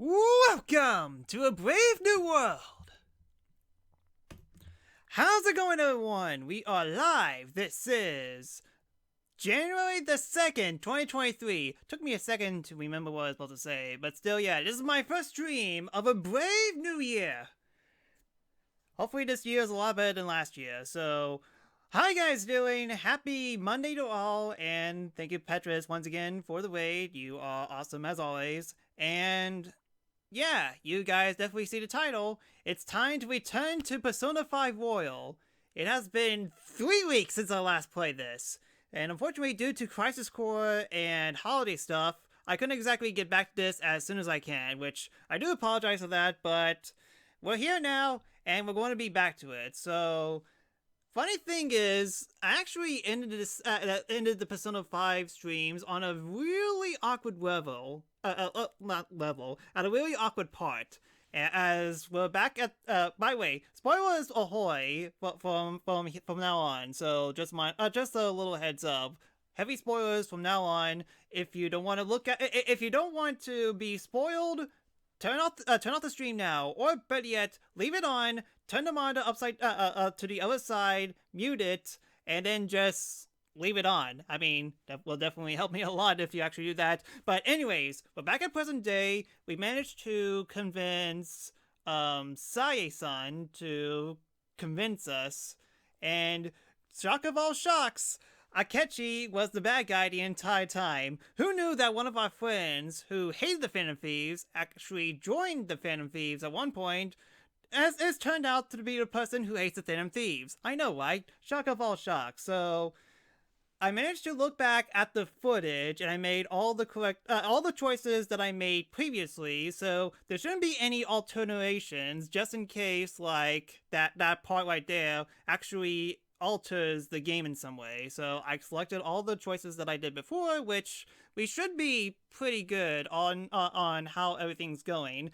Welcome to a brave new world! How's it going, everyone? We are live. This is January the 2nd, 2023. Took me a second to remember what I was supposed to say, but still, yeah, this is my first stream of a brave new year. Hopefully this year is a lot better than last year, so how you guys doing? Happy Monday to all, and thank you, Petrus, once again for the raid. You are awesome as always, and yeah, you guys definitely see the title. It's time to return to Persona 5 Royal. It has been 3 weeks since I last played this, and unfortunately due to Crisis Core and holiday stuff, I couldn't exactly get back to this as soon as I can, which I do apologize for that, but we're here now, and we're going to be back to it. So, funny thing is, I actually ended the Persona 5 streams on a really awkward level. Not level, at a really awkward part. As we're back at, by the way, spoilers ahoy from now on. So just a little heads up. Heavy spoilers from now on. If you don't want to if you don't want to be spoiled, turn off the stream now, or better yet, leave it on. Turn the monitor upside to the other side, mute it, and then just leave it on. I mean, that will definitely help me a lot if you actually do that. But anyways, we're back at present day. We managed to convince Sae-san to convince us, and shock of all shocks, Akechi was the bad guy the entire time. Who knew that one of our friends who hated the Phantom Thieves actually joined the Phantom Thieves at one point, as it turned out to be the person who hates the Phantom Thieves. I know, right? Shock of all shocks. So I managed to look back at the footage, and I made all the choices that I made previously, so there shouldn't be any alterations, just in case, like, that part right there actually alters the game in some way. So I selected all the choices that I did before, which we should be pretty good on how everything's going.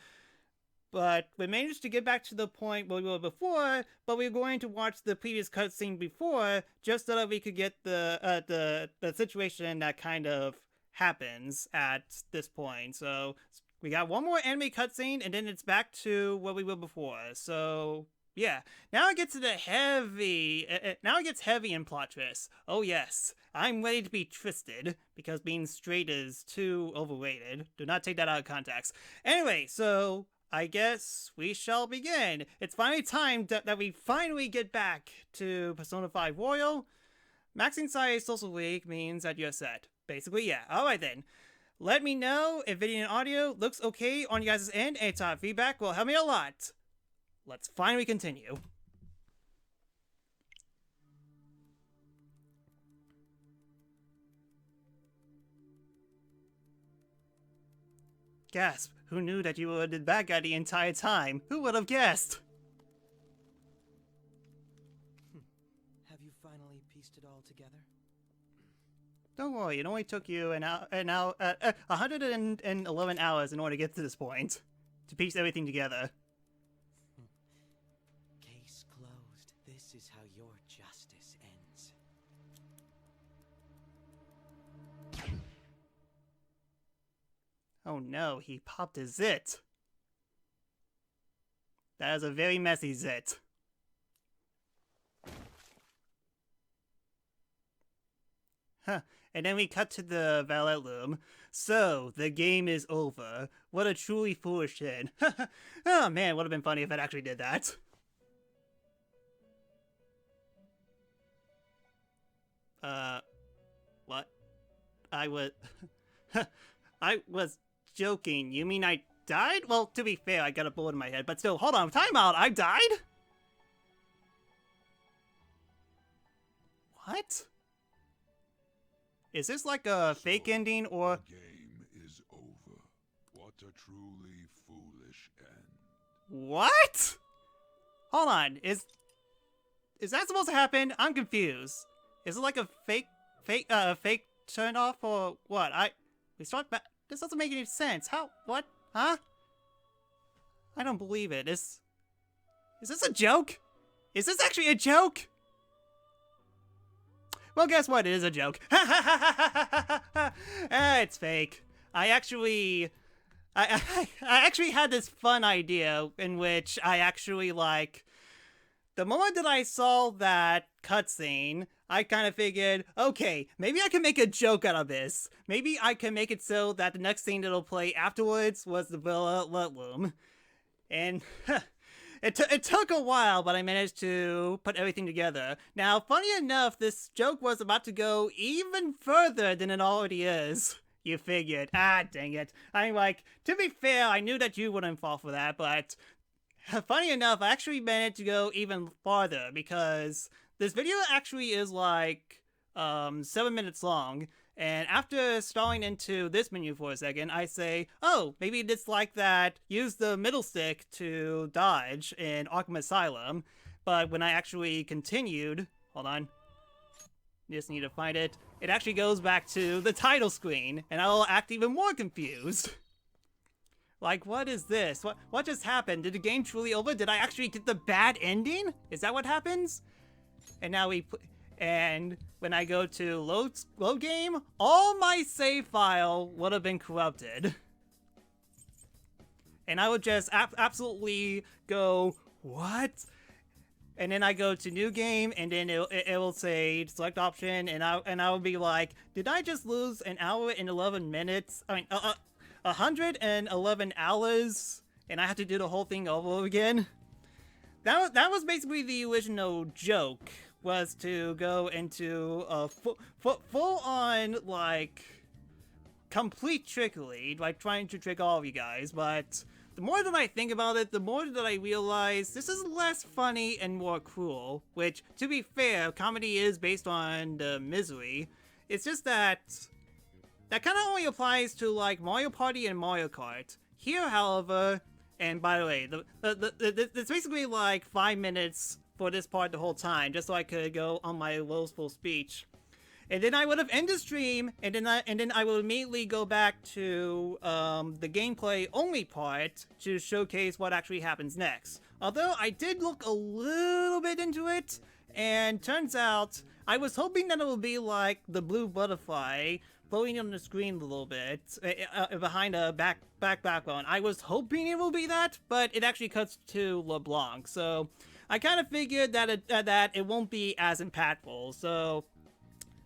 But we managed to get back to the point where we were before, but we were going to watch the previous cutscene before, just so that we could get the situation that kind of happens at this point. So we got one more anime cutscene, and then it's back to where we were before. So yeah, now it gets to the heavy. Now it gets heavy in plot twists. Oh yes, I'm ready to be twisted because being straight is too overrated. Do not take that out of context. Anyway, so I guess we shall begin. It's finally time that we finally get back to Persona 5 Royal. Maxing Sae's social week means that you're set. Basically, yeah. Alright then. Let me know if video and audio looks okay on you guys' end. Any type of feedback will help me a lot. Let's finally continue. Gasp. Who knew that you were the bad guy the entire time? Who would have guessed? Have you finally pieced it all together? Don't worry, it only took you 111 hours in order to get to this point. To piece everything together. Case closed. This is how your justice ends. Oh no, he popped a zit. That is a very messy zit. Huh, and then we cut to the valet room. So, the game is over. What a truly foolish thing. Oh man, would have been funny if it actually did that. What? I was joking. You mean I died? Well, to be fair, I got a bullet in my head, but still, hold on, time out, I died? What? Is this like a fake ending, or? The game is over. What a truly foolish end. What? Hold on, is that supposed to happen? I'm confused. Is it like a fake turn off, or what? We start back. This doesn't make any sense. How? What? Huh? I don't believe it. Is this a joke? Is this actually a joke? Well, guess what? It is a joke. It's fake. I actually I actually had this fun idea in which I actually like. The moment that I saw that cutscene, I kind of figured, okay, maybe I can make a joke out of this. Maybe I can make it so that the next thing that'll play afterwards was the Villa Loom. And it took a while, but I managed to put everything together. Now, funny enough, this joke was about to go even further than it already is. You figured. Ah, dang it. I mean, like, to be fair, I knew that you wouldn't fall for that, but funny enough, I actually managed to go even farther because this video actually is like 7 minutes long. And after stalling into this menu for a second, I say, oh, maybe it's like that, use the middle stick to dodge in Arkham Asylum. But when I actually continued, hold on, just need to find it, it actually goes back to the title screen, and I'll act even more confused. Like, what is this? What just happened? Did the game truly over? Did I actually get the bad ending? Is that what happens? And now and when I go to load game, all my save file would have been corrupted. And I would just absolutely go, what? And then I go to new game, and then it will say select option, and I will be like, did I just lose an hour and 11 minutes? I mean, 111 hours, and I have to do the whole thing over again. That was basically the original joke, was to go into a full on like complete trickery, like trying to trick all of you guys, but the more that I think about it, the more that I realize this is less funny and more cruel, which, to be fair, comedy is based on the misery. It's just that kind of only applies to, like, Mario Party and Mario Kart. Here, however, and by the way, it's basically like 5 minutes for this part the whole time, just so I could go on my boastful speech. And then I would have ended the stream, and then I will immediately go back to the gameplay only part to showcase what actually happens next. Although I did look a little bit into it, and turns out I was hoping that it would be like the blue butterfly floating on the screen a little bit behind a background. I was hoping it will be that, but it actually cuts to LeBlanc. So I kind of figured that it won't be as impactful. So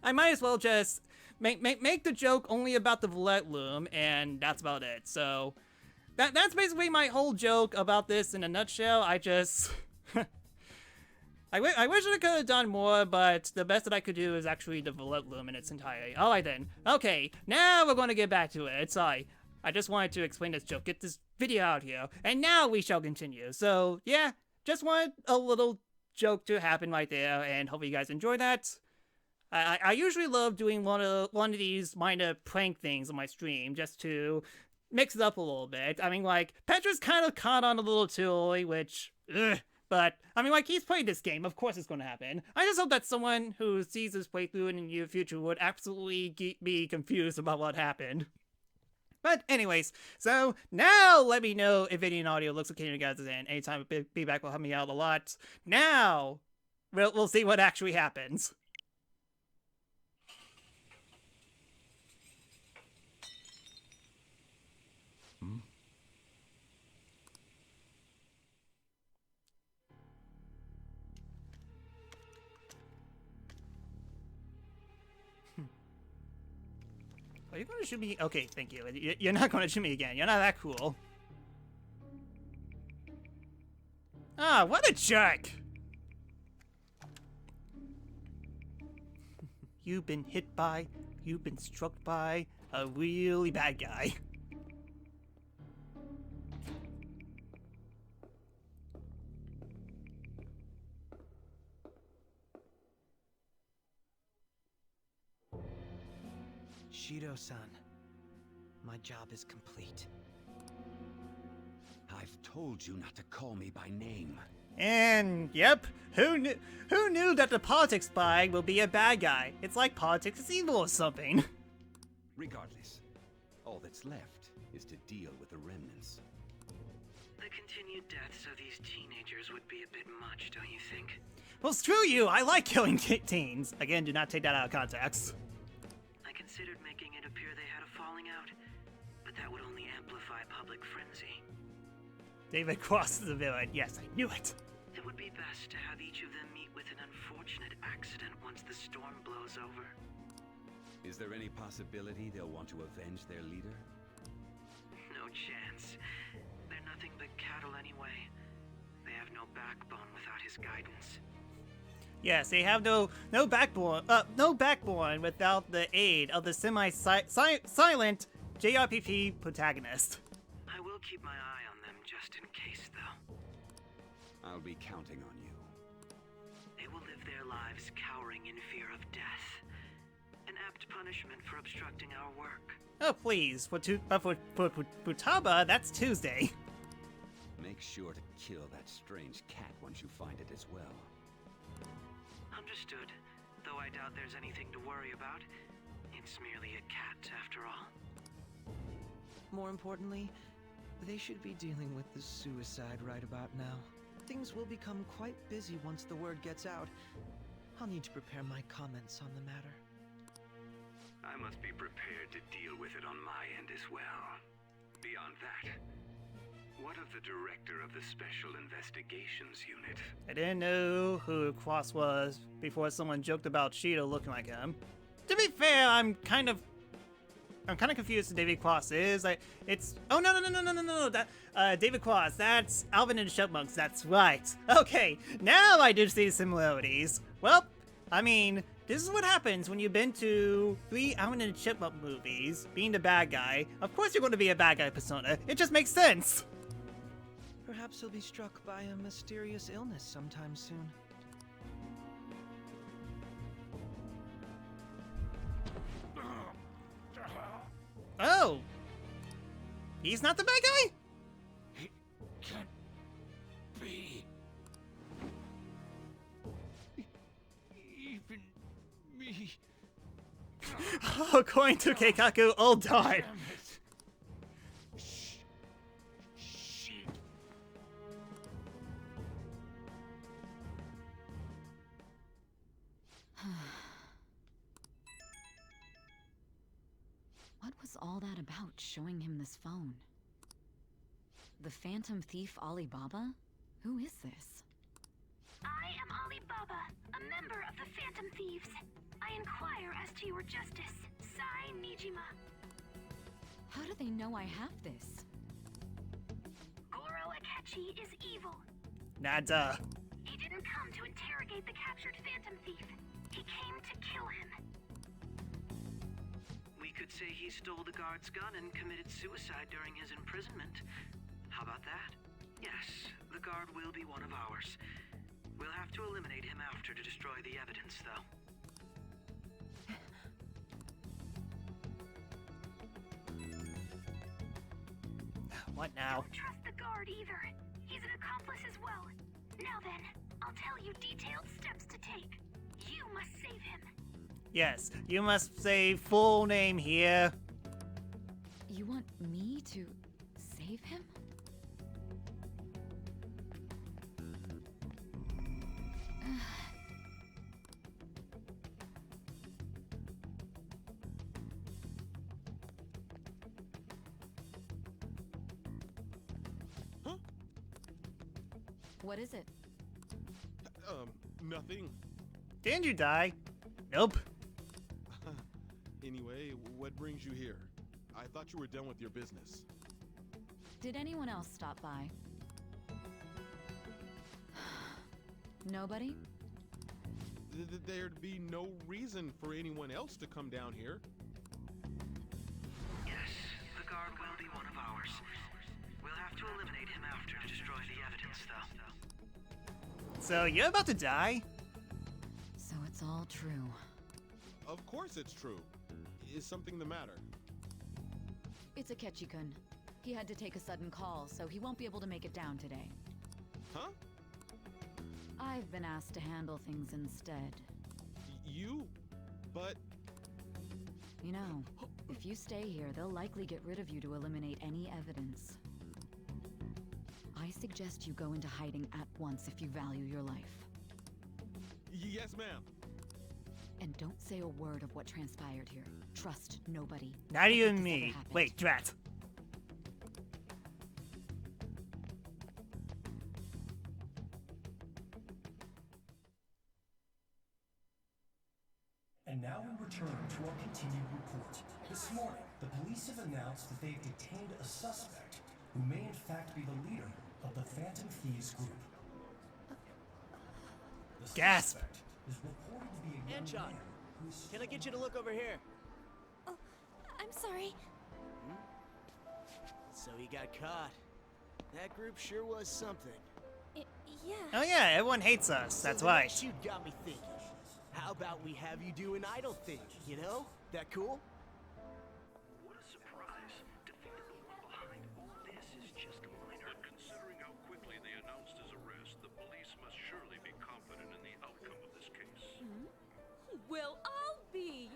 I might as well just make the joke only about the Villette Loom, and that's about it. So that's basically my whole joke about this in a nutshell. I just I wish I could have done more, but the best that I could do is actually the Villette Loom in its entirety. Alright then. Okay, now we're going to get back to it. Sorry. I just wanted to explain this joke, get this video out here, and now we shall continue. So, yeah, just wanted a little joke to happen right there, and hope you guys enjoy that. I usually love doing one of these minor prank things on my stream, just to mix it up a little bit. I mean, like, Petra's kind of caught on a little too early, which, but, I mean, like, he's played this game, of course it's going to happen. I just hope that someone who sees this playthrough in the near future would absolutely be confused about what happened. But anyways, so now let me know if video and audio looks okay to you guys, and anytime feedback will help me out a lot. Now, we'll see what actually happens. Are you going to shoot me? Okay, thank you. You're not going to shoot me again. You're not that cool. Ah, what a jerk! You've been struck by a really bad guy. Shiro-san, my job is complete. I've told you not to call me by name. And yep, who knew that the politics spy will be a bad guy? It's like politics is evil or something. Regardless, all that's left is to deal with the remnants. The continued deaths of these teenagers would be a bit much, don't you think? Well, screw you! I like killing teens. Again, do not take that out of context. I considered making it appear they had a falling out, but that would only amplify public frenzy. David Cross is the villain. Yes, I knew it. It would be best to have each of them meet with an unfortunate accident once the storm blows over. Is there any possibility they'll want to avenge their leader? No chance. They're nothing but cattle anyway. They have no backbone without his guidance. Yes, they have no backbone without the aid of the semi-silent JRPG protagonist. I will keep my eye on them just in case, though. I'll be counting on you. They will live their lives cowering in fear of death. An apt punishment for obstructing our work. Oh, please. For Futaba, that's Tuesday. Make sure to kill that strange cat once you find it as well. Understood. Though I doubt there's anything to worry about. It's merely a cat, after all. More importantly, they should be dealing with the suicide right about now. Things will become quite busy once the word gets out. I'll need to prepare my comments on the matter. I must be prepared to deal with it on my end as well. Beyond that, what of the director of the Special Investigations Unit? I didn't know who Cross was before someone joked about Shido looking like him. To be fair, I'm kind of confused who David Cross is. Oh no. That David Cross. That's Alvin and the Chipmunks. That's right. Okay, now I do see the similarities. Well, I mean, this is what happens when you've been to 3 Alvin and the Chipmunk movies, being the bad guy. Of course you're going to be a bad guy persona. It just makes sense. Perhaps he'll be struck by a mysterious illness sometime soon. Oh. He's not the bad guy? It can't be. Even me. According to Keikaku, all died. Damn it. Shit. What was all that about, showing him this phone? The Phantom Thief Alibaba? Who is this? I am Alibaba, a member of the Phantom Thieves. I inquire as to your justice, Sai Nijima. How do they know I have this? Goro Akechi is evil. Nada. He didn't come to interrogate the captured Phantom Thief. He came to kill him. We could say he stole the guard's gun and committed suicide during his imprisonment. How about that? Yes, the guard will be one of ours. We'll have to eliminate him after to destroy the evidence, though. What now? Don't trust the guard either. He's an accomplice as well. Now then, I'll tell you detailed steps to take. You must save him. Yes, you must say full name here. You want me to save him? Huh? What is it? Nothing. Didn't you die? Nope. Anyway, what brings you here? I thought you were done with your business. Did anyone else stop by? Nobody? There'd be no reason for anyone else to come down here. Yes, the guard will be one of ours. We'll have to eliminate him after to destroy the evidence, though. So you're about to die? So it's all true. Of course it's true. Is something the matter? It's Akechi-kun. He had to take a sudden call, so he won't be able to make it down today. Huh? I've been asked to handle things instead. You? But... You know, if you stay here, they'll likely get rid of you to eliminate any evidence. I suggest you go into hiding at once if you value your life. Yes, ma'am. And don't say a word of what transpired here. Trust nobody. Not even Nothing me. ever happened. Wait, drat. And now we return to our continued report. This morning, the police have announced that they've detained a suspect who may in fact be the leader of the Phantom Thieves group. The Gasp. suspect is reported to be a young Anchon, man who is can I get you to look over here? Oh, I'm sorry. So he got caught. That group sure was something. Yeah. Oh yeah, everyone hates us. That's why. That shoot got me thinking. How about we have you do an idle thing, you know? That cool? What a surprise to think that the one behind all this is just a minor. But considering how quickly they announced his arrest, the police must surely be confident in the outcome of this case. Well, I'll be.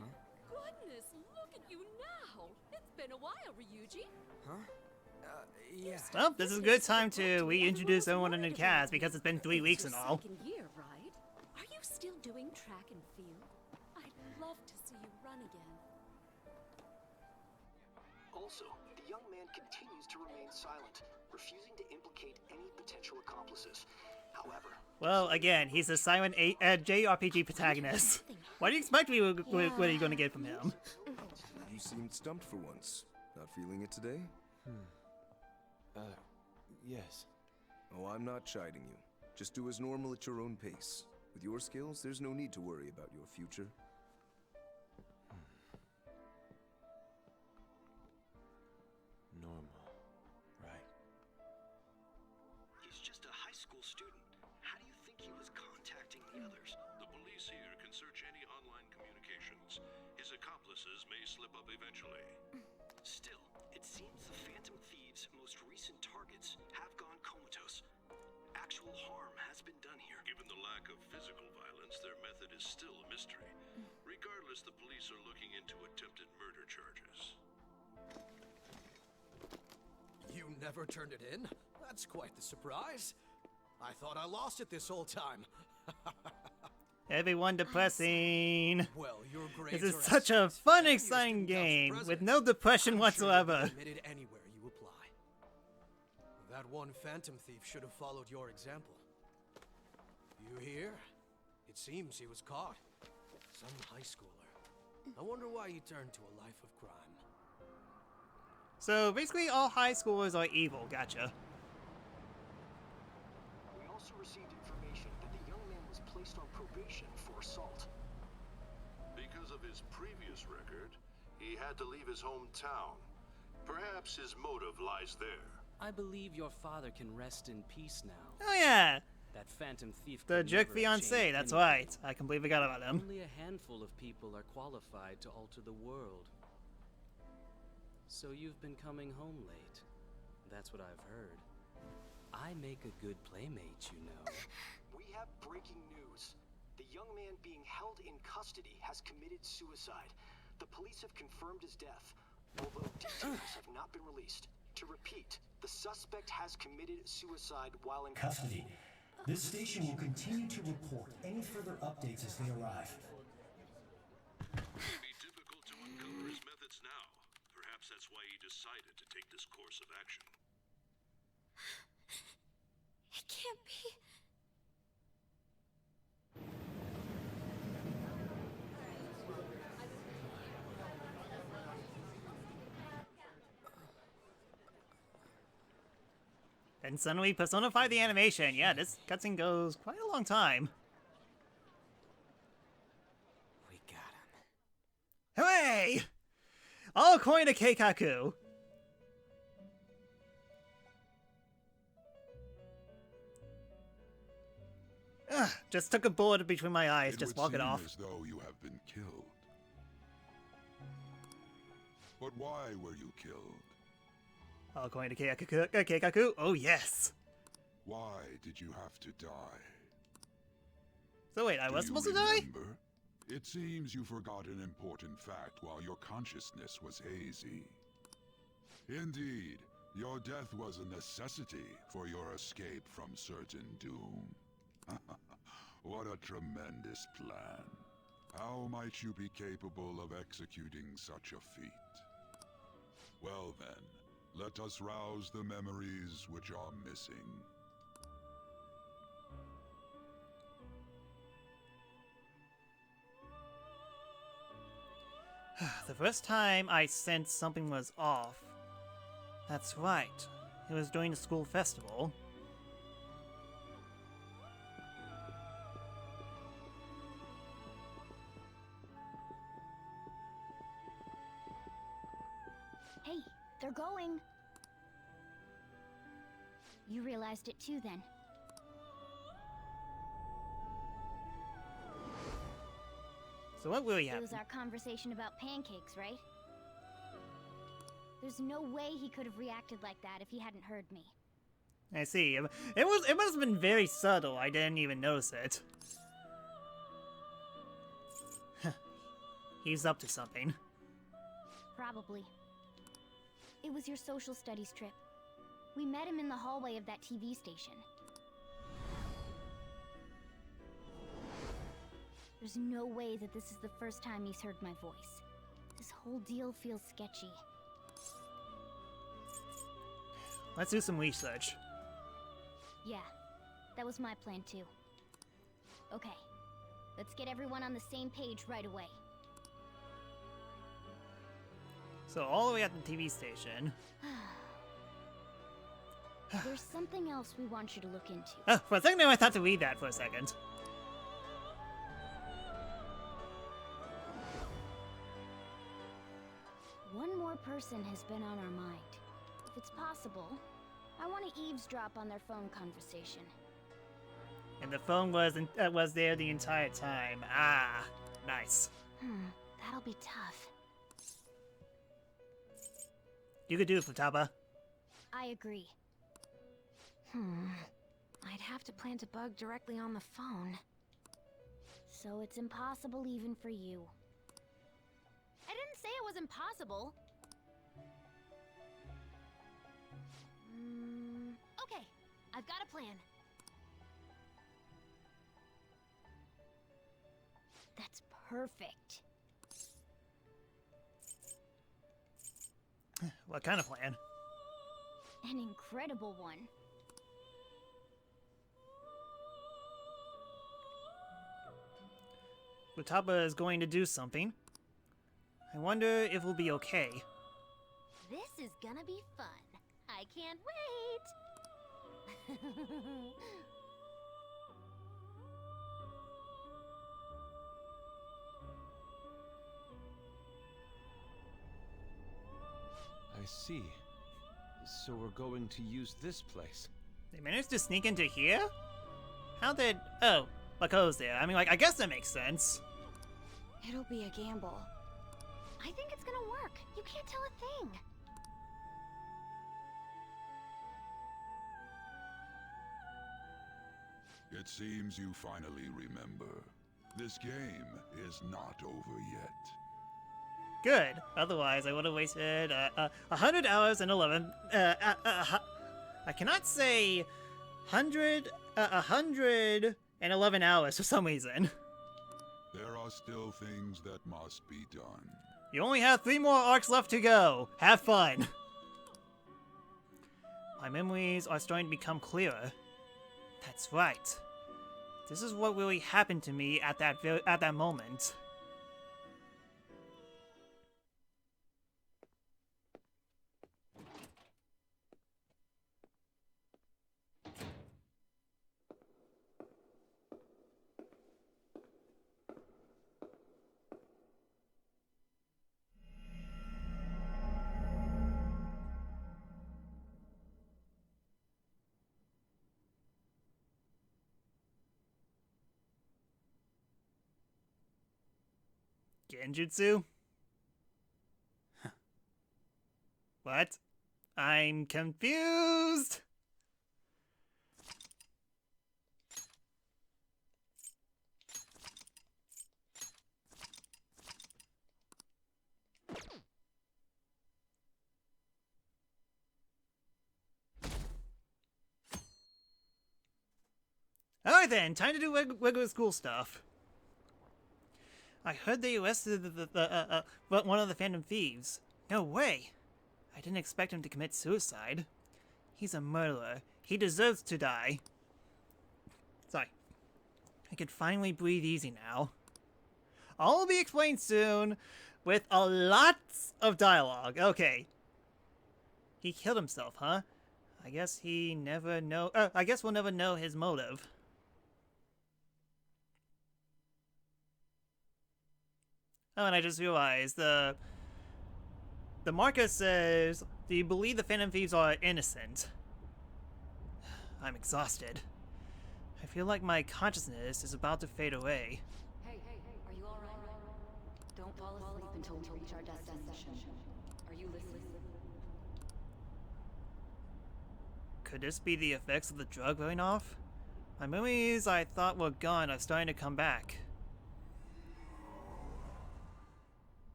Goodness, look at you now. It's been a while, Ryuji. Huh? Yeah. Well, this is a good time to reintroduce everyone in the cast because it's been 3 weeks and all. Second year, right? Are you still doing track and field? I'd love to see you run again. Also, the young man continues to remain silent, refusing to implicate any potential accomplices. However, Well, again, he's a silent JRPG protagonist. What do you expect what are you going to get from him? You seemed stumped for once. Not feeling it today? Yes. Oh, I'm not chiding you. Just do as normal at your own pace. With your skills, there's no need to worry about your future. Normal. Right. he's just a high school student. How do you think he was contacting the others? The police here can search any online communications. His accomplices may slip up eventually. Still, it seems the Phantom Thieves' most recent targets have gone comatose. Actual harm has been done here. Given the lack of physical violence, their method is still a mystery. Regardless, the police are looking into attempted murder charges. You never turned it in? That's quite the surprise. I thought I lost it this whole time. Everyone depressing. Well, your grades This is are such a as fun, your exciting student council game with president. no depression I'm whatsoever. Sure you'll be admitted anywhere you apply. That one Phantom Thief should have followed your example. You hear? It seems he was caught. Some high schooler. I wonder why he turned to a life of crime. So basically, all high schoolers are evil. Gotcha. We also received information that the young man was placed on probation for assault. Because of his previous record, he had to leave his hometown. Perhaps his motive lies there. I believe your father can rest in peace now. Oh yeah, That Phantom Thief the could jerk never have fiance. changed That's anything. right. I completely forgot about him. Only a handful of people are qualified to alter the world. So you've been coming home late. That's what I've heard. I make a good playmate, you know. We have breaking news. The young man being held in custody has committed suicide. The police have confirmed his death, although details have not been released. To repeat, the suspect has committed suicide while in custody. This station will continue to report any further updates as they arrive. It would be difficult to uncover his methods now. Perhaps that's why he decided to take this course of action. It can't be. And suddenly personify the animation. Yeah, this cutscene goes quite a long time. We got him. Hooray! All according to Keikaku. Ugh, just took a bullet between my eyes. Just walk it off. As though you have been killed. But why were you killed? All according to Keikaku. Oh yes. Why did you have to die? So wait, I was supposed to die? Remember? It seems you forgot an important fact while your consciousness was hazy. Indeed, your death was a necessity for your escape from certain doom. What a tremendous plan. How might you be capable of executing such a feat? Well then, let us rouse the memories which are missing. The first time I sensed something was off. That's right. It was during the school festival. Hey, they're going. You realized it too, then. So what really It happened? was our conversation about pancakes, right? There's no way he could have reacted like that if he hadn't heard me. I see. It must have been very subtle. I didn't even notice it. He's up to something. Probably. It was your social studies trip. We met him in the hallway of that TV station. There's no way that this is the first time he's heard my voice. This whole deal feels sketchy. Let's do some research. Yeah, that was my plan too. Okay, let's get everyone on the same page right away. So all the way at the TV station. There's something else we want you to look into. Oh, for a second I thought to read that for a second. One more person has been on our mind. If it's possible, I want to eavesdrop on their phone conversation. And the phone was there the entire time. Ah, nice. That'll be tough. You could do it, Futaba. I agree. I'd have to plant a bug directly on the phone. So it's impossible even for you. I didn't say it was impossible. Okay, I've got a plan. That's perfect. What kind of plan? An incredible one. Futaba is going to do something. I wonder if it'll be okay. This is gonna be fun. I can't wait. I see. So we're going to use this place. They managed to sneak into here? How did... Oh, Mako's there. I mean, like, I guess that makes sense. It'll be a gamble. I think it's gonna work. You can't tell a thing. It seems you finally remember. This game is not over yet. Good. Otherwise, I would have wasted 100 hours and 11. I cannot say 111 hours for some reason. There are still things that must be done. You only have 3 more arcs left to go. Have fun. My memories are starting to become clearer. That's right. This is what really happened to me at that moment. Genjutsu? What? I'm confused! Alright then, time to do regular school stuff. I heard they arrested one of the Phantom Thieves. No way! I didn't expect him to commit suicide. He's a murderer. He deserves to die. Sorry. I can finally breathe easy now. All will be explained soon. with a lot of dialogue. Okay. He killed himself, huh? I guess he never know. I guess we'll never know his motive. Oh, and I just realized the marker says, "Do you believe the Phantom Thieves are innocent?" I'm exhausted. I feel like my consciousness is about to fade away. Hey, are you alright? Don't fall asleep until we reach our destination. Are you listening? Could this be the effects of the drug wearing off? My memories I thought were gone are starting to come back.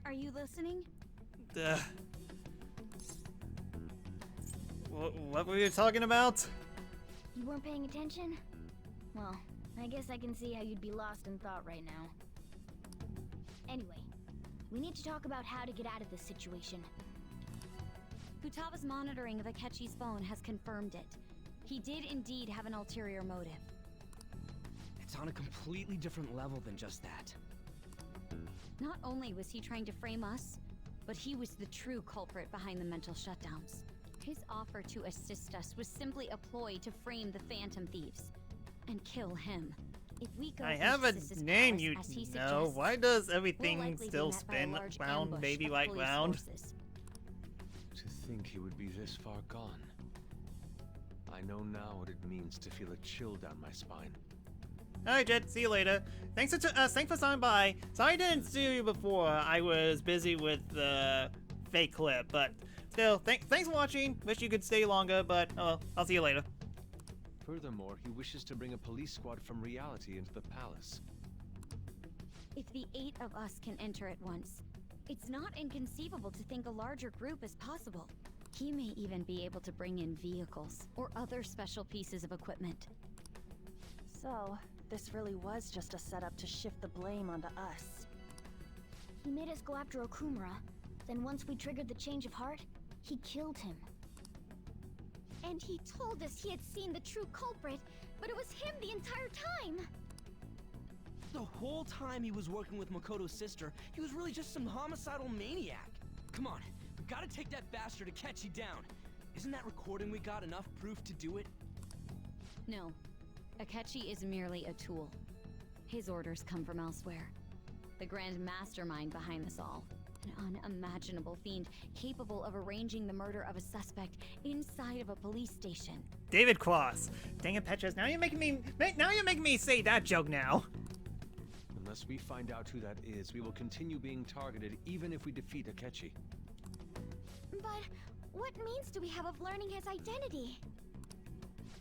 Are you listening? What were you talking about? You weren't paying attention? Well, I guess I can see how you'd be lost in thought right now. Anyway, we need to talk about how to get out of this situation. Futaba's monitoring of Akechi's phone has confirmed it. He did indeed have an ulterior motive. It's on a completely different level than just that. Not only was he trying to frame us, but he was the true culprit behind the mental shutdowns. His offer to assist us was simply a ploy to frame the Phantom Thieves and kill him. If we go I have a name, you know. Why does we'll everything still spin round, baby white round? To think he would be this far gone. I know now what it means to feel a chill down my spine. Alright, Jet, see you later. Thanks for stopping by. Sorry I didn't see you before. I was busy with the fake clip, but still, thanks for watching. Wish you could stay longer, but oh well, I'll see you later. Furthermore, he wishes to bring a police squad from reality into the palace. If the 8 of us can enter at once, it's not inconceivable to think a larger group is possible. He may even be able to bring in vehicles or other special pieces of equipment. So, this really was just a setup to shift the blame onto us. He made us go after Okumura. Then once we triggered the change of heart, he killed him. And he told us he had seen the true culprit, but it was him the entire time! The whole time he was working with Makoto's sister, he was really just some homicidal maniac. Come on, we gotta take that bastard Akechi down. Isn't that recording we got enough proof to do it? No. Akechi is merely a tool. His orders come from elsewhere. The grand mastermind behind this all. An unimaginable fiend capable of arranging the murder of a suspect inside of a police station. David Cross. Dang it, Petrus. Now you're making me say that joke now. Unless we find out who that is, we will continue being targeted even if we defeat Akechi. But what means do we have of learning his identity?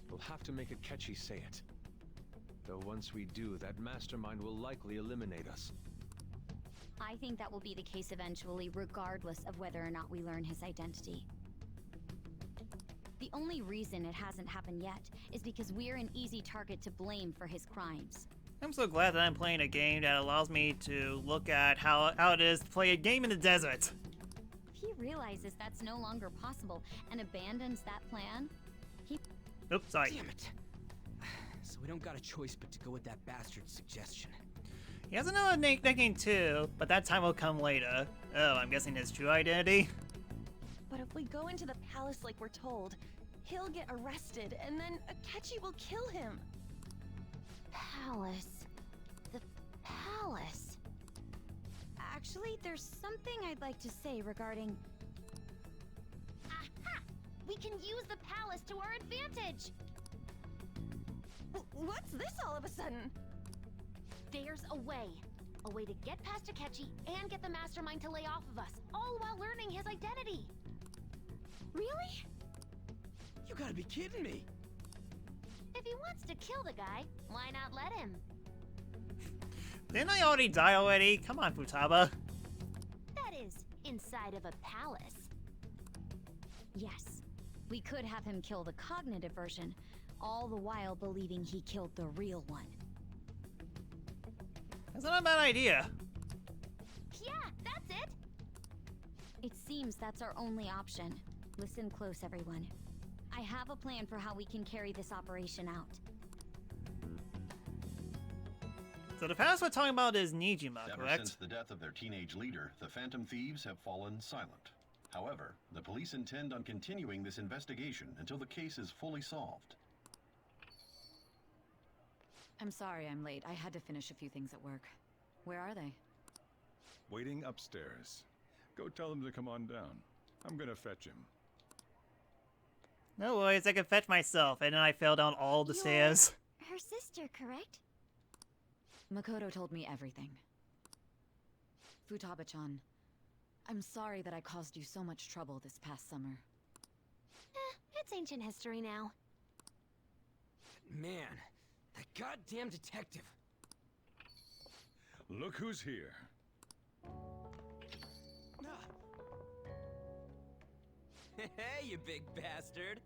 We'll have to make Akechi say it. Though once we do, that mastermind will likely eliminate us. I think that will be the case eventually, regardless of whether or not we learn his identity. The only reason it hasn't happened yet is because we're an easy target to blame for his crimes. I'm so glad that I'm playing a game that allows me to look at how it is to play a game in the desert. If he realizes that's no longer possible and abandons that plan, he... Oops, sorry. Damn it. So we don't got a choice but to go with that bastard's suggestion. He has another nickname too, but that time will come later. Oh, I'm guessing his true identity? But if we go into the palace like we're told, he'll get arrested, and then Akechi will kill him. Palace. The palace. Actually, there's something I'd like to say regarding... Aha! We can use the palace to our advantage! What's this all of a sudden? There's a way. A way to get past Akechi and get the mastermind to lay off of us, all while learning his identity. Really? You gotta be kidding me. If he wants to kill the guy, why not let him? Didn't I already die already? Come on, Futaba. That is, inside of a palace. Yes, we could have him kill the cognitive version, all the while believing he killed the real one. That's not a bad idea. Yeah, that's it! It seems that's our only option. Listen close, everyone. I have a plan for how we can carry this operation out. So the past we're talking about is Nijima, Ever correct? since the death of their teenage leader, the Phantom Thieves have fallen silent. However, the police intend on continuing this investigation until the case is fully solved. I'm sorry I'm late. I had to finish a few things at work. Where are they? Waiting upstairs. Go tell them to come on down. I'm gonna fetch him. No worries, I can fetch myself, and then I fell down all the stairs. Her sister, correct? Makoto told me everything. Futaba-chan, I'm sorry that I caused you so much trouble this past summer. It's ancient history now. Man, that goddamn detective. Look who's here. Hey, you big bastard.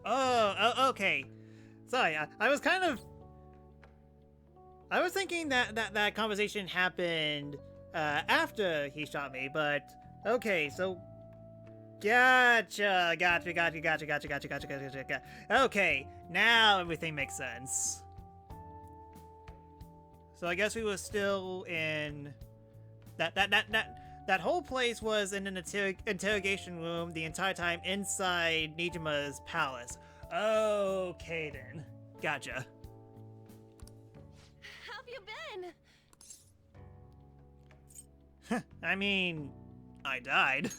Oh, okay. Sorry, I was kind of... I was thinking that conversation happened after he shot me, but... Okay, so... Gotcha. Okay, now everything makes sense. So I guess we were still in... That whole place was in an interrogation room the entire time inside Nijima's palace. Okay then. Gotcha. How have you been? I mean, I died.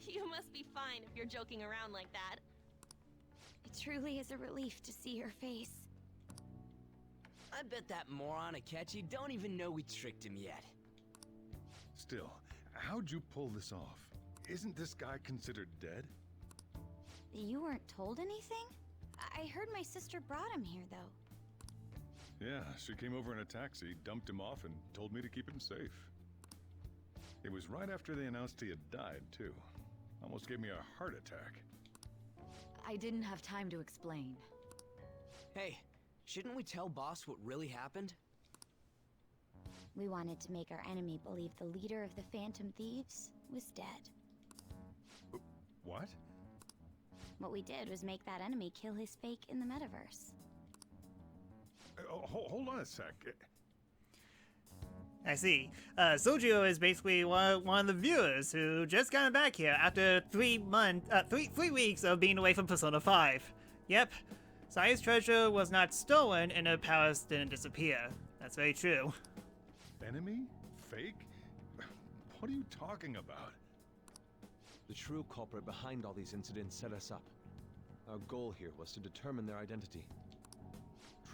You must be fine if you're joking around like that. It truly is a relief to see her face. I bet that moron Akechi don't even know we tricked him yet. Still, how'd you pull this off? Isn't this guy considered dead? You weren't told anything? I heard my sister brought him here, though. Yeah, she came over in a taxi, dumped him off, and told me to keep him safe. It was right after they announced he had died, too. Almost gave me a heart attack. I didn't have time to explain. Hey, shouldn't we tell Boss what really happened? We wanted to make our enemy believe the leader of the Phantom Thieves was dead. What? What we did was make that enemy kill his fake in the metaverse. Hold on a sec. I see. Sojiro is basically one of the viewers who just got back here after 3 weeks of being away from Persona 5. Yep. Sai's treasure was not stolen and her palace didn't disappear. That's very true. Enemy? Fake? What are you talking about? The true culprit behind all these incidents set us up. Our goal here was to determine their identity.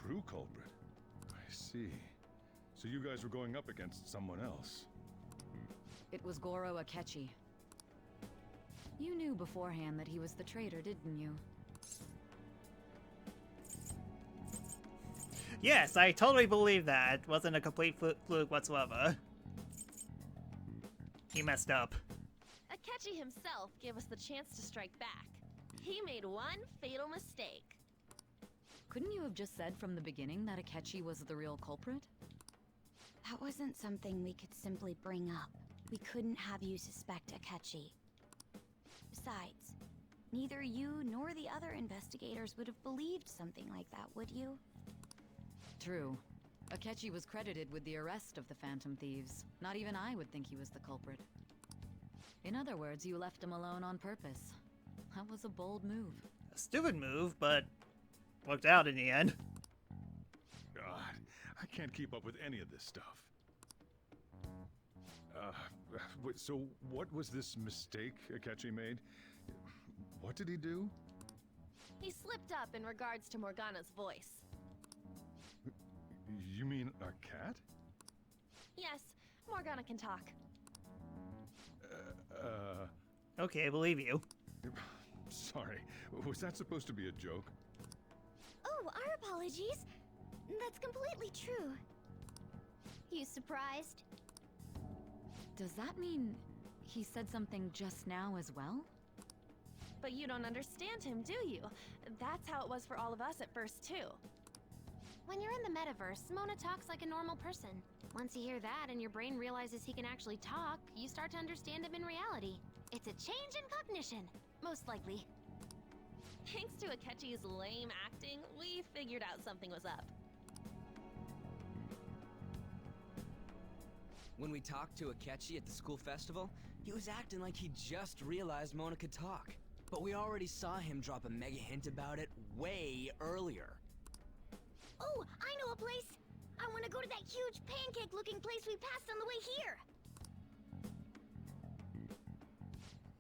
True culprit? I see. So you guys were going up against someone else. It was Goro Akechi. You knew beforehand that he was the traitor, didn't you? Yes, I totally believe that. It wasn't a complete fluke whatsoever. He messed up. Akechi himself gave us the chance to strike back. He made one fatal mistake. Couldn't you have just said from the beginning that Akechi was the real culprit? That wasn't something we could simply bring up. We couldn't have you suspect Akechi. Besides, neither you nor the other investigators would have believed something like that, would you? True. Akechi was credited with the arrest of the Phantom Thieves. Not even I would think he was the culprit. In other words, you left him alone on purpose. That was a bold move. A stupid move, but worked out in the end. God, I can't keep up with any of this stuff. So what was this mistake Akechi made? What did he do? He slipped up in regards to Morgana's voice. You mean a cat? Yes, Morgana can talk. Okay, I believe you. Sorry, was that supposed to be a joke? Oh, our apologies. That's completely true. You surprised? Does that mean he said something just now as well? But you don't understand him, do you? That's how it was for all of us at first, too. When you're in the metaverse, Mona talks like a normal person. Once you hear that and your brain realizes he can actually talk, you start to understand him in reality. It's a change in cognition, most likely. Thanks to Akechi's lame acting, we figured out something was up. When we talked to Akechi at the school festival, he was acting like he just realized Mona could talk. But we already saw him drop a mega hint about it way earlier. Oh, I know a place! I want to go to that huge pancake-looking place we passed on the way here!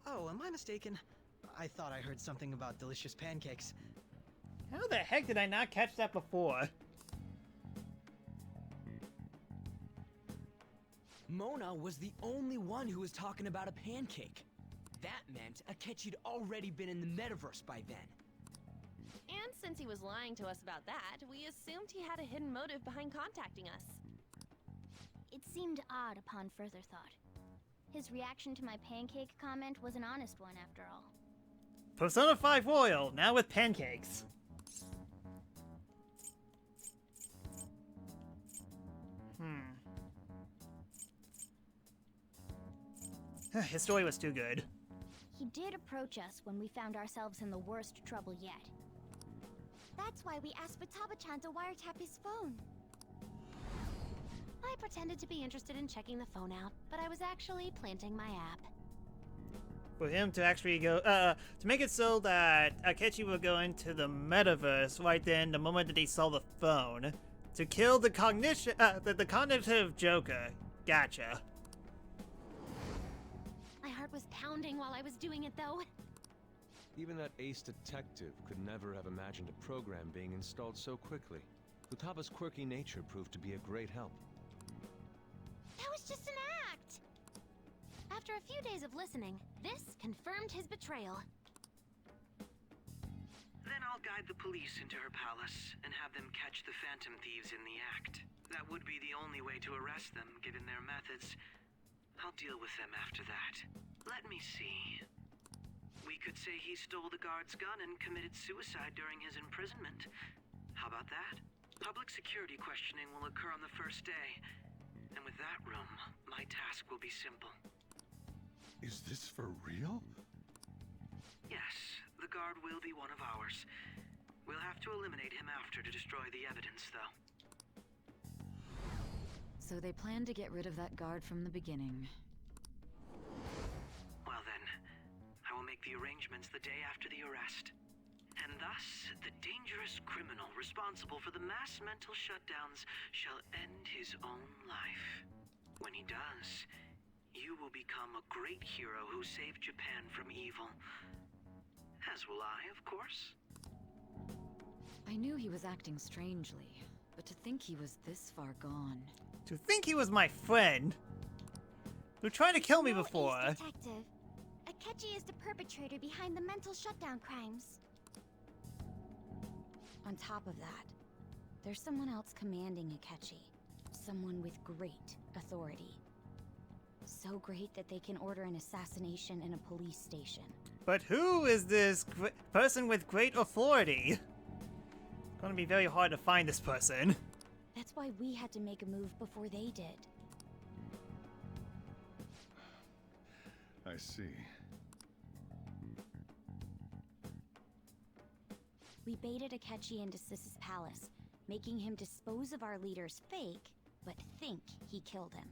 Oh, am I mistaken? I thought I heard something about delicious pancakes. How the heck did I not catch that before? Mona was the only one who was talking about a pancake. That meant Akechi'd already been in the metaverse by then. And since he was lying to us about that, we assumed he had a hidden motive behind contacting us. It seemed odd upon further thought. His reaction to my pancake comment was an honest one after all. Persona 5 Royal, now with pancakes. His story was too good. He did approach us when we found ourselves in the worst trouble yet. That's why we asked Futaba-chan to wiretap his phone. I pretended to be interested in checking the phone out, but I was actually planting my app. For him to actually go, to make it so that Akechi would go into the metaverse right then, the moment that he saw the phone, to kill the the cognitive Joker. Gotcha. My heart was pounding while I was doing it, though. Even that ace detective could never have imagined a program being installed so quickly. Futaba's quirky nature proved to be a great help. That was just an act! After a few days of listening, this confirmed his betrayal. Then I'll guide the police into her palace and have them catch the Phantom Thieves in the act. That would be the only way to arrest them, given their methods. I'll deal with them after that. Let me see. We could say he stole the guard's gun and committed suicide during his imprisonment. How about that? Public security questioning will occur on the first day. And with that room, my task will be simple. Is this for real? Yes, the guard will be one of ours. We'll have to eliminate him after to destroy the evidence, though. So they plan to get rid of that guard from the beginning. Well then, I will make the arrangements the day after the arrest. And thus, the dangerous criminal responsible for the mass mental shutdowns shall end his own life. When he does, you will become a great hero who saved Japan from evil. As will I, of course. I knew he was acting strangely, but to think he was this far gone. To think he was my friend. They're trying to kill me before. Ace Detective. Akechi is the perpetrator behind the mental shutdown crimes. On top of that, there's someone else commanding Akechi. Someone with great authority. So great that they can order an assassination in a police station. But who is this person with great authority? It's gonna be very hard to find this person. That's why we had to make a move before they did. I see. We baited Akechi into Sis's palace, making him dispose of our leader's fake, but think he killed him.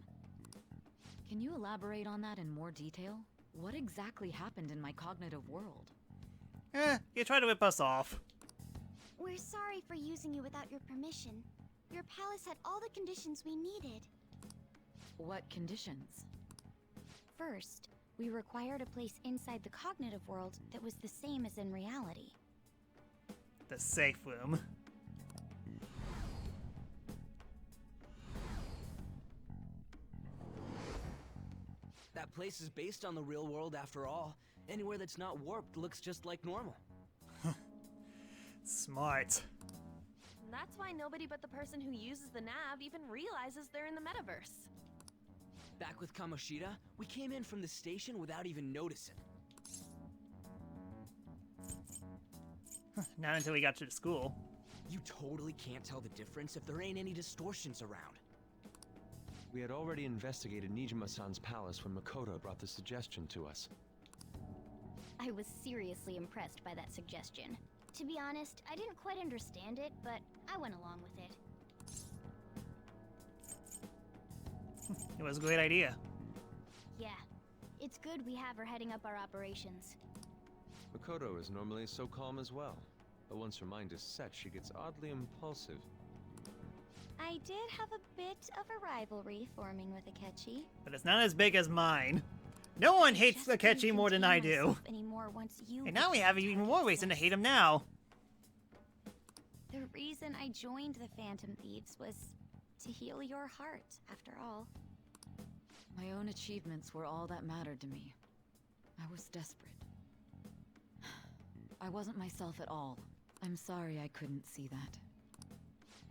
Can you elaborate on that in more detail? What exactly happened in my cognitive world? You try to rip us off. We're sorry for using you without your permission. Your palace had all the conditions we needed. What conditions? First, we required a place inside the cognitive world that was the same as in reality. The safe room. That place is based on the real world after all. Anywhere that's not warped looks just like normal. Smart. That's why nobody but the person who uses the nav even realizes they're in the metaverse. Back with Kamoshida, we came in from the station without even noticing. Not until we got to the school. You totally can't tell the difference if there ain't any distortions around. We had already investigated Nijima-san's palace when Makoto brought the suggestion to us. I was seriously impressed by that suggestion. To be honest, I didn't quite understand it, but I went along with it. It was a great idea. Yeah, it's good we have her heading up our operations. Makoto is normally so calm as well, but once her mind is set, she gets oddly impulsive. I did have a bit of a rivalry forming with Akechi. But it's not as big as mine. No one hates Akechi more than I do. Anymore once you And now we have even more reason to hate him now. The reason I joined the Phantom Thieves was to heal your heart, after all. My own achievements were all that mattered to me. I was desperate. I wasn't myself at all. I'm sorry I couldn't see that.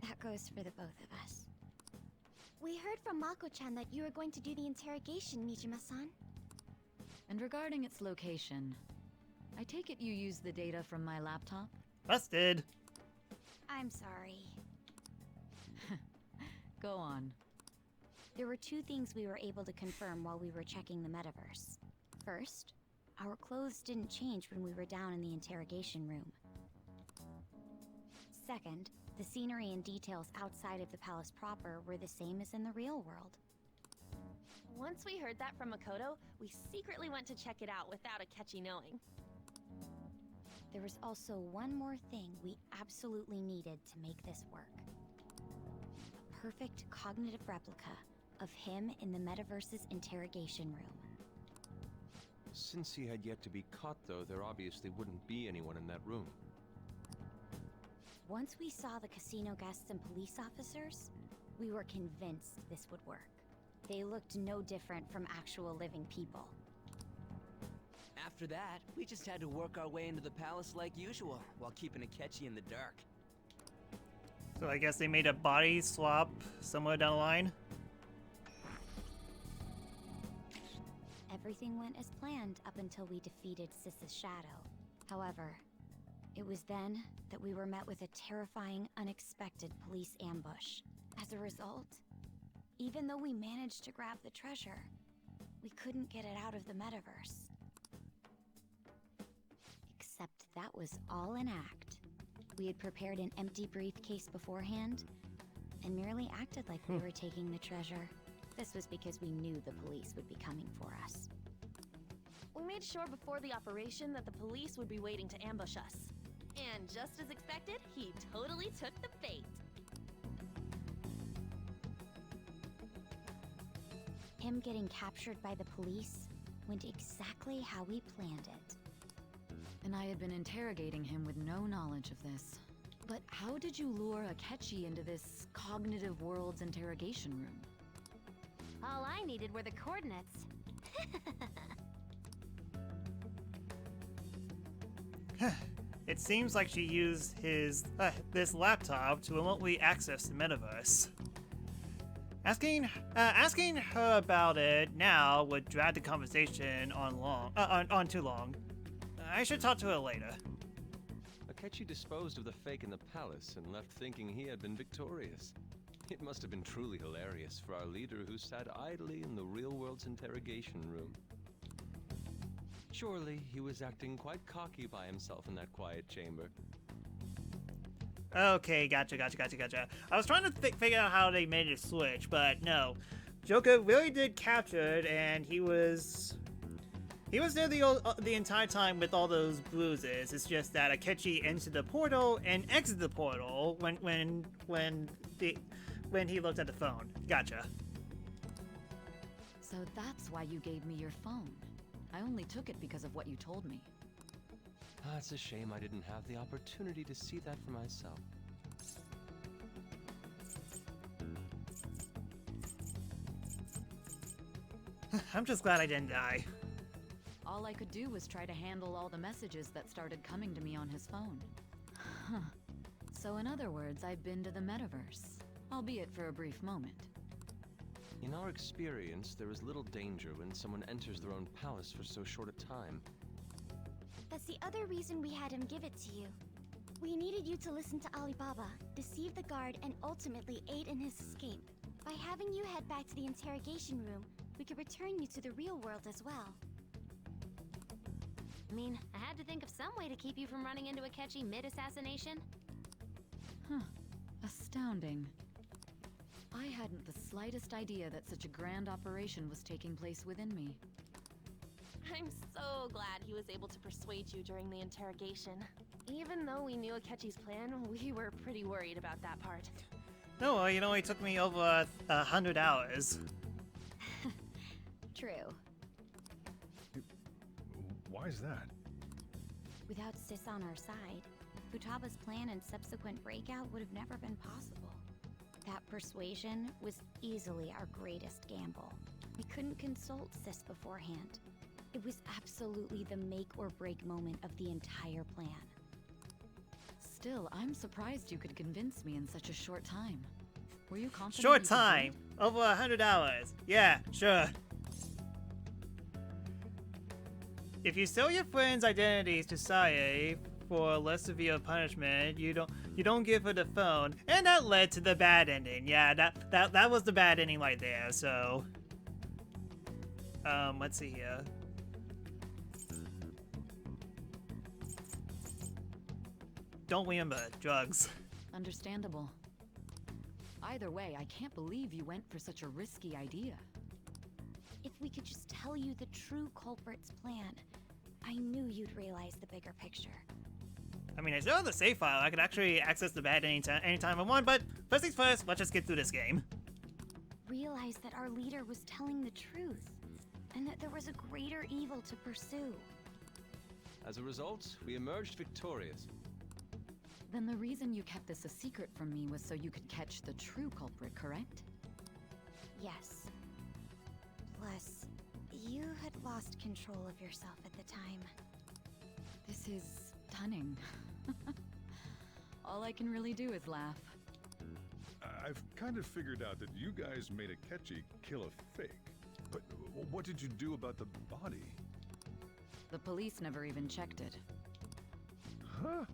That goes for the both of us. We heard from Mako-chan that you were going to do the interrogation, Nijima-san. And regarding its location, I take it you used the data from my laptop? Busted. I'm sorry. Go on. There were two things we were able to confirm while we were checking the metaverse. First, our clothes didn't change when we were down in the interrogation room. Second, the scenery and details outside of the palace proper were the same as in the real world. Once we heard that from Makoto, we secretly went to check it out without Akechi knowing. There was also one more thing we absolutely needed to make this work. A perfect cognitive replica of him in the metaverse's interrogation room. Since he had yet to be caught, though, there obviously wouldn't be anyone in that room. Once we saw the casino guests and police officers, we were convinced this would work. They looked no different from actual living people. After that, we just had to work our way into the palace like usual, while keeping Akechi in the dark. So I guess they made a body swap somewhere down the line? Everything went as planned up until we defeated Sis's shadow. However, it was then that we were met with a terrifying, unexpected police ambush. As a result, even though we managed to grab the treasure, we couldn't get it out of the metaverse. Except that was all an act. We had prepared an empty briefcase beforehand, and merely acted like we were taking the treasure. This was because we knew the police would be coming for us. We made sure before the operation that the police would be waiting to ambush us. And just as expected, he totally took the bait. Him getting captured by the police went exactly how we planned it. And I had been interrogating him with no knowledge of this. But how did you lure Akechi into this cognitive world's interrogation room? All I needed were the coordinates. It seems like she used his this laptop to remotely access the metaverse. Asking her about it now would drag the conversation on too long. I should talk to her later. Akechi disposed of the fake in the palace and left thinking he had been victorious. It must have been truly hilarious for our leader who sat idly in the real world's interrogation room. Surely he was acting quite cocky by himself in that quiet chamber. Okay, gotcha. I was trying to figure out how they made a switch, but no. Joker really did capture it, and he was there the entire time with all those bruises. It's just that Akechi entered the portal and exited the portal when he looked at the phone. Gotcha. So that's why you gave me your phone. I only took it because of what you told me. It's a shame I didn't have the opportunity to see that for myself. I'm just glad I didn't die. All I could do was try to handle all the messages that started coming to me on his phone. Huh. So in other words, I've been to the metaverse, albeit for a brief moment. In our experience, there is little danger when someone enters their own palace for so short a time. That's the other reason we had him give it to you. We needed you to listen to Alibaba, deceive the guard, and ultimately aid in his escape. By having you head back to the interrogation room, we could return you to the real world as well. mean, I had to think of some way to keep you from running into Akechi mid-assassination. Huh. Astounding. I hadn't the slightest idea that such a grand operation was taking place within me. I'm so glad he was able to persuade you during the interrogation. Even though we knew Akechi's plan, we were pretty worried about that part. No, well, you know, it took me over 100 hours. True. Why is that? Without Sis on our side, Futaba's plan and subsequent breakout would have never been possible. That persuasion was easily our greatest gamble. We couldn't consult Sis beforehand. It was absolutely the make or break moment of the entire plan. Still, I'm surprised you could convince me in such a short time. Were you confident? Short you could do time! it? Over 100 hours. Yeah, sure. If you sell your friends' identities to Sae for less severe punishment, you don't give her the phone, and that led to the bad ending. Yeah, that was the bad ending right there. So, let's see here. Don't remember drugs. Understandable. Either way, I can't believe you went for such a risky idea. If we could just tell you the true culprit's plan, I knew you'd realize the bigger picture. I mean, I still have the save file. I could actually access the bad anytime I want, but first things first, let's just get through this game. Realize that our leader was telling the truth, and that there was a greater evil to pursue. As a result, we emerged victorious. Then the reason you kept this a secret from me was so you could catch the true culprit, correct? Yes. Plus, you had lost control of yourself at the time. This is stunning. All I can really do is laugh. I've kind of figured out that you guys made Akechi kill a fake. But what did you do about the body? The police never even checked it. Huh?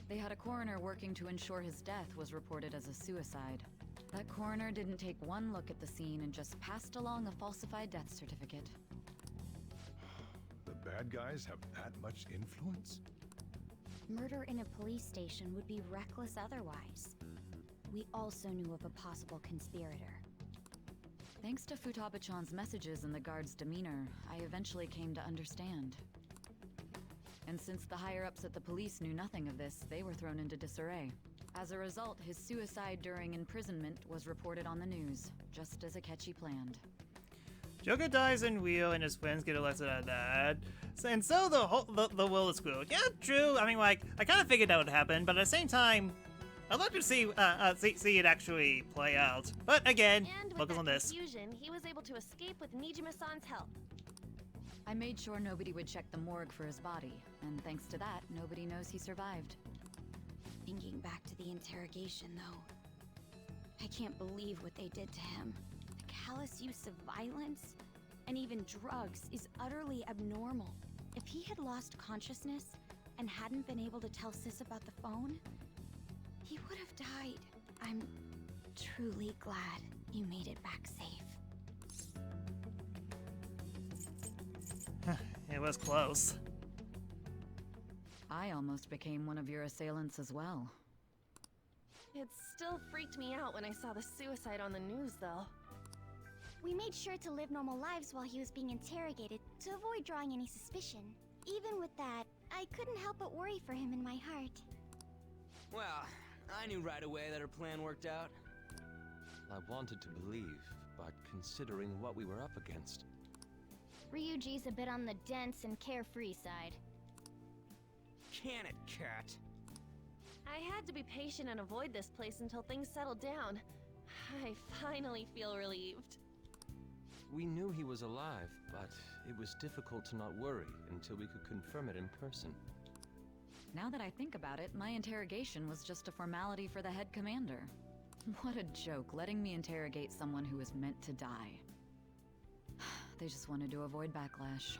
They had a coroner working to ensure his death was reported as a suicide. That coroner didn't take one look at the scene and just passed along a falsified death certificate. The bad guys have that much influence? Murder in a police station would be reckless otherwise. We also knew of a possible conspirator. Thanks to Futaba-chan's messages and the guard's demeanor, I eventually came to understand. And since the higher-ups at the police knew nothing of this, they were thrown into disarray. As a result, his suicide during imprisonment was reported on the news, just as Akechi planned. Joker dies in Wheel and his friends get arrested at that. And so the world is screwed. Yeah, true. I mean, like, I kind of figured that would happen, but at the same time, I'd love to see it actually play out. But again, focus on this. Confusion, he was able to escape with Nijima-san's help. I made sure nobody would check the morgue for his body, and thanks to that, nobody knows he survived. Thinking back to the interrogation, though, I can't believe what they did to him. The callous use of violence, and even drugs, is utterly abnormal. If he had lost consciousness and hadn't been able to tell Sis about the phone, he would have died. I'm truly glad you made it back safe. It was close. I almost became one of your assailants as well. It still freaked me out when I saw the suicide on the news, though. We made sure to live normal lives while he was being interrogated to avoid drawing any suspicion. Even with that, I couldn't help but worry for him in my heart. Well, I knew right away that her plan worked out. I wanted to believe, but considering what we were up against. Ryuji's a bit on the dense and carefree side. Can it, cat? I had to be patient and avoid this place until things settled down. I finally feel relieved. We knew he was alive, but it was difficult to not worry until we could confirm it in person. Now that I think about it, my interrogation was just a formality for the head commander. What a joke, letting me interrogate someone who was meant to die. They just wanted to avoid backlash.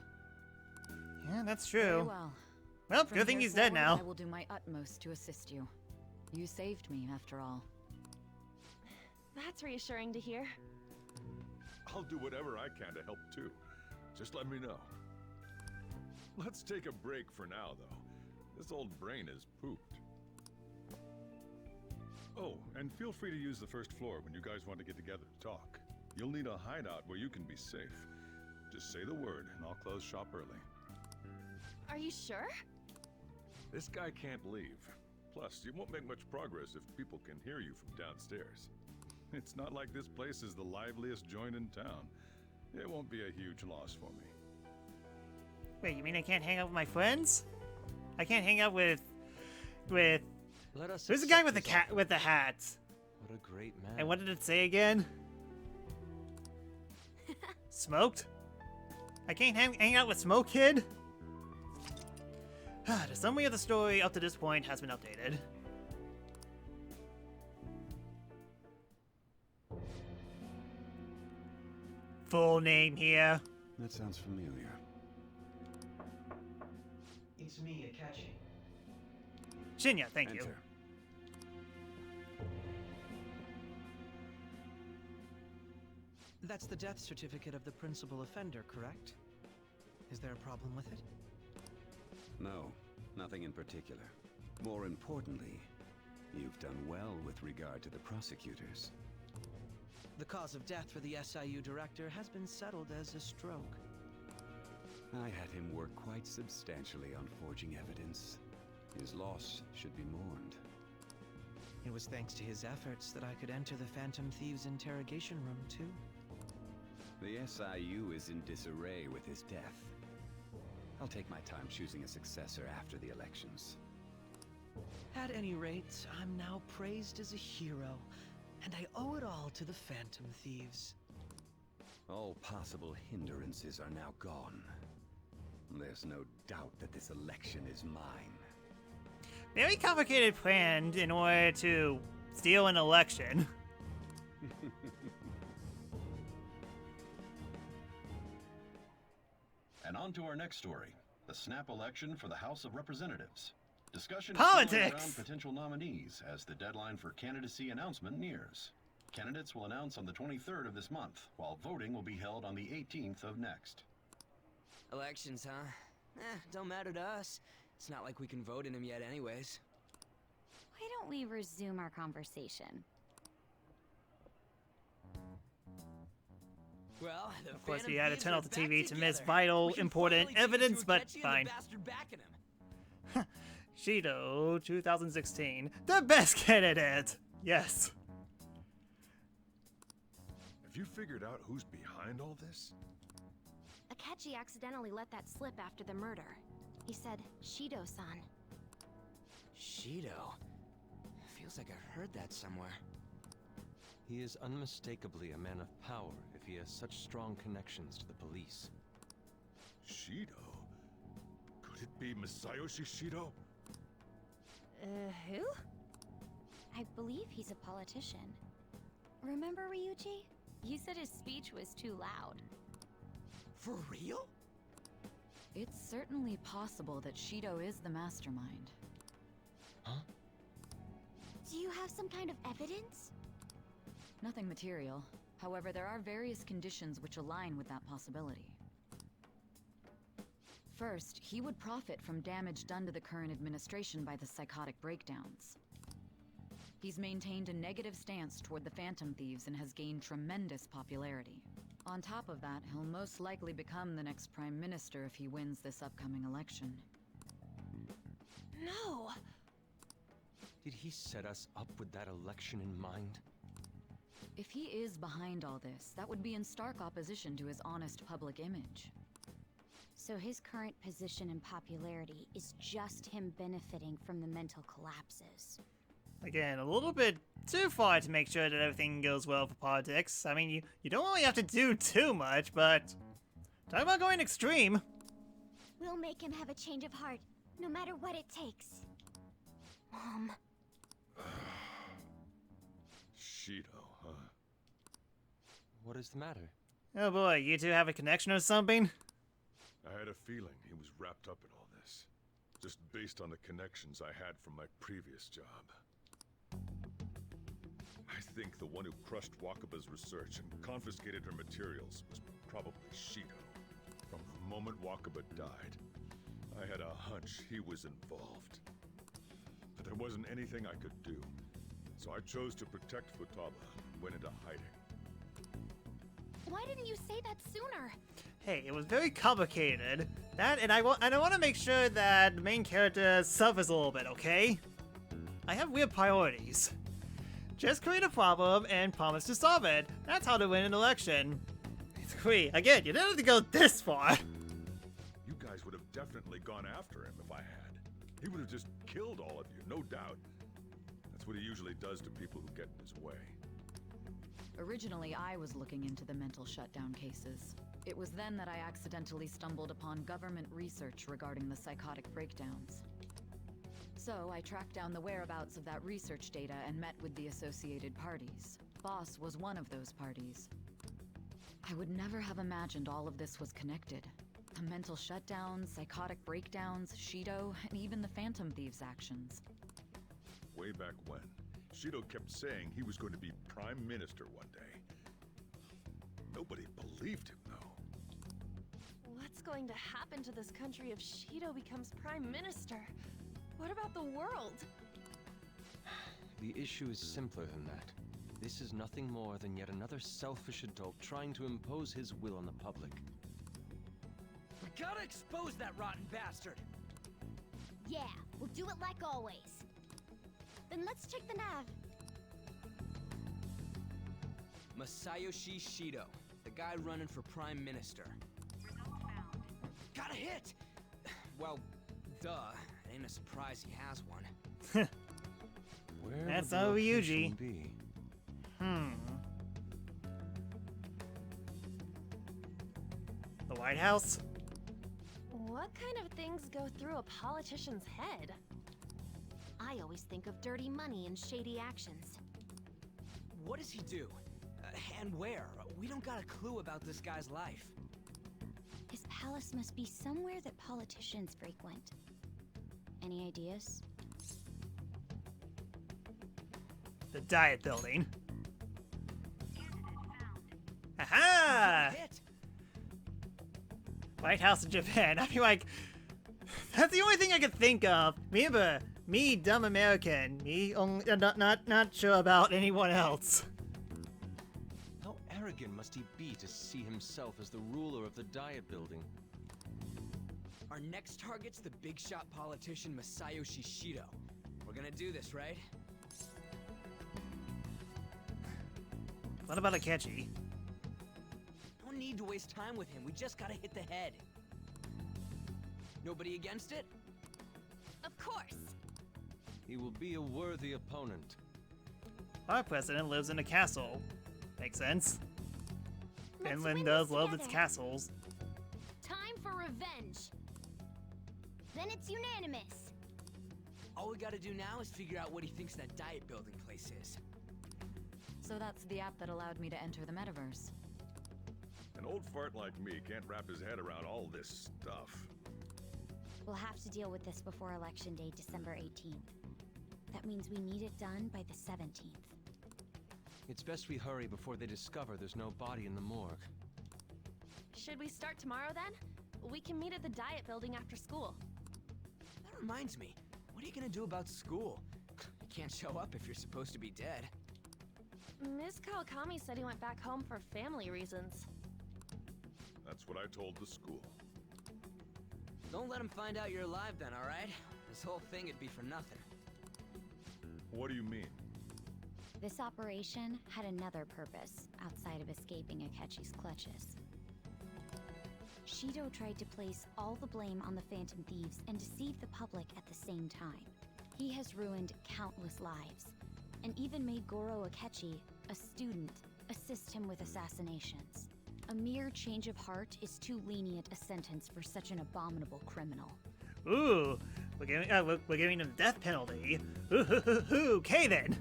Yeah, that's true. Very well. Well, From good thing here he's dead forward, now. I will do my utmost to assist you. You saved me, after all. That's reassuring to hear. I'll do whatever I can to help too. Just let me know. Let's take a break for now, though. This old brain is pooped. Oh, and feel free to use the first floor when you guys want to get together to talk. You'll need a hideout where you can be safe. Just say the word, and I'll close shop early. Are you sure? This guy can't leave. Plus, you won't make much progress if people can hear you from downstairs. It's not like this place is the liveliest joint in town. It won't be a huge loss for me. Wait, you mean I can't hang out with my friends? I can't hang out with... Let us Who's the guy with the cat with the hat? What a great man. And what did it say again? Smoked? I can't hang out with Smoke Kid? The summary of the story up to this point has been updated. Full name here. That sounds familiar. It's me, Akechi. Shinya, thank you. That's the death certificate of the principal offender, correct? Is there a problem with it? No, nothing in particular. More importantly, you've done well with regard to the prosecutors. The cause of death for the SIU director has been settled as a stroke. I had him work quite substantially on forging evidence. His loss should be mourned. It was thanks to his efforts that I could enter the Phantom Thieves' interrogation room, too. The SIU is in disarray with his death. I'll take my time choosing a successor after the elections. At any rate, I'm now praised as a hero, and I owe it all to the Phantom Thieves. All possible hindrances are now gone. There's no doubt that this election is mine. Very complicated plan in order to steal an election. And on to our next story, the snap election for the House of Representatives. Discussion is Politics! swirling around potential nominees as the deadline for candidacy announcement nears. Candidates will announce on the 23rd of this month, while voting will be held on the 18th of next. Elections, huh? Don't matter to us. It's not like we can vote in them yet anyways. Why don't we resume our conversation? Well, of course, we had to turn off the TV to miss vital, important evidence, but fine. Shido 2016, the best candidate! Yes. Have you figured out who's behind all this? Akechi accidentally let that slip after the murder. He said, Shido-san. Shido? Feels like I've heard that somewhere. He is unmistakably a man of power if he has such strong connections to the police. Shido? Could it be Masayoshi Shido? Who? I believe he's a politician. Remember, Ryuji? You said his speech was too loud. For real? It's certainly possible that Shido is the mastermind. Huh? Do you have some kind of evidence? Nothing material. However, there are various conditions which align with that possibility. First, he would profit from damage done to the current administration by the psychotic breakdowns. He's maintained a negative stance toward the Phantom Thieves and has gained tremendous popularity. On top of that, he'll most likely become the next Prime Minister if he wins this upcoming election. No! Did he set us up with that election in mind? If he is behind all this, that would be in stark opposition to his honest public image. So his current position and popularity is just him benefiting from the mental collapses. Again, a little bit too far to make sure that everything goes well for politics. I mean, you don't really have to do too much, but talk about going extreme. We'll make him have a change of heart, no matter what it takes. Mom. Shido, huh? What is the matter? Oh boy, you two have a connection or something? I had a feeling he was wrapped up in all this, just based on the connections I had from my previous job. I think the one who crushed Wakaba's research and confiscated her materials was probably Shido, from the moment Wakaba died. I had a hunch he was involved. But there wasn't anything I could do. So I chose to protect Futaba and went into hiding. Why didn't you say that sooner? Hey, it was very complicated. That, and I want to make sure that the main character suffers a little bit, okay? I have weird priorities. Just create a problem and promise to solve it. That's how to win an election. Wait, again, you didn't have to go this far. You guys would have definitely gone after him if I had. He would have just killed all of you, no doubt. That's what he usually does to people who get in his way. Originally, I was looking into the mental shutdown cases. It was then that I accidentally stumbled upon government research regarding the psychotic breakdowns. So I tracked down the whereabouts of that research data and met with the associated parties. Boss was one of those parties. I would never have imagined all of this was connected. The mental shutdowns, psychotic breakdowns, Shido, and even the Phantom Thieves' actions. Way back when, Shido kept saying he was going to be Prime Minister one day. Nobody believed him, though. What's going to happen to this country if Shido becomes Prime Minister? What about the world? The issue is simpler than that. This is nothing more than yet another selfish adult trying to impose his will on the public. We gotta expose that rotten bastard! Yeah, we'll do it like always. Then let's check the nav. Masayoshi Shido, the guy running for Prime Minister. Got a hit! Well, duh. It ain't a surprise he has one. Where That's would the Ryuji. location be? The White House? What kind of things go through a politician's head? I always think of dirty money and shady actions. What does he do? And where? We don't got a clue about this guy's life. His palace must be somewhere that politicians frequent. Any ideas? The Diet Building. Aha! White House in Japan. I mean, like, that's the only thing I could think of. Remember, me, dumb American. Me, only, not sure about anyone else. How arrogant must he be to see himself as the ruler of the Diet Building? Our next target's the big shot politician Masayoshi Shido. We're gonna do this, right? What about Akechi? No need to waste time with him. We just gotta hit the head. Nobody against it? Of course. He will be a worthy opponent. Our president lives in a castle. Makes sense. Let's Finland win does this love its together. castles. Time for revenge. Then it's unanimous. All we gotta do now is figure out what he thinks that diet building place is. So that's the app that allowed me to enter the metaverse. An old fart like me can't wrap his head around all this stuff. We'll have to deal with this before Election Day, December 18th. That means we need it done by the 17th. It's best we hurry before they discover there's no body in the morgue. Should we start tomorrow then? We can meet at the diet building after school. That reminds me, what are you gonna do about school? You can't show up if you're supposed to be dead. Miss Kawakami said he went back home for family reasons. That's what I told the school. Don't let him find out you're alive then, alright? This whole thing would be for nothing. What do you mean? This operation had another purpose outside of escaping Akechi's clutches. Shido tried to place all the blame on the Phantom Thieves and deceive the public at the same time. He has ruined countless lives, and even made Goro Akechi, a student, assist him with assassinations. A mere change of heart is too lenient a sentence for such an abominable criminal. Ooh, we're giving him the death penalty. Okay then.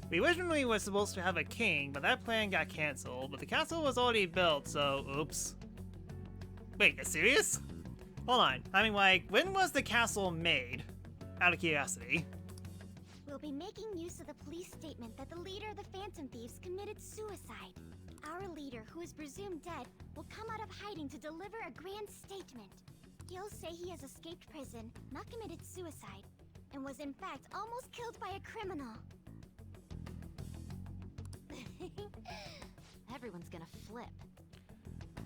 We originally were supposed to have a king, but that plan got cancelled. But the castle was already built, so oops. Wait, you serious? Hold on. I mean, like, when was the castle made? Out of curiosity. We'll be making use of the police statement that the leader of the Phantom Thieves committed suicide. Our leader, who is presumed dead, will come out of hiding to deliver a grand statement. He'll say he has escaped prison, not committed suicide, and was in fact almost killed by a criminal. Everyone's gonna flip.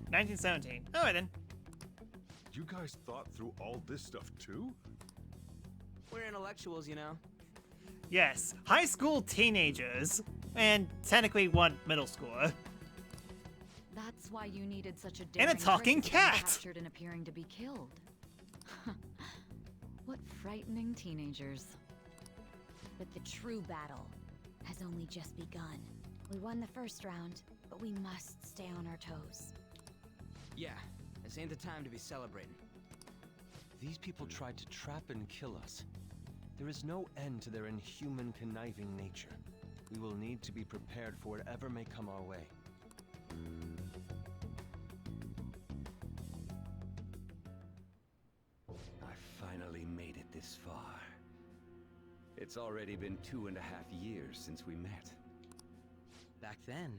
1917. Alright then. You guys thought through all this stuff too? We're intellectuals, you know. Yes, high school teenagers. And technically one middle schooler. That's why you needed such a And daring a talking trick to be cat! captured and appearing to be killed. What frightening teenagers. But the true battle has only just begun. We won the first round, but we must stay on our toes. Yeah, this ain't the time to be celebrating. These people tried to trap and kill us. There is no end to their inhuman, conniving nature. We will need to be prepared for whatever may come our way. I finally made it this far. It's already been 2.5 years since we met. Back then,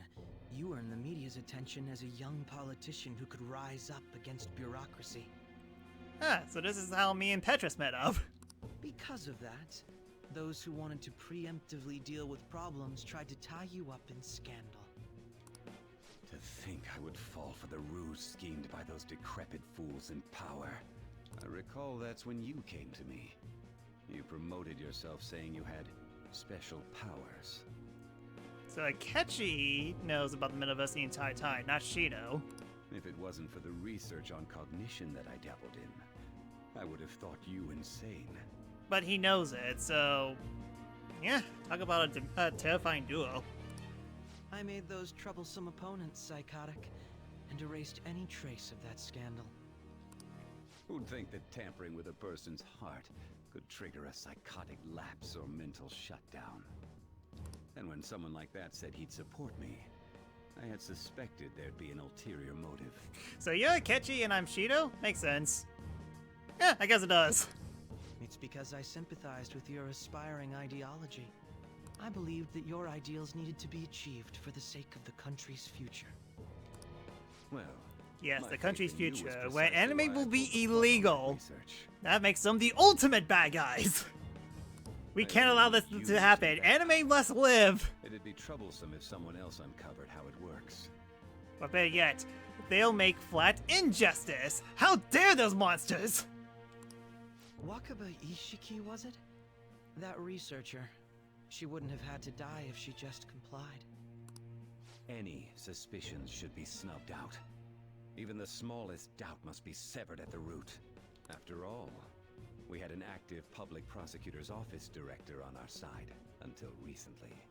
you earned the media's attention as a young politician who could rise up against bureaucracy. Ah, so this is how me and Petrus met up. Because of that, those who wanted to preemptively deal with problems tried to tie you up in scandal. To think I would fall for the ruse schemed by those decrepit fools in power. I recall that's when you came to me. You promoted yourself saying you had special powers. So Akechi knows about the metaverse the entire time, not Shido. If it wasn't for the research on cognition that I dabbled in, I would have thought you insane. But he knows it, so... yeah, talk about a terrifying duo. I made those troublesome opponents psychotic, and erased any trace of that scandal. Who'd think that tampering with a person's heart could trigger a psychotic lapse or mental shutdown? And when someone like that said he'd support me, I had suspected there'd be an ulterior motive. So you're Akechi and I'm Shido? Makes sense. Yeah, I guess it does. It's because I sympathized with your aspiring ideology. I believed that your ideals needed to be achieved for the sake of the country's future. Well, yes, my the country's faith in you was future, where precisely anime why will I be pulled the plug on illegal. research. That makes them the ultimate bad guys. We can't allow this to happen. Anime must live. It'd be troublesome if someone else uncovered how it works. Or better yet, they'll make flat injustice. How dare those monsters! Wakaba Ishiki, was it? That researcher. She wouldn't have had to die if she just complied. Any suspicions should be snubbed out. Even the smallest doubt must be severed at the root. After all, we had an active public prosecutor's office director on our side until recently.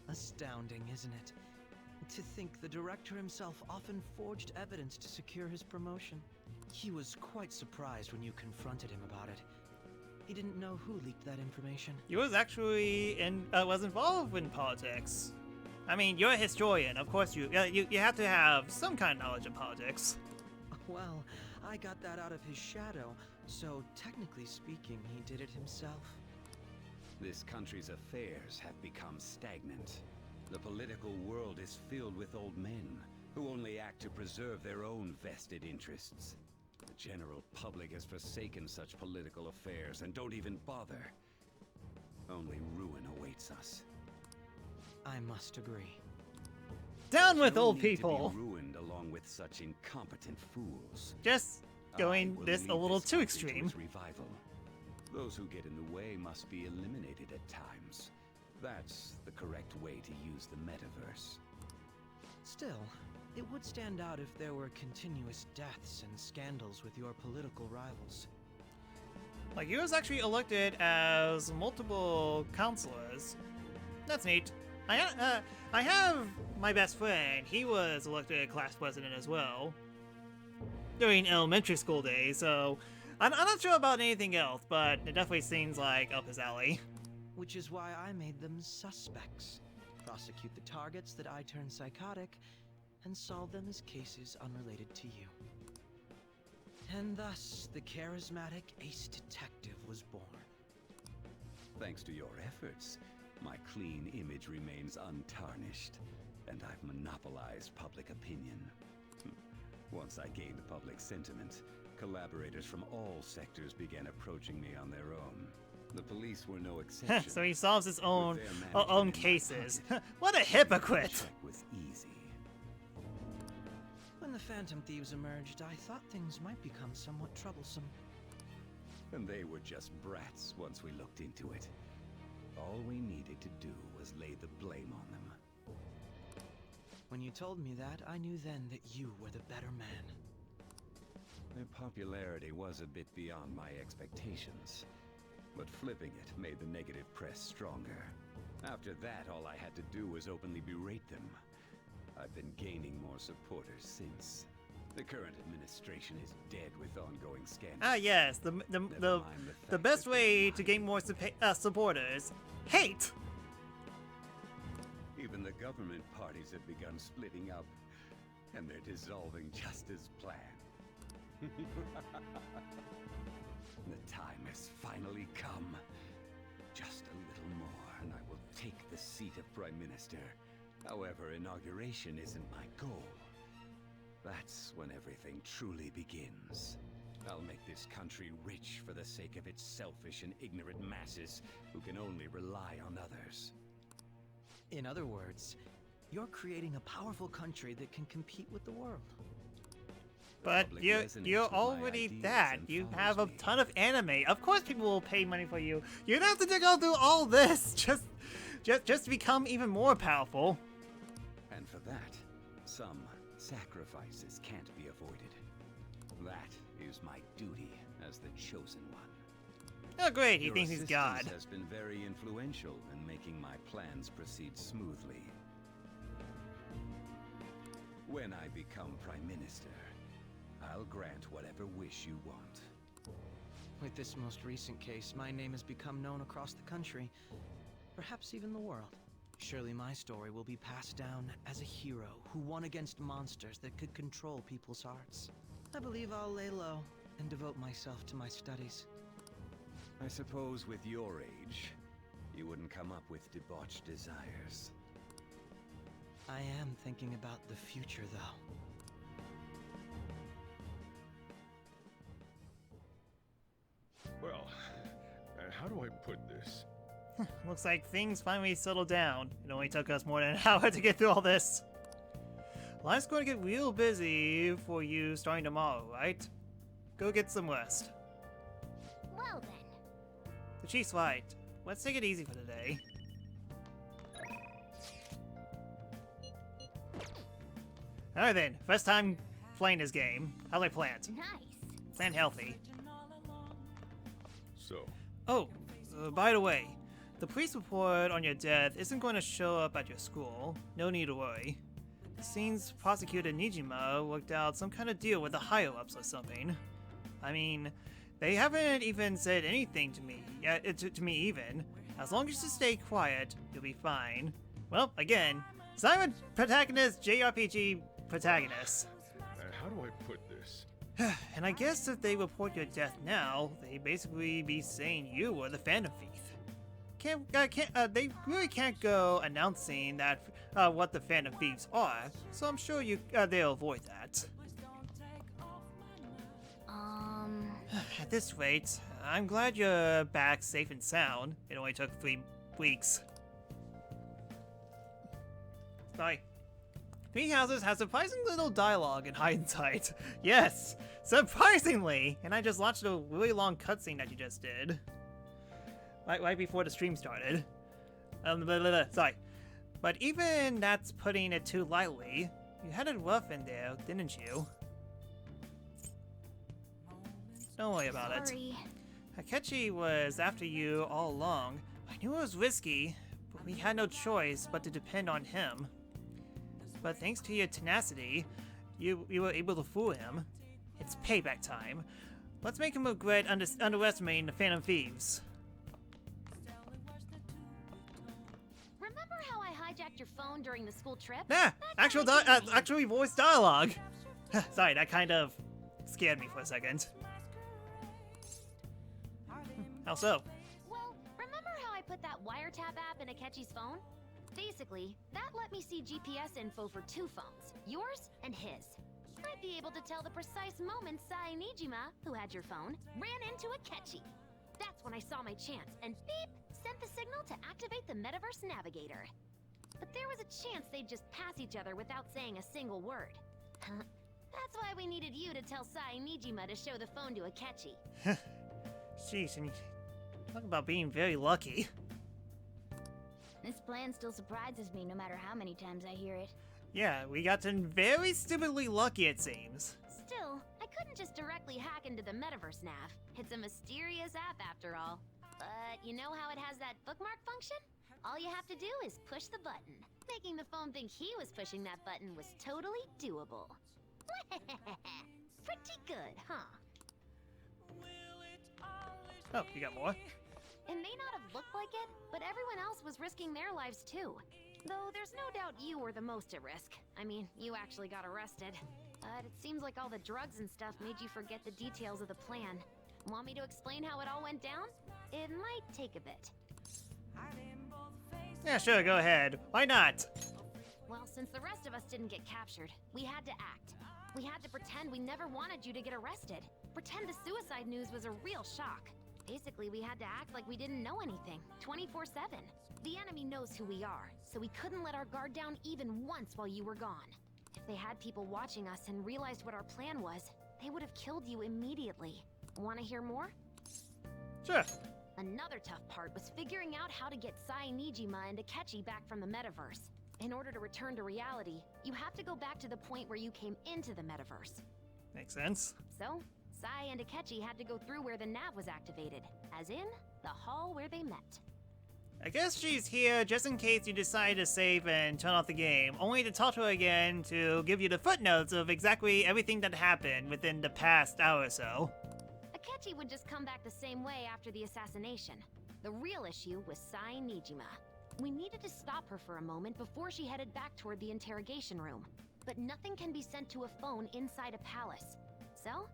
Astounding, isn't it? To think the director himself often forged evidence to secure his promotion. He was quite surprised when you confronted him about it. He didn't know who leaked that information. He was actually was involved in politics. I mean, you're a historian. Of course, you have to have some kind of knowledge of politics. Well, I got that out of his shadow, so technically speaking, he did it himself. This country's affairs have become stagnant. The political world is filled with old men who only act to preserve their own vested interests. The general public has forsaken such political affairs and don't even bother. Only ruin awaits us. I must agree. Down with No old need to be people. ruined along with such incompetent fools. Just going I will this a lead little this too country to extreme. its revival. Those who get in the way must be eliminated at times. That's the correct way to use the metaverse. Still, it would stand out if there were continuous deaths and scandals with your political rivals. Like, he was actually elected as multiple counselors. That's neat. I have my best friend. He was elected class president as well during elementary school days, so I'm not sure about anything else, but it definitely seems like up his alley. Which is why I made them suspects. Prosecute the targets that I turned psychotic, and solve them as cases unrelated to you. And thus, the charismatic ace detective was born. Thanks to your efforts, my clean image remains untarnished, and I've monopolized public opinion. Once I gained public sentiment, Collaborators from all sectors began approaching me on their own. The police were no exception. So he solves his own With their management in my cases. pocket, What a hypocrite! the check was easy. When the Phantom Thieves emerged, I thought things might become somewhat troublesome. And they were just brats once we looked into it. All we needed to do was lay the blame on them. When you told me that, I knew then that you were the better man. Their popularity was a bit beyond my expectations, but flipping it made the negative press stronger. After that, all I had to do was openly berate them. I've been gaining more supporters since. The current administration is dead with ongoing scandals. Ah, yes, the best way to gain more supporters: hate. Even the government parties have begun splitting up, and they're dissolving just as planned. The time has finally come. Just a little more, and I will take the seat of Prime Minister. However, inauguration isn't my goal. That's when everything truly begins. I'll make this country rich for the sake of its selfish and ignorant masses who can only rely on others. In other words, you're creating a powerful country that can compete with the world. But you're already that. You have a ton of anime. Of course people will pay money for you. You don't have to go through all this just to become even more powerful. And for that, some sacrifices can't be avoided. That is my duty as the chosen one. Oh great, he Your thinks he's God. assistance has been very influential in making my plans proceed smoothly. When I become Prime Minister, I'll grant whatever wish you want. With this most recent case, my name has become known across the country, perhaps even the world. Surely my story will be passed down as a hero who won against monsters that could control people's hearts. I believe I'll lay low and devote myself to my studies. I suppose with your age, you wouldn't come up with debauched desires. I am thinking about the future, though. Well, how do I put this? Looks like things finally settled down. It only took us more than an hour to get through all this. Life's going to get real busy for you starting tomorrow, right? Go get some rest. Well then. The chief's right. Let's take it easy for today. Alright then, first time playing this game. How do I plant? Nice. Plant healthy. So. Oh, by the way, the police report on your death isn't going to show up at your school. No need to worry. It seems Prosecutor Nijima worked out some kind of deal with the higher-ups or something. I mean, they haven't even said anything to me yet. To me even. As long as you stay quiet, you'll be fine. Well, again, Simon protagonist, JRPG protagonist. How do I put this? And I guess if they report your death now, they basically be saying you were the Phantom Thief. They really can't go announcing that what the Phantom Thieves are, so I'm sure they'll avoid that. At this rate, I'm glad you're back safe and sound. It only took 3 weeks. Sorry. Three Houses has surprising little dialogue in hindsight. Yes, surprisingly! And I just watched a really long cutscene that you just did. Right before the stream started. Sorry. But even that's putting it too lightly. You had it rough in there, didn't you? Don't worry about it. Akechi was after you all along. I knew it was risky, but we had no choice but to depend on him. But thanks to your tenacity, you were able to fool him. It's payback time. Let's make him regret underestimating the Phantom Thieves. Remember how I hijacked your phone during the school trip? Yeah, actually voiced dialogue. Sorry, that kind of scared me for a second. How so? Well, remember how I put that wiretap app in Akechi's phone? Basically, that let me see GPS info for 2 phones, yours and his. I'd be able to tell the precise moment Sai Nijima, who had your phone, ran into Akechi. That's when I saw my chance, and beep, sent the signal to activate the Metaverse Navigator. But there was a chance they'd just pass each other without saying a single word. That's why we needed you to tell Sai Nijima to show the phone to Akechi. Sheesh, and talk about being very lucky. This plan still surprises me no matter how many times I hear it. Yeah, we got very stupidly lucky, it seems. Still, I couldn't just directly hack into the Metaverse Nav. It's a mysterious app after all. But you know how it has that bookmark function? All you have to do is push the button. Making the phone think he was pushing that button was totally doable. Pretty good, huh? Oh, you got more? It may not have looked like it, but everyone else was risking their lives too. Though there's no doubt you were the most at risk. I mean, you actually got arrested. But it seems like all the drugs and stuff made you forget the details of the plan. Want me to explain how it all went down? It might take a bit. Yeah, sure, go ahead. Why not? Well, since the rest of us didn't get captured, we had to act. We had to pretend we never wanted you to get arrested. Pretend the suicide news was a real shock. Basically, we had to act like we didn't know anything, 24/7. The enemy knows who we are, so we couldn't let our guard down even once while you were gone. If they had people watching us and realized what our plan was, they would have killed you immediately. Want to hear more? Sure. Another tough part was figuring out how to get Sai Nijima and Akechi back from the metaverse. In order to return to reality, you have to go back to the point where you came into the metaverse. Makes sense. So, Sai and Akechi had to go through where the nav was activated, as in, the hall where they met. I guess she's here just in case you decide to save and turn off the game, only to talk to her again to give you the footnotes of exactly everything that happened within the past hour or so. Akechi would just come back the same way after the assassination. The real issue was Sai Nijima. We needed to stop her for a moment before she headed back toward the interrogation room. But nothing can be sent to a phone inside a palace. So,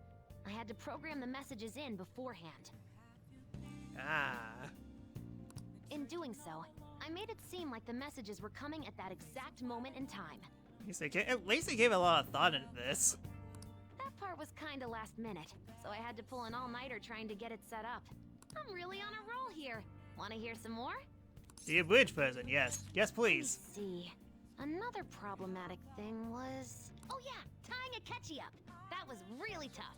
I had to program the messages in beforehand. Ah. In doing so, I made it seem like the messages were coming at that exact moment in time. At least they gave a lot of thought into this. That part was kinda last minute, so I had to pull an all-nighter trying to get it set up. I'm really on a roll here. Wanna hear some more? The abridged version, yes. Yes, please. Let's see. Another problematic thing was... Oh yeah, tying Akechi up. That was really tough.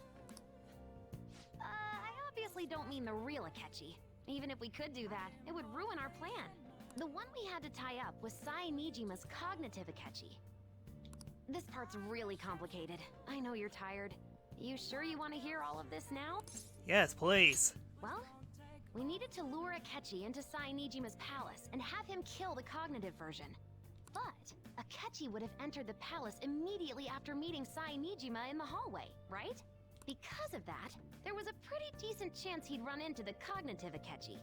I obviously don't mean the real Akechi. Even if we could do that, it would ruin our plan. The one we had to tie up was Sai Nijima's cognitive Akechi. This part's really complicated. I know you're tired. You sure you want to hear all of this now? Yes, please. Well, we needed to lure Akechi into Sai Nijima's palace and have him kill the cognitive version. But Akechi would have entered the palace immediately after meeting Sai Nijima in the hallway, right? Because of that, there was a pretty decent chance he'd run into the cognitive Akechi.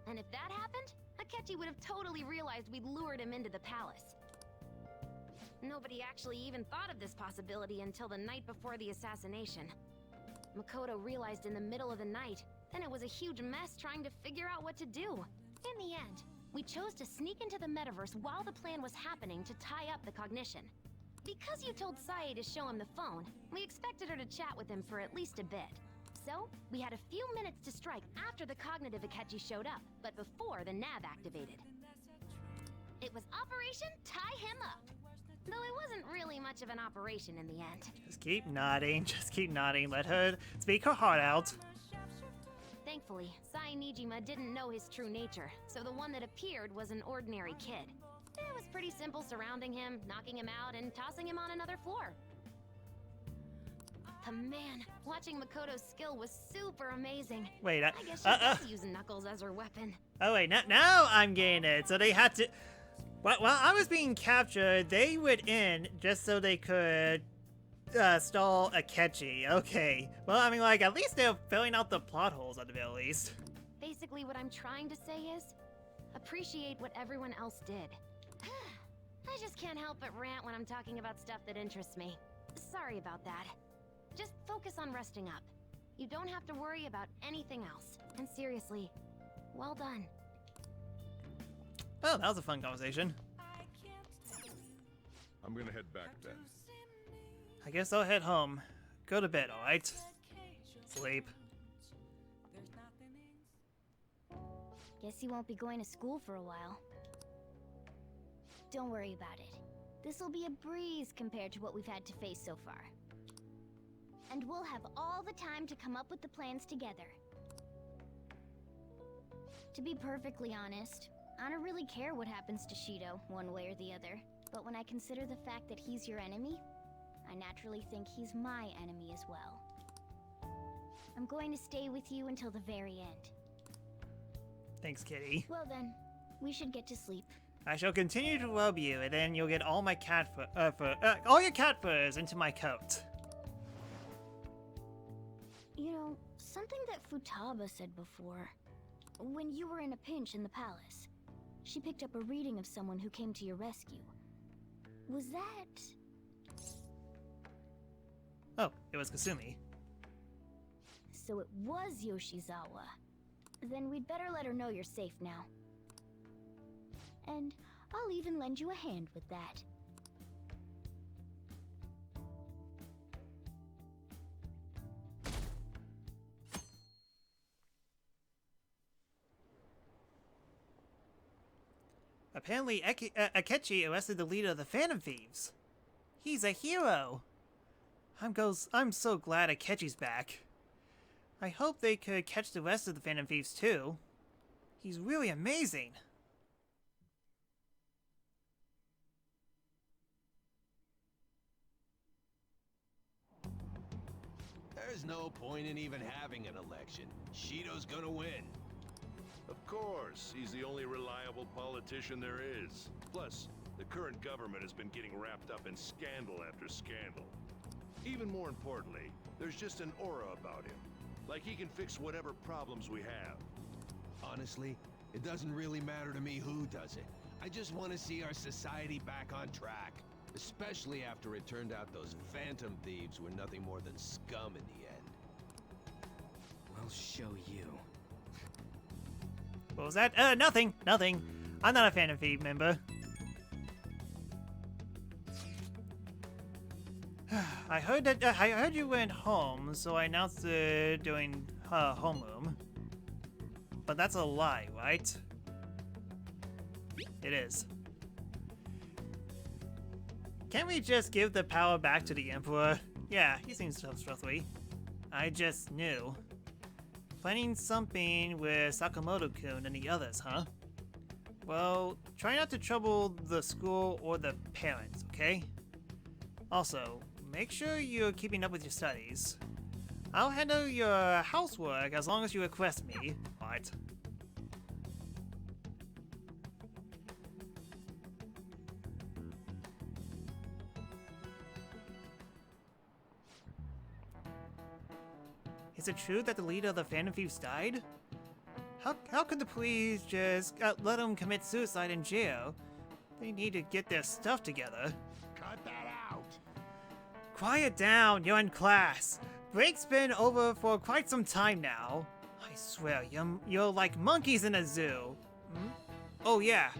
And if that happened, Akechi would have totally realized we'd lured him into the palace. Nobody actually even thought of this possibility until the night before the assassination. Makoto realized in the middle of the night, then it was a huge mess trying to figure out what to do. In the end, we chose to sneak into the metaverse while the plan was happening to tie up the cognition. Because you told Sae to show him the phone, we expected her to chat with him for at least a bit. So, we had a few minutes to strike after the cognitive Akechi showed up, but before the nav activated. It was Operation Tie Him Up. Though it wasn't really much of an operation in the end. Just keep nodding, just keep nodding. Let her speak her heart out. Thankfully, Sai Nijima didn't know his true nature, so the one that appeared was an ordinary kid. It was pretty simple surrounding him, knocking him out, and tossing him on another floor. But man, watching Makoto's skill was super amazing. Wait, I guess she does use Knuckles as her weapon. Oh wait, now I'm getting it. So they had to... While I was being captured, they went in just so they could stall Akechi. Okay. Well, I mean, like, at least they're filling out the plot holes at the very least. Basically, what I'm trying to say is, appreciate what everyone else did. I just can't help but rant when I'm talking about stuff that interests me. Sorry about that. Just focus on resting up. You don't have to worry about anything else. And seriously, well done. Oh, that was a fun conversation. I'm gonna head back then. I guess I'll head home. Go to bed, alright? Sleep. Guess you won't be going to school for a while. Don't worry about it. This'll be a breeze compared to what we've had to face so far. And we'll have all the time to come up with the plans together. To be perfectly honest, I don't really care what happens to Shido, one way or the other. But when I consider the fact that he's your enemy, I naturally think he's my enemy as well. I'm going to stay with you until the very end. Thanks, Kitty. Well then, we should get to sleep. I shall continue to rub you, and then you'll get all my cat all your cat furs into my coat. You know, something that Futaba said before. When you were in a pinch in the palace, she picked up a reading of someone who came to your rescue. Was that... Oh, it was Kasumi. So it was Yoshizawa. Then we'd better let her know you're safe now. And I'll even lend you a hand with that. Apparently, Akechi arrested the leader of the Phantom Thieves. He's a hero. I'm so glad Akechi's back. I hope they could catch the rest of the Phantom Thieves too. He's really amazing. There's no point in even having an election. Shido's gonna win. Of course, he's the only reliable politician there is. Plus, the current government has been getting wrapped up in scandal after scandal. Even more importantly, there's just an aura about him. Like he can fix whatever problems we have. Honestly, it doesn't really matter to me who does it. I just want to see our society back on track. Especially after it turned out those Phantom Thieves were nothing more than scum in the end. I'll show you. What was that? Nothing. I'm not a Phantom Thief member. I heard you went home, so I announced it during homeroom. But that's a lie, right? It is. Can't we just give the power back to the Emperor? Yeah, he seems trustworthy. I just knew. Planning something with Sakamoto-kun and the others, huh? Well, try not to trouble the school or the parents, okay? Also, make sure you're keeping up with your studies. I'll handle your housework as long as you request me, alright? Is it true that the leader of the Phantom Thieves died? How could the police just let him commit suicide in jail? They need to get their stuff together. Cut that out! Quiet down, you're in class. Break's been over for quite some time now. I swear, you're like monkeys in a zoo. Hmm? Oh yeah,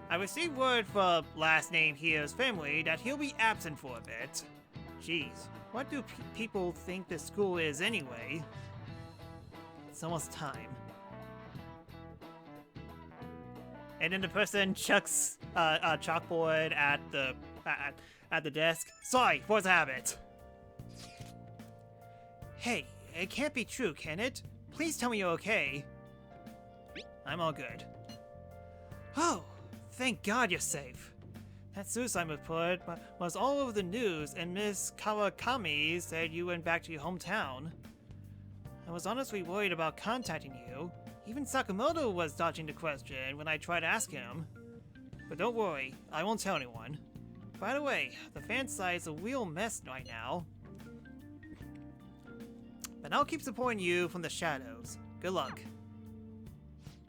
I received word from last name here's family that he'll be absent for a bit. Jeez, what do people think this school is anyway? It's almost time. And then the person chucks a chalkboard at the desk. Sorry, force habit. Hey, it can't be true, can it? Please tell me you're okay. I'm all good. Oh, thank God you're safe. That suicide report was all over the news, and Miss Kawakami said you went back to your hometown. I was honestly worried about contacting you. Even Sakamoto was dodging the question when I tried to ask him. But don't worry, I won't tell anyone. By the way, the fan site's a real mess right now. But I'll keep supporting you from the shadows. Good luck.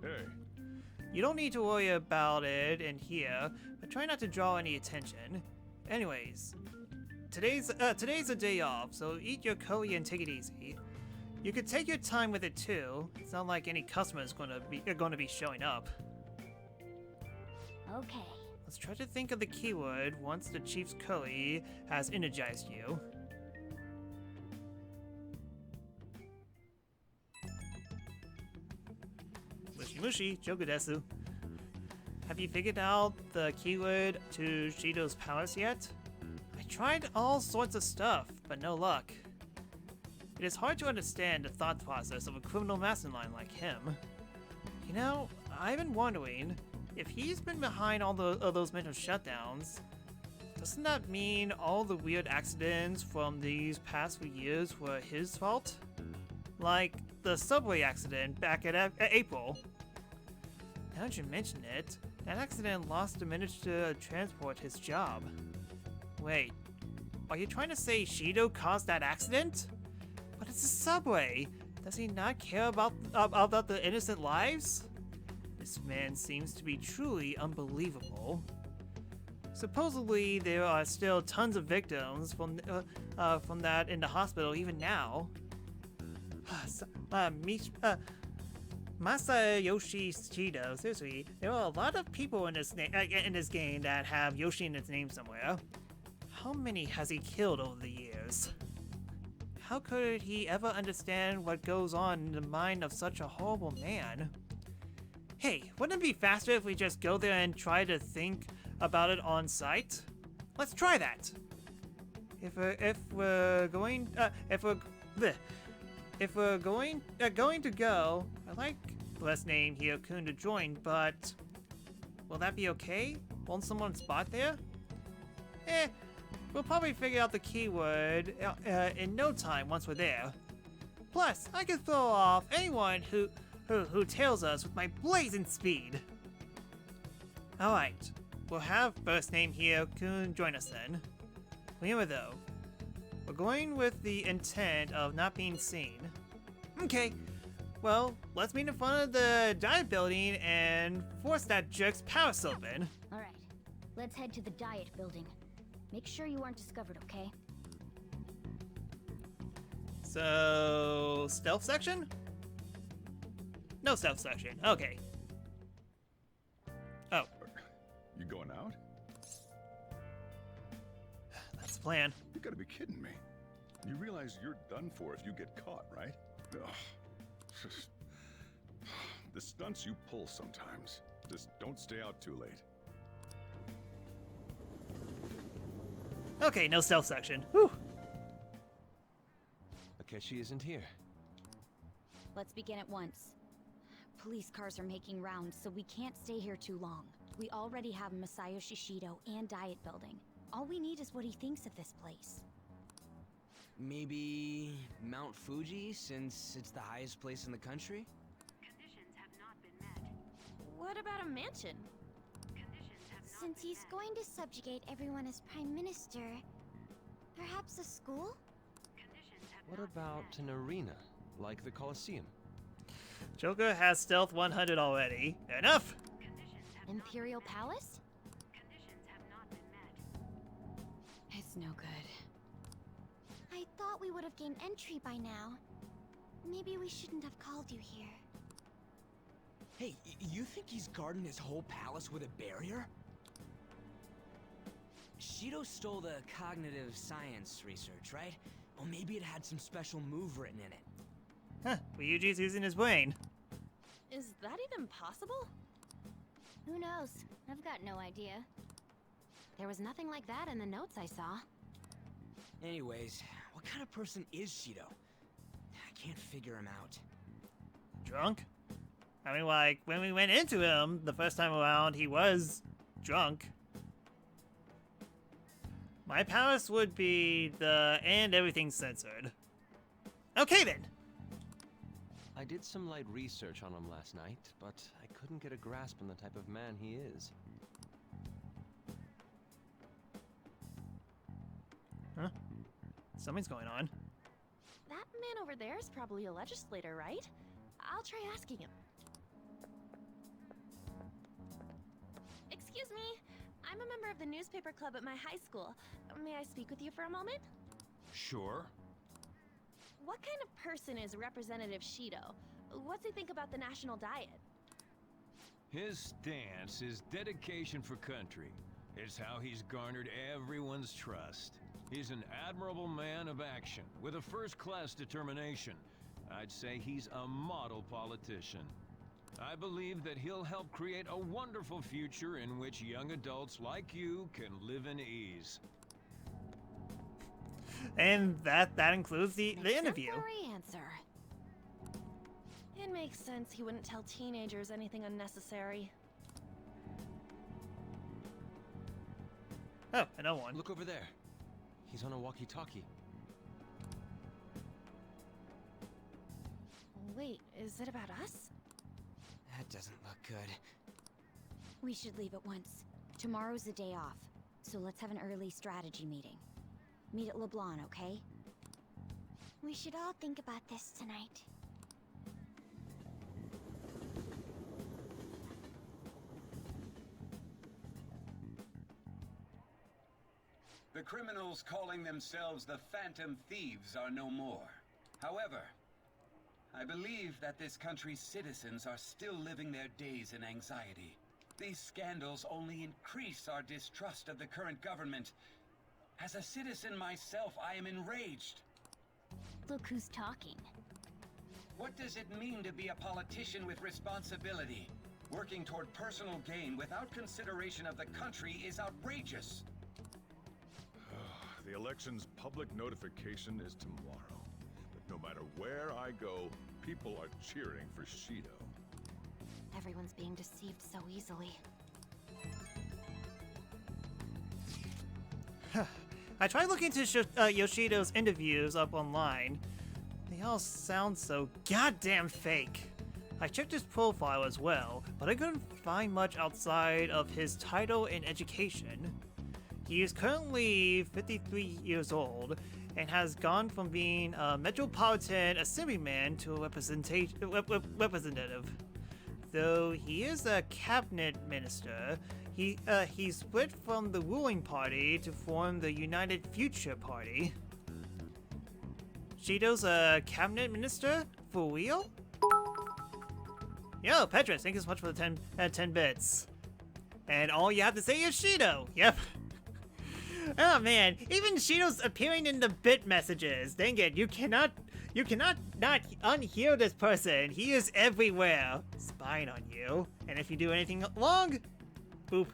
Hey. You don't need to worry about it in here, but try not to draw any attention. Anyways, today's a day off, so eat your curry and take it easy. You could take your time with it too. It's not like any customer is gonna be showing up. Okay. Let's try to think of the keyword once the Chief's Curry has energized you. Mushi mushi, joku desu. Have you figured out the keyword to Shido's palace yet? I tried all sorts of stuff, but no luck. It is hard to understand the thought process of a criminal mastermind like him. You know, I've been wondering, if he's been behind all those mental shutdowns, doesn't that mean all the weird accidents from these past few years were his fault? Like the subway accident back at April. Now that you mention it, that accident lost the minutes to transport his job. Wait, are you trying to say Shido caused that accident? But it's a subway! Does he not care about the innocent lives? This man seems to be truly unbelievable. Supposedly, there are still tons of victims from that in the hospital even now. Masayoshi Shido, seriously, there are a lot of people in this game that have Yoshi in its name somewhere. How many has he killed over the years? How could he ever understand what goes on in the mind of such a horrible man? Hey, wouldn't it be faster if we just go there and try to think about it on site? Let's try that. If we're going to go, I'd like last name here Kun to join, but will that be okay? Won't someone spot there? We'll probably figure out the keyword in no time once we're there. Plus, I can throw off anyone who tails us with my blazing speed. Alright, we'll have first name here Kun join us then. Remember though, we're going with the intent of not being seen. Okay, well, let's meet in front of the diet building and force that jerk's palace open. Alright, let's head to the diet building. Make sure you aren't discovered, okay? So, stealth section? No stealth section, okay. Oh. You going out? That's the plan. You gotta be kidding me. You realize you're done for if you get caught, right? Ugh. The stunts you pull sometimes. Just don't stay out too late. Okay, no stealth section. Whew. Akechi isn't here. Let's begin at once. Police cars are making rounds, so we can't stay here too long. We already have Masayoshi Shido and Diet Building. All we need is what he thinks of this place. Maybe Mount Fuji, since it's the highest place in the country? Conditions have not been met. What about a mansion? Since he's going to subjugate everyone as Prime Minister, perhaps a school? What about an arena, like the Colosseum? Joker has stealth 100 already. Enough! Imperial Palace? It's no good. I thought we would have gained entry by now. Maybe we shouldn't have called you here. Hey, you think he's guarding his whole palace with a barrier? Shido stole the cognitive science research, right? Or maybe it had some special move written in it. Huh, Ryuji's using his brain. Is that even possible? Who knows? I've got no idea. There was nothing like that in the notes I saw. Anyways, what kind of person is Shido? I can't figure him out. Drunk? I mean, like, when we went into him the first time around, he was drunk. My palace would be the and everything censored. Okay then! I did some light research on him last night, but I couldn't get a grasp on the type of man he is. Huh? Something's going on. That man over there is probably a legislator, right? I'll try asking him. Excuse me. I'm a member of the newspaper club at my high school. May I speak with you for a moment? Sure. What kind of person is Representative Shido? What's he think about the national diet? His stance is dedication for country. It's how he's garnered everyone's trust. He's an admirable man of action, with a first-class determination. I'd say he's a model politician. I believe that he'll help create a wonderful future in which young adults like you can live in ease. And that includes the interview. Exemplary answer. It makes sense he wouldn't tell teenagers anything unnecessary. Oh, another one. Look over there. He's on a walkie-talkie. Wait, is it about us? That doesn't look good. We should leave at once. Tomorrow's the day off, so let's have an early strategy meeting. Meet at LeBlanc, okay? We should all think about this tonight. The criminals calling themselves the Phantom Thieves are no more. However, I believe that this country's citizens are still living their days in anxiety. These scandals only increase our distrust of the current government. As a citizen myself, I am enraged. Look who's talking. What does it mean to be a politician with responsibility? Working toward personal gain without consideration of the country is outrageous. The election's public notification is tomorrow. But no matter where I go, people are cheering for Shido. Everyone's being deceived so easily. I tried looking into Yoshido's interviews up online. They all sound so goddamn fake. I checked his profile as well, but I couldn't find much outside of his title and education. He is currently 53 years old and has gone from being a Metropolitan Assemblyman to a representative. Though he is a cabinet minister, he split from the ruling party to form the United Future Party. Shido's a cabinet minister? For real? Yo, Petrus, thank you so much for the 10 bits. And all you have to say is Shido. Yep. Oh man, even Shido's appearing in the bit messages. Dang it, you cannot not unhear this person. He is everywhere, spying on you. And if you do anything wrong, boop.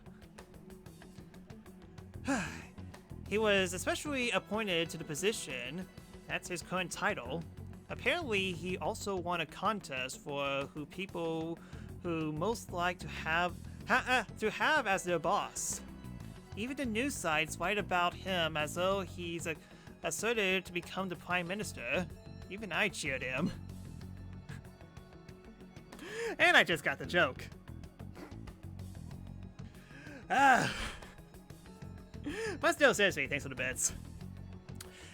He was especially appointed to the position. That's his current title. Apparently, he also won a contest for people who most like to have as their boss. Even the news sites write about him as though he's asserted to become the prime minister. Even I cheered him. And I just got the joke. But still, seriously, thanks for the bits.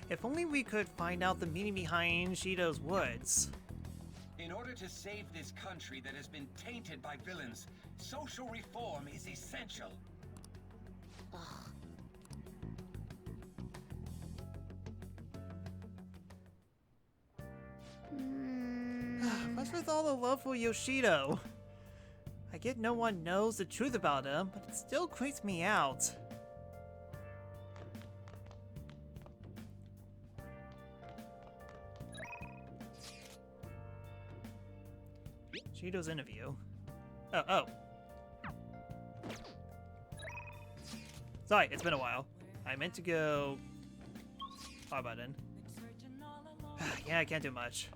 If only we could find out the meaning behind Shido's words. In order to save this country that has been tainted by villains, social reform is essential. What's with all the love for Yoshido? I get no one knows the truth about him, but it still creeps me out. Shido's interview. Oh. Sorry, it's been a while. I meant to go... Far button. Yeah, I can't do much.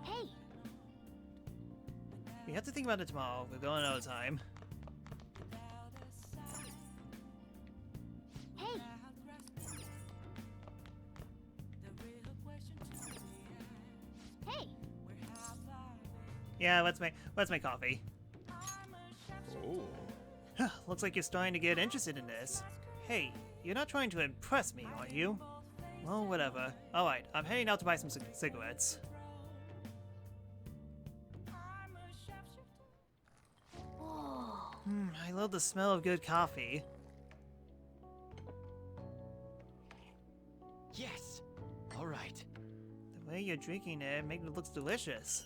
Hey! We have to think about it tomorrow. We're going out of time. Hey! Hey! Yeah, let's make coffee. Oh. Looks like you're starting to get interested in this. Hey, you're not trying to impress me, are you? Well, whatever. Alright, I'm heading out to buy some cigarettes. I love the smell of good coffee. Yes! Alright. The way you're drinking it makes it look delicious.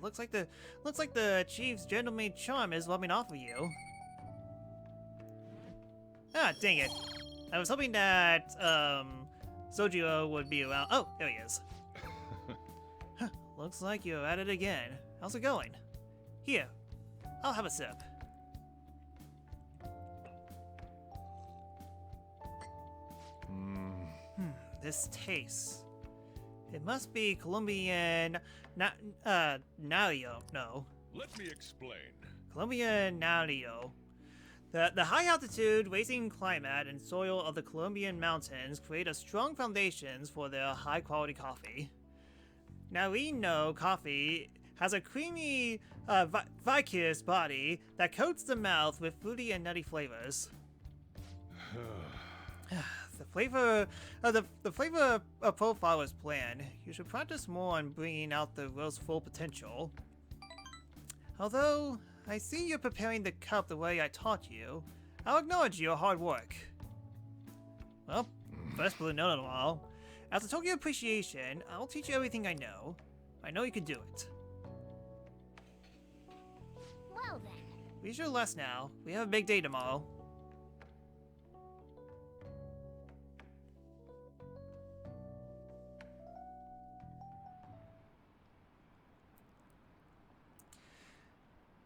looks like the chief's gentleman charm is rubbing off of you. Ah, dang it. I was hoping that, Sojiro would be around. Oh, there he is. Huh, looks like you're at it again. How's it going? Here, I'll have a sip. This taste. It must be Colombian Nalio. No. Let me explain. Colombian Nalio. The high altitude, racing climate, and soil of the Colombian mountains create a strong foundations for their high quality coffee. Nalino coffee has a creamy, viscous body that coats the mouth with fruity and nutty flavors. The flavor profile is bland. You should practice more on bringing out the roast's full potential. Although I see you're preparing the cup the way I taught you, I'll acknowledge your hard work. Well, first blue note in a while. As a token of appreciation, I'll teach you everything I know. I know you can do it. Well then. We should rest now. We have a big day tomorrow.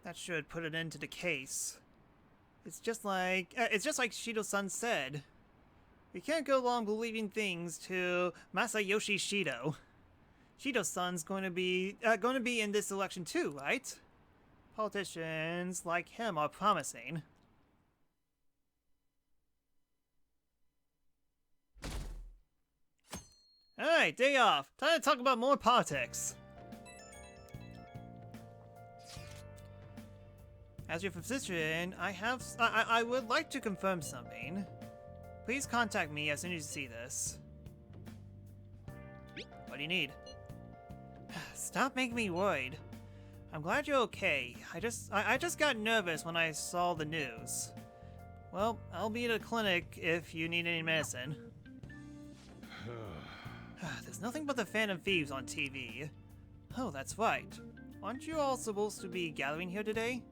That should put an end to the case. It's just like Shido-san said. We can't go along believing things to Masayoshi Shido. Shido-san's going to be in this election too, right? Politicians like him are promising. Alright, day off. Time to talk about more politics. As your physician, I would like to confirm something. Please contact me as soon as you see this. What do you need? Stop making me worried. I'm glad you're okay. I just got nervous when I saw the news. Well, I'll be at a clinic if you need any medicine. There's nothing but the Phantom Thieves on TV. Oh, that's right. Aren't you all supposed to be gathering here today?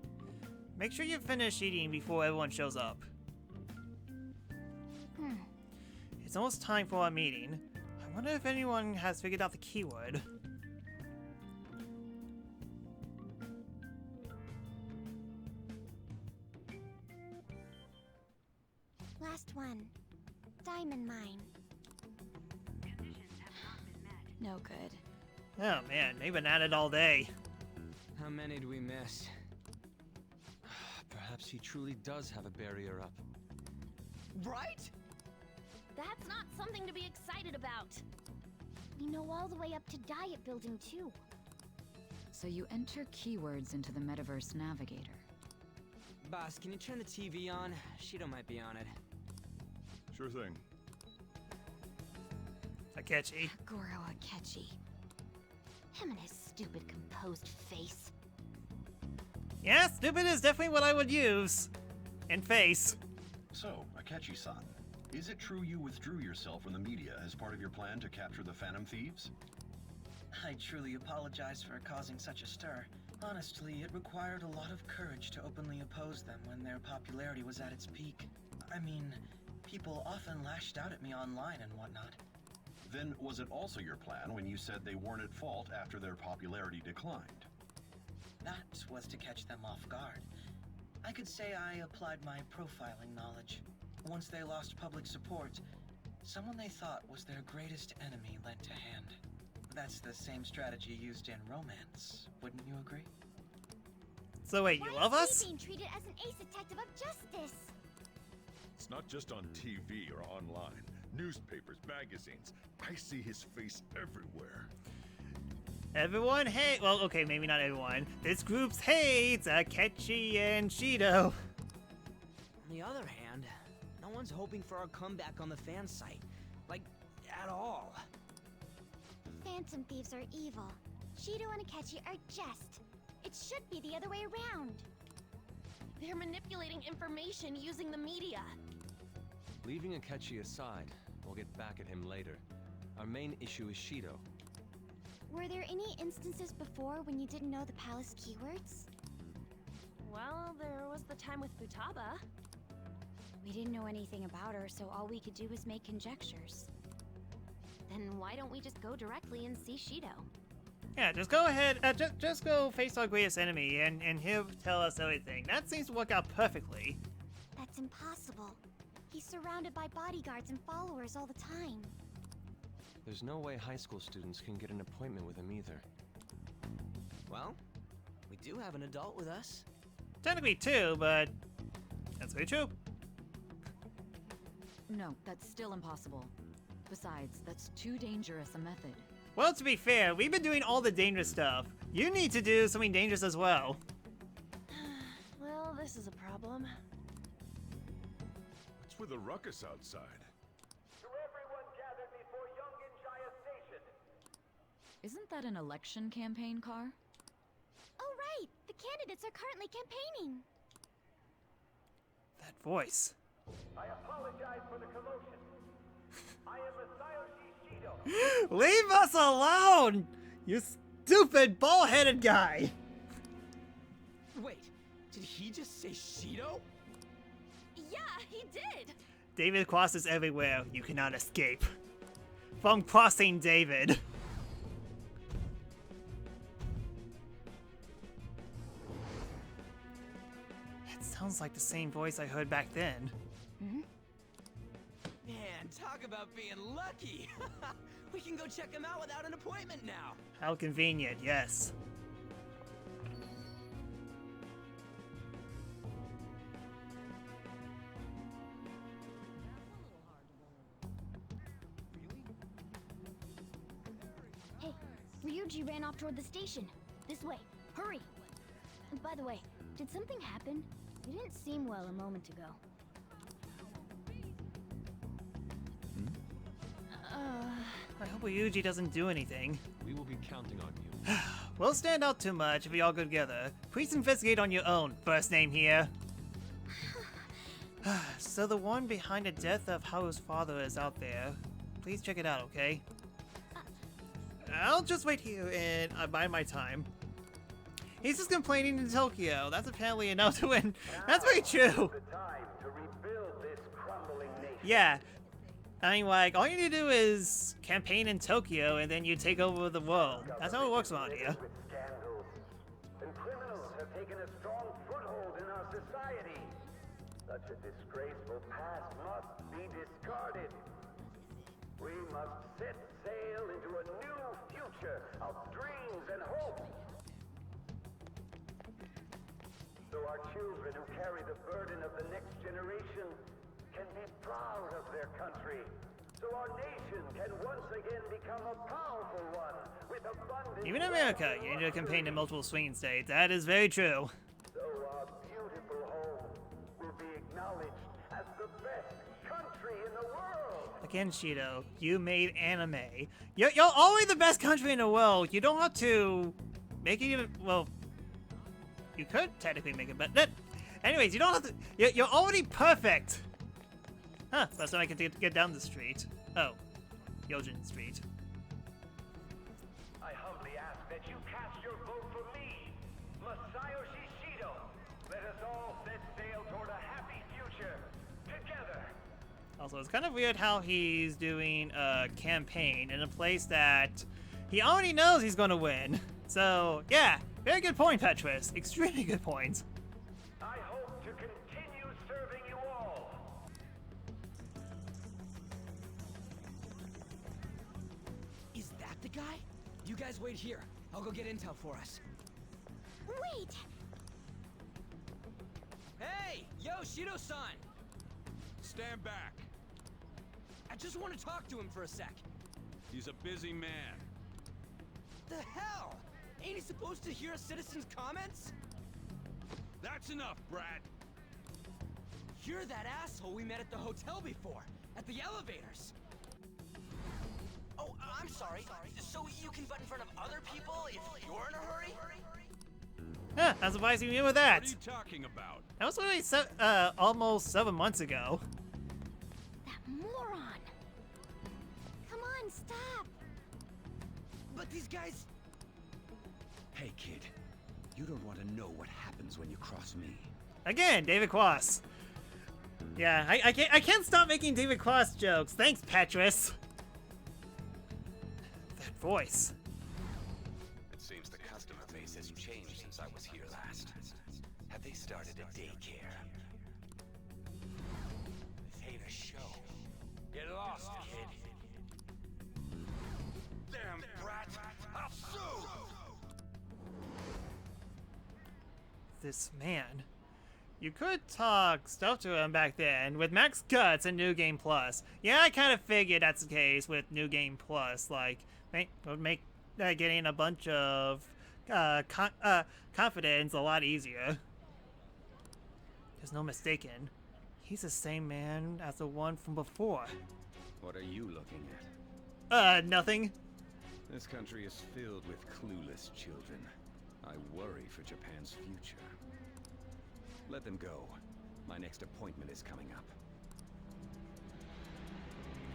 Make sure you finish eating before everyone shows up. It's almost time for our meeting. I wonder if anyone has figured out the keyword. Last one. Diamond mine. No good. Oh man, they've been at it all day. How many do we miss? Perhaps he truly does have a barrier up. Right? That's not something to be excited about. We know all the way up to Diet Building too. So you enter keywords into the Metaverse Navigator. Boss, can you turn the TV on? Shido might be on it. Sure thing. Akechi. Goro Akechi. Him and his stupid composed face. Yeah, stupid is definitely what I would use. In face. So, Akechi-san, is it true you withdrew yourself from the media as part of your plan to capture the Phantom Thieves? I truly apologize for causing such a stir. Honestly, it required a lot of courage to openly oppose them when their popularity was at its peak. I mean, people often lashed out at me online and whatnot. Then was it also your plan when you said they weren't at fault after their popularity declined? That was to catch them off guard. I could say I applied my profiling knowledge. Once they lost public support, someone they thought was their greatest enemy lent a hand. That's the same strategy used in romance, wouldn't you agree? So wait, you love us? Why is he being treated as an ace detective of justice? It's not just on TV or online. Newspapers, magazines. I see his face everywhere. Everyone hate. Well, okay, maybe not everyone. This group's hates Akechi and Shido. On the other hand, no one's hoping for our comeback on the fan site. Like, at all. Phantom Thieves are evil. Shido and Akechi are just. It should be the other way around. They're manipulating information using the media. Leaving Akechi aside, we'll get back at him later. Our main issue is Shido. Were there any instances before when you didn't know the palace keywords? Well, there was the time with Futaba. We didn't know anything about her, so all we could do was make conjectures. Then why don't we just go directly and see Shido? Yeah, just go ahead, just go face our greatest enemy, and he'll tell us everything. That seems to work out perfectly. That's impossible. He's surrounded by bodyguards and followers all the time. There's no way high school students can get an appointment with him either. Well, we do have an adult with us. Technically two, but that's very true. No, that's still impossible. Besides, that's too dangerous a method. Well, to be fair, we've been doing all the dangerous stuff. You need to do something dangerous as well. Well, this is a problem. What's with the ruckus outside? Isn't that an election campaign car? Oh, right! The candidates are currently campaigning! That voice. I apologize for the commotion. I am Masayoshi Shido. Leave us alone! You stupid, bald-headed guy! Wait, did he just say Shido? Yeah, he did! David crosses everywhere. You cannot escape. From crossing David. It sounds like the same voice I heard back then. Man, talk about being lucky! We can go check him out without an appointment now! How convenient, yes. Hey, Ryuji ran off toward the station. This way. Hurry! By the way, did something happen? You didn't seem well a moment ago. I hope Ryuji doesn't do anything. We will be counting on you. We'll stand out too much if we all go together. Please investigate on your own. First name here. So the one behind the death of Haru's father is out there. Please check it out, okay? I'll just wait here and I bide my time. He's just complaining in Tokyo. That's apparently enough to win. That's very true. Yeah. I mean, like, all you need to do is campaign in Tokyo and then you take over the world. That's how it works around here. And criminals have taken a strong foothold in our society. Such a disgraceful past must be discarded. We must set sail into a new future of dreams and hope. So our children who carry the burden of the next generation can be proud of their country. So our nation can once again become a powerful one with abundant... Even in America, you need to campaign in multiple swing states. That is very true. So our beautiful home will be acknowledged as the best country in the world. Again, Shido, you made anime. You're always the best country in the world. You don't have to make it even... Well, you could technically make it, but... Anyways, you don't have to... You're already perfect. Huh, that's when I can get down the street. Oh, Yojin Street. I humbly ask that you cast your vote for me, Masayoshi Shido. Let us all set sail toward a happy future, together. Also, it's kind of weird how he's doing a campaign in a place that he already knows he's going to win. So, yeah, very good point, Petrus. Extremely good point. I hope to continue serving you all. Is that the guy? You guys wait here. I'll go get intel for us. Wait! Hey! Yo, Shido-san! Stand back. I just want to talk to him for a sec. He's a busy man. The hell? Ain't he supposed to hear a citizen's comments? That's enough, Brad. You're that asshole we met at the hotel before, at the elevators. Oh, I'm sorry. So you can butt in front of other people if you're in a hurry? Huh, I'm surprised you knew with that. What are you talking about? That was literally almost 7 months ago. That moron! Come on, stop! But want these guys? Hey, kid. You don't want to know what happens when you cross me. Again, David Cross. Yeah, I can't stop making David Cross jokes. Thanks, Petrus. That voice. It seems the customer base has changed since I was here last. Have they started a daycare? This ain't a show. Get lost, kid. Damn brat! I'll sue! This man. You could talk stuff to him back then with Max Guts and New Game Plus. Yeah, I kind of figured that's the case with New Game Plus. Like, would make getting a bunch of confidence a lot easier. There's no mistaking. He's the same man as the one from before. What are you looking at? Nothing. This country is filled with clueless children. I worry for Japan's future. Let them go. My next appointment is coming up.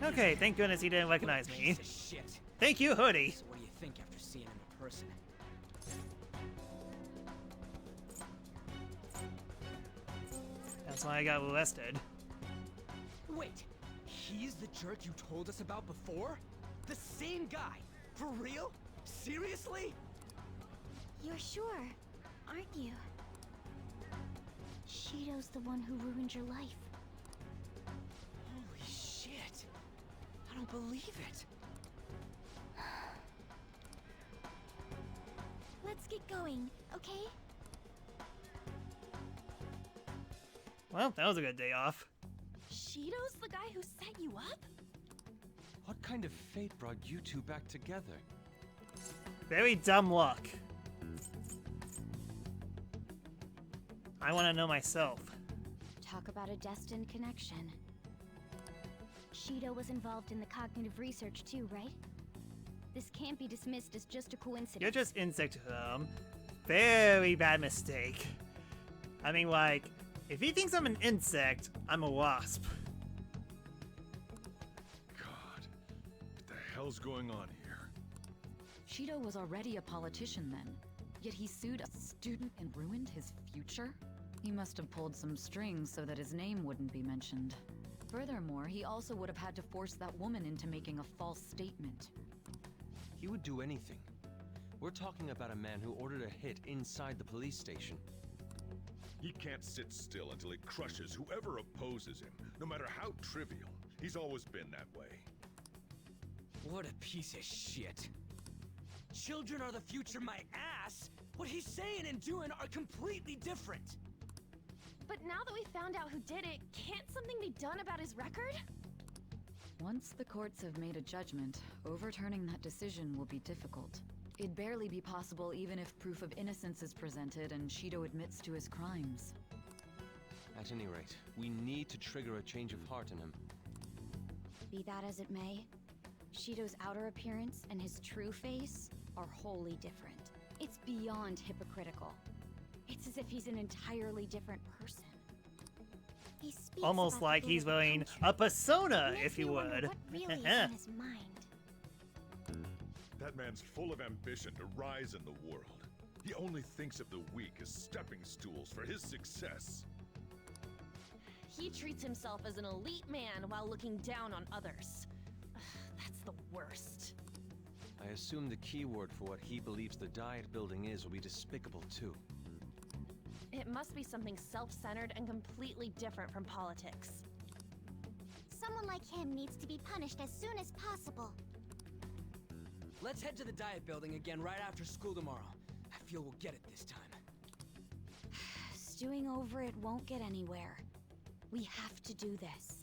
Okay, thank goodness he didn't recognize me. Piece of shit. Thank you, Hoodie. So what do you think after seeing him in person? That's why I got arrested. Wait, he's the jerk you told us about before? The same guy? For real? Seriously? You're sure, aren't you? Shido's the one who ruined your life. Holy shit. I don't believe it. Let's get going, okay? Well, that was a good day off. Shido's the guy who set you up? What kind of fate brought you two back together? Very dumb luck. I want to know myself. Talk about a destined connection. Shido was involved in the cognitive research too, right? This can't be dismissed as just a coincidence. You're just insect very bad mistake. I mean, like, if he thinks I'm an insect, I'm a wasp. God, what the hell's going on here? Shido was already a politician then, yet he sued a student and ruined his future? He must have pulled some strings so that his name wouldn't be mentioned. Furthermore, he also would have had to force that woman into making a false statement. He would do anything. We're talking about a man who ordered a hit inside the police station. He can't sit still until he crushes whoever opposes him, no matter how trivial. He's always been that way. What a piece of shit. Children are the future, my ass! What he's saying and doing are completely different. But now that we found out who did it, can't something be done about his record? Once the courts have made a judgment, overturning that decision will be difficult. It'd barely be possible even if proof of innocence is presented and Shido admits to his crimes. At any rate, we need to trigger a change of heart in him. Be that as it may, Shido's outer appearance and his true face are wholly different. It's beyond hypocritical. It's as if he's an entirely different person. He speaks Almost about like the he's fate of the wearing country. a persona, Makes if you me wonder would. what really is in his mind. That man's full of ambition to rise in the world. He only thinks of the weak as stepping stools for his success. He treats himself as an elite man while looking down on others. That's the worst. I assume the keyword for what he believes the Diet Building is will be despicable too. It must be something self-centered and completely different from politics. Someone like him needs to be punished as soon as possible. Let's head to the Diet Building again right after school tomorrow. I feel we'll get it this time. Stewing over it won't get anywhere. We have to do this.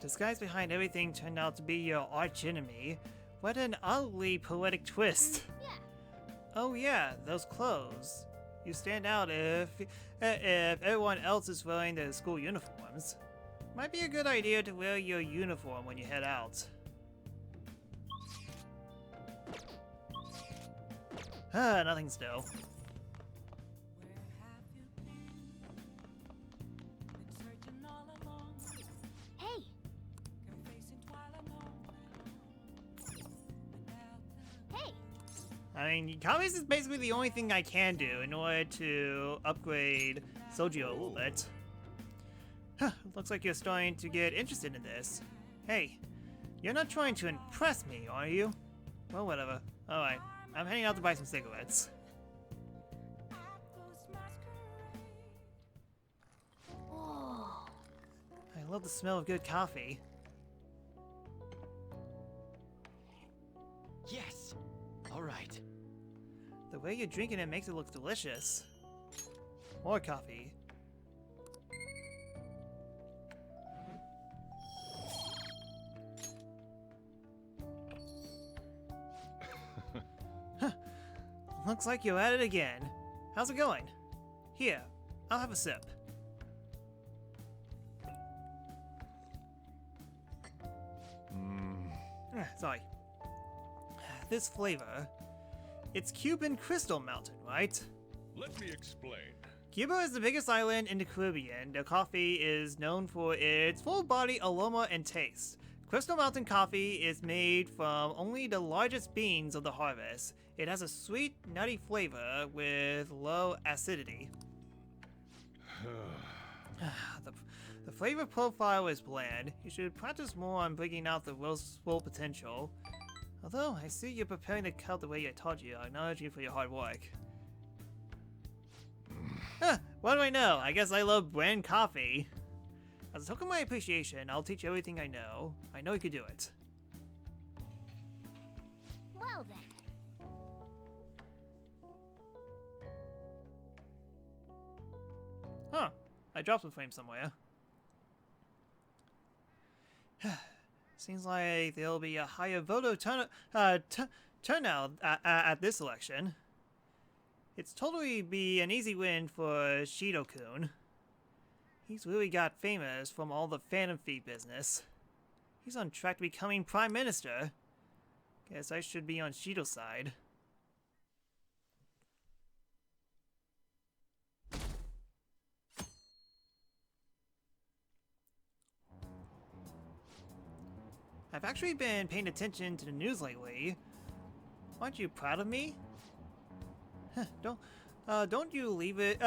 This guy's behind everything turned out to be your archenemy. What an oddly poetic twist. Yeah. Oh yeah, those clothes. You stand out if everyone else is wearing their school uniforms. Might be a good idea to wear your uniform when you head out. Nothing still. I mean, copies is basically the only thing I can do in order to upgrade Sojo a little bit. Huh, looks like you're starting to get interested in this. Hey, you're not trying to impress me, are you? Well, whatever. Alright, I'm heading out to buy some cigarettes. Whoa. I love the smell of good coffee. Yes! Alright. The way you're drinking it makes it look delicious. More coffee. Huh. Looks like you're at it again. How's it going? Here, I'll have a sip. Sorry. This flavor, it's Cuban Crystal Mountain, right? Let me explain. Cuba is the biggest island in the Caribbean. The coffee is known for its full-body aroma and taste. Crystal Mountain coffee is made from only the largest beans of the harvest. It has a sweet, nutty flavor with low acidity. The flavor profile is bland. You should practice more on bringing out the roast's full potential. Although, I see you're preparing to cut the way I taught you. I acknowledge you for your hard work. What do I know? I guess I love brand coffee. As a token of my appreciation, I'll teach you everything I know. I know you can do it. Well then. Huh. I dropped some frames somewhere. Seems like there'll be a higher voter turnout at this election. It's totally be an easy win for Shido-kun. He's really got famous from all the Phantom Thief business. He's on track to becoming Prime Minister. Guess I should be on Shido's side. I've actually been paying attention to the news lately. Aren't you proud of me? Don't you leave it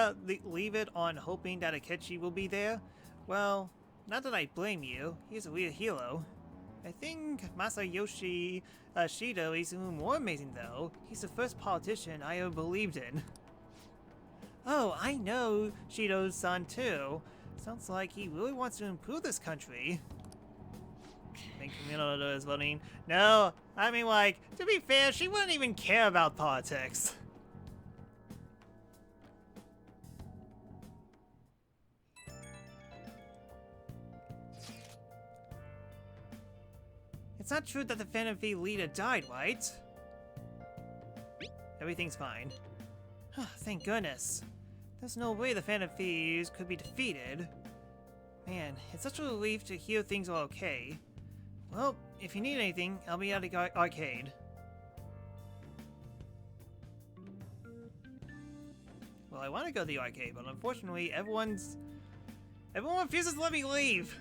on hoping that Akechi will be there? Well, not that I blame you. He's a real hero. I think Masayoshi Shido is even more amazing though. He's the first politician I ever believed in. Oh, I know Shido's son too. Sounds like he really wants to improve this country. Think Minato is voting? No, I mean, like, to be fair, she wouldn't even care about politics. It's not true that the Phantom Thief leader died, right? Everything's fine. Thank goodness. There's no way the Phantom Thieves could be defeated. Man, it's such a relief to hear things are okay. Well, if you need anything, I'll be at the arcade. Well, I want to go to the arcade, but unfortunately, everyone refuses to let me leave.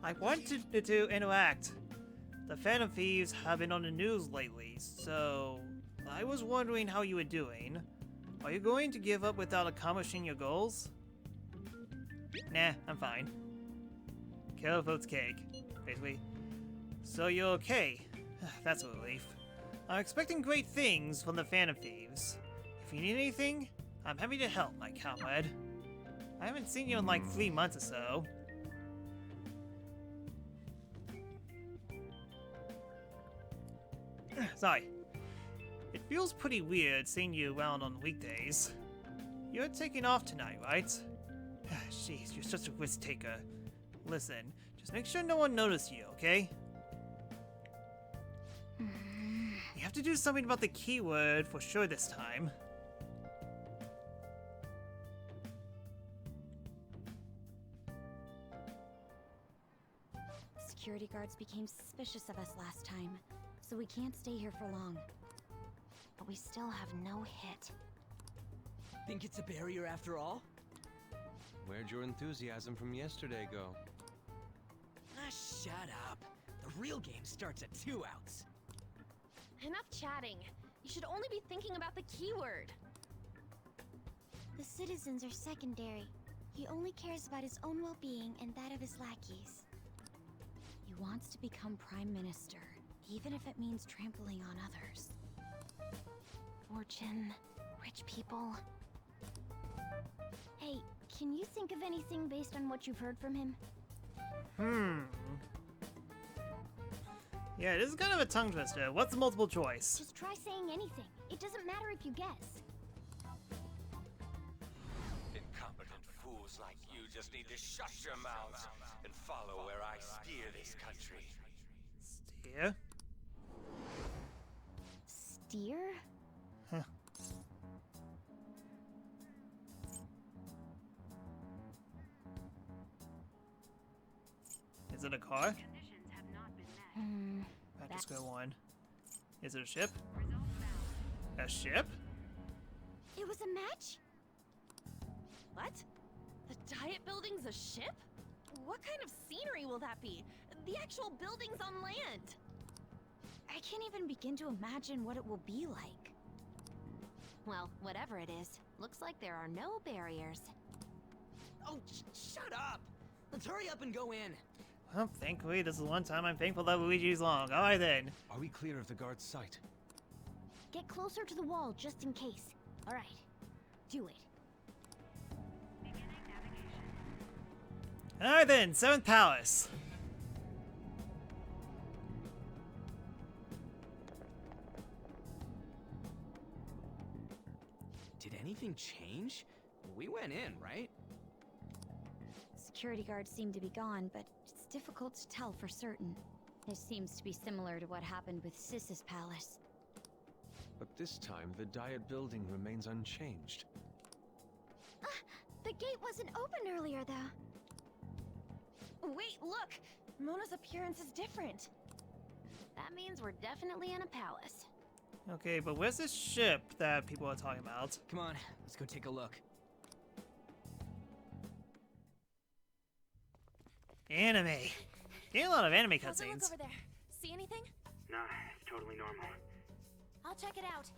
I wanted to interact. The Phantom Thieves have been on the news lately, so I was wondering how you were doing. Are you going to give up without accomplishing your goals? Nah, I'm fine. Kill votes cake, basically. So you're okay. That's a relief. I'm expecting great things from the Phantom Thieves. If you need anything, I'm happy to help, my comrade. I haven't seen you in like 3 months or so. Sorry. It feels pretty weird seeing you around on weekdays. You're taking off tonight, right? Jeez, you're such a risk taker. Listen, just make sure no one notices you, okay? You have to do something about the keyword for sure this time. Security guards became suspicious of us last time, so we can't stay here for long. But we still have no hit. Think it's a barrier after all? Where'd your enthusiasm from yesterday go? Ah, shut up. The real game starts at 2 outs. Enough chatting. You You should only be thinking about the keyword. The citizens are secondary. He only cares about his own well-being and that of his lackeys. He wants to become Prime Minister, even if it means trampling on others. Fortune, rich people. Hey, can you think of anything based on what you've heard from him? Yeah, this is kind of a tongue twister. What's the multiple choice? Just try saying anything. It doesn't matter if you guess. Incompetent fools like you just need to shut your mouths and follow where I steer this country. Steer? Steer? Huh. Is it a car? I just go one. Is it a ship? A ship? It was a match? What? The Diet Building's a ship? What kind of scenery will that be? The actual building's on land. I can't even begin to imagine what it will be like. Well, whatever it is, looks like there are no barriers. Oh, shut up! Let's hurry up and go in. Well, thankfully, this is one time I'm thankful that Luigi's long. Alright then. Are we clear of the guard's sight? Get closer to the wall just in case. Alright. Do it. Alright then, 7th Palace. Did anything change? We went in, right? Security guards seem to be gone, but it's difficult to tell for certain. This seems to be similar to what happened with Sis's palace. But this time, the Diet Building remains unchanged. The gate wasn't open earlier, though. Wait, look! Mona's appearance is different. That means we're definitely in a palace. Okay, but where's this ship that people are talking about? Come on, let's go take a look. Anime. Getting a lot of anime How's it look cutscenes. over there? See anything? Nah, it's totally normal. I'll check it out.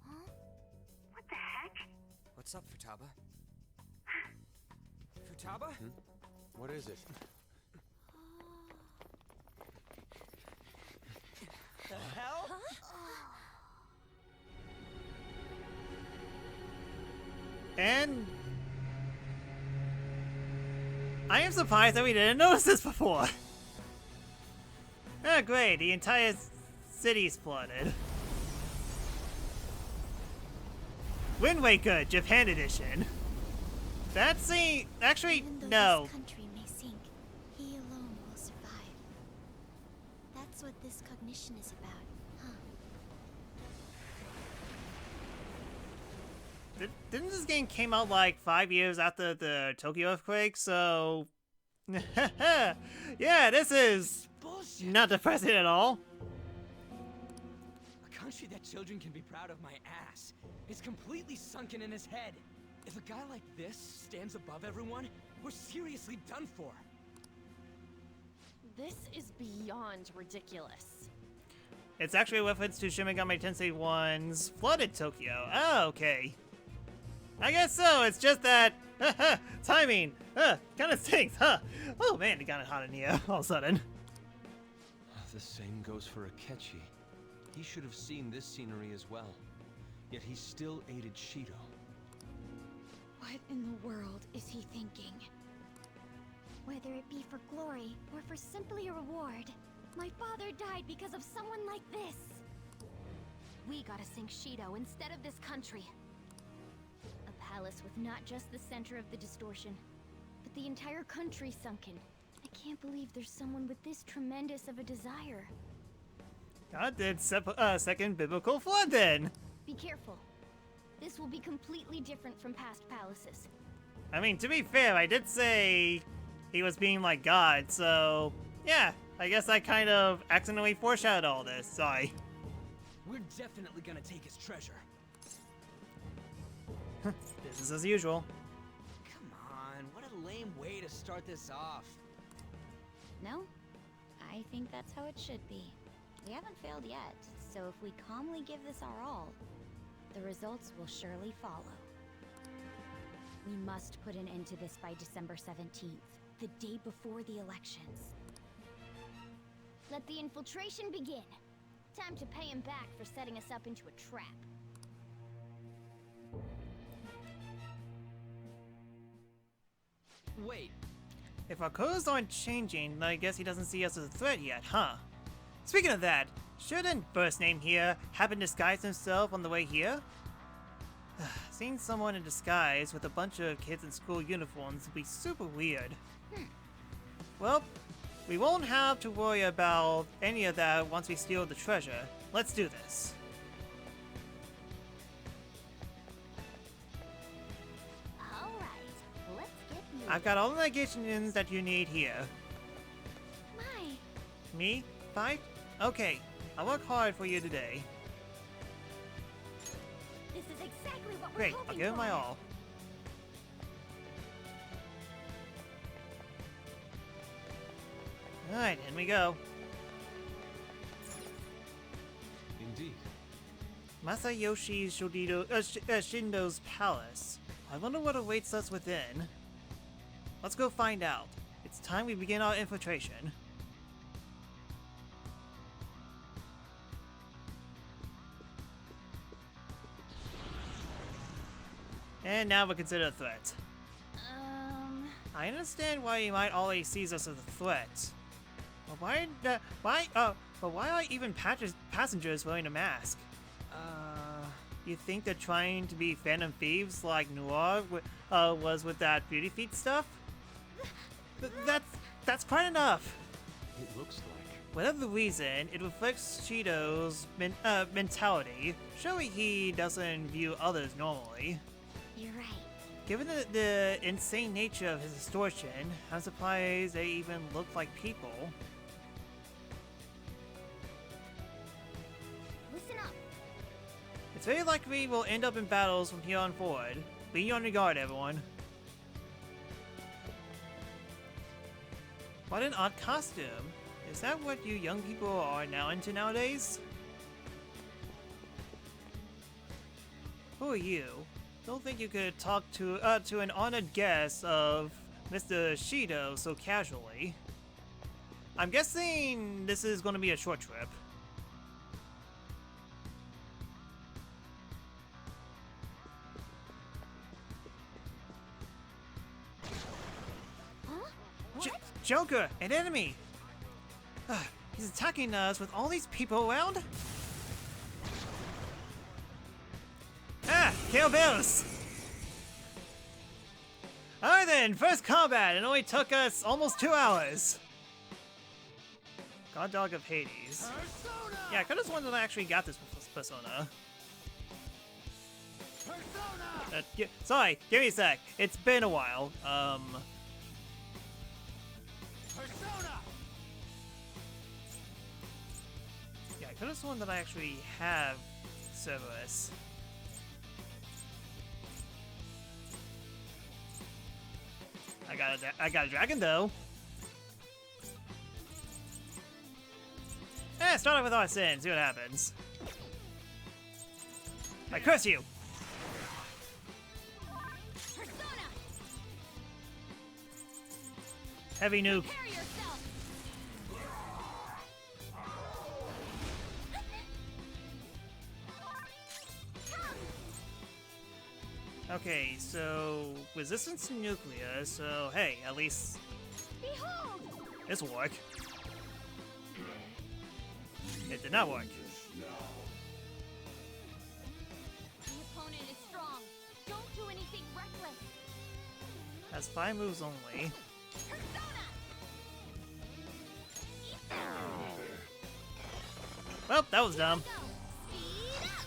Huh? What the heck? What's up, Futaba? Futaba? What is it? The hell? And I am surprised that we didn't notice this before. Oh great, the entire city's flooded. Wind Waker, Japan edition. That's the actually Even though no. this country may sink, he alone will survive. That's what this cognition is about, huh? Didn't this game came out like 5 years after the Tokyo earthquake? So yeah, this is Bullshit. not depressing at all. A country that children can be proud of my ass is completely sunken in his head. If a guy like this stands above everyone, we're seriously done for. This is beyond ridiculous. It's actually a reference to Shin Megami Tensei 1's flooded Tokyo. Oh, okay. I guess so. It's just that timing kind of stinks, huh? Oh man, it got it hot in here all of a sudden. The same goes for Akechi. He should have seen this scenery as well. Yet he still aided Shido. What in the world is he thinking? Whether it be for glory or for simply a reward, my father died because of someone like this. We gotta sink Shido instead of this country. A palace with not just the center of the distortion, but the entire country sunken. I can't believe there's someone with this tremendous of a desire. God did second biblical flood then. Be careful. This will be completely different from past palaces. I mean, to be fair, I did say he was being like God, so yeah, I guess I kind of accidentally foreshadowed all this. Sorry. We're definitely gonna take his treasure. Business as usual. Come on, what a lame way to start this off. No? I think that's how it should be. We haven't failed yet, so if we calmly give this our all, the results will surely follow. We must put an end to this by December 17th, the day before the elections. Let the infiltration begin. Time to pay him back for setting us up into a trap. Wait. If our codes aren't changing, then I guess he doesn't see us as a threat yet, huh? Speaking of that, shouldn't First Name here happen to disguise himself on the way here? Seeing someone in disguise with a bunch of kids in school uniforms would be super weird. Well, we won't have to worry about any of that once we steal the treasure. Let's do this. Alright, let's get moving. I've got all the negations that you need here. My. Me? Fight? Okay, I'll work hard for you today. This is exactly what we're Great, hoping I'll give it for. my all. Alright, in we go. Indeed. Masayoshi Shindo's palace. I wonder what awaits us within. Let's go find out. It's time we begin our infiltration. And now we're considered a threat. I understand why you might always sees us as a threat. But why are even passengers wearing a mask? You think they're trying to be Phantom Thieves like Noir was with that beauty feet stuff? That's quite enough. It looks like. Whatever the reason, it reflects Shido's mentality. Surely he doesn't view others normally. You're right. Given the insane nature of his distortion, I'm surprised they even look like people. Listen up. It's very likely we'll end up in battles from here on forward. Be on your guard, everyone. What an odd costume. Is that what you young people are now into nowadays? Who are you? Don't think you could talk to an honored guest of Mr. Shido so casually. I'm guessing this is going to be a short trip. Huh? What? Joker, an enemy! He's attacking us with all these people around? Ah! Kill Bills! Alright then, first combat! It only took us almost 2 hours. God Dog of Hades. Persona! Yeah, I could've sworn that I actually got this persona. Sorry, give me a sec. It's been a while. Persona! Yeah, I could've sworn that I actually have Cerberus. I got a dragon though. Start off with Arsene, see what happens. I curse you! Persona! Heavy nuke. Prepare yourself. Okay, so resistance to nuclear, so hey, at least Behold! this will work. It did not work. The opponent is strong. Don't do anything reckless. Has 5 moves only. Persona! Well, that was dumb. Speed up!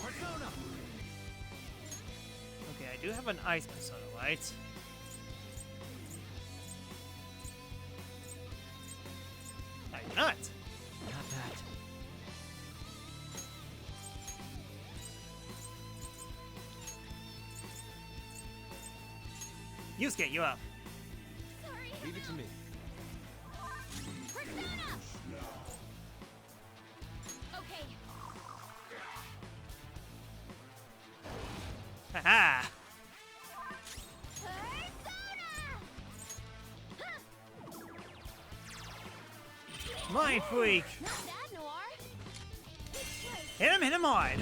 Persona! Okay, I do have an ice persona, right? I do not. Not that. Yusuke, you up. Sorry. Leave it to me. Persona! Okay. Haha! Mind freak! Not bad, Noir. Hit him hard!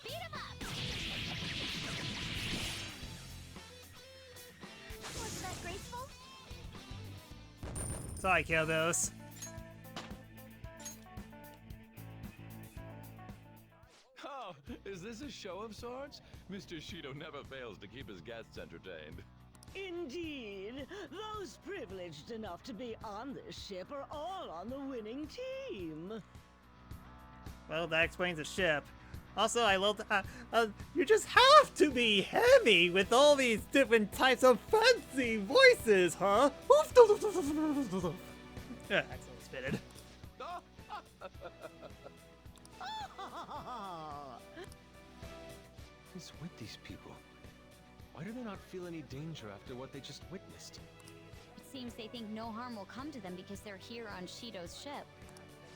Beat him up. Wasn't that graceful? Sorry, Kildos. Oh, is this a show of sorts? Mr. Shido never fails to keep his guests entertained. Indeed. Those privileged enough to be on this ship are all on the winning team. Well, that explains the ship. Also, I love you just have to be heavy with all these different types of fancy voices, huh? Yeah, excellent spitted. What is with these people? Why do they not feel any danger after what they just witnessed? It seems they think no harm will come to them because they're here on Shido's ship.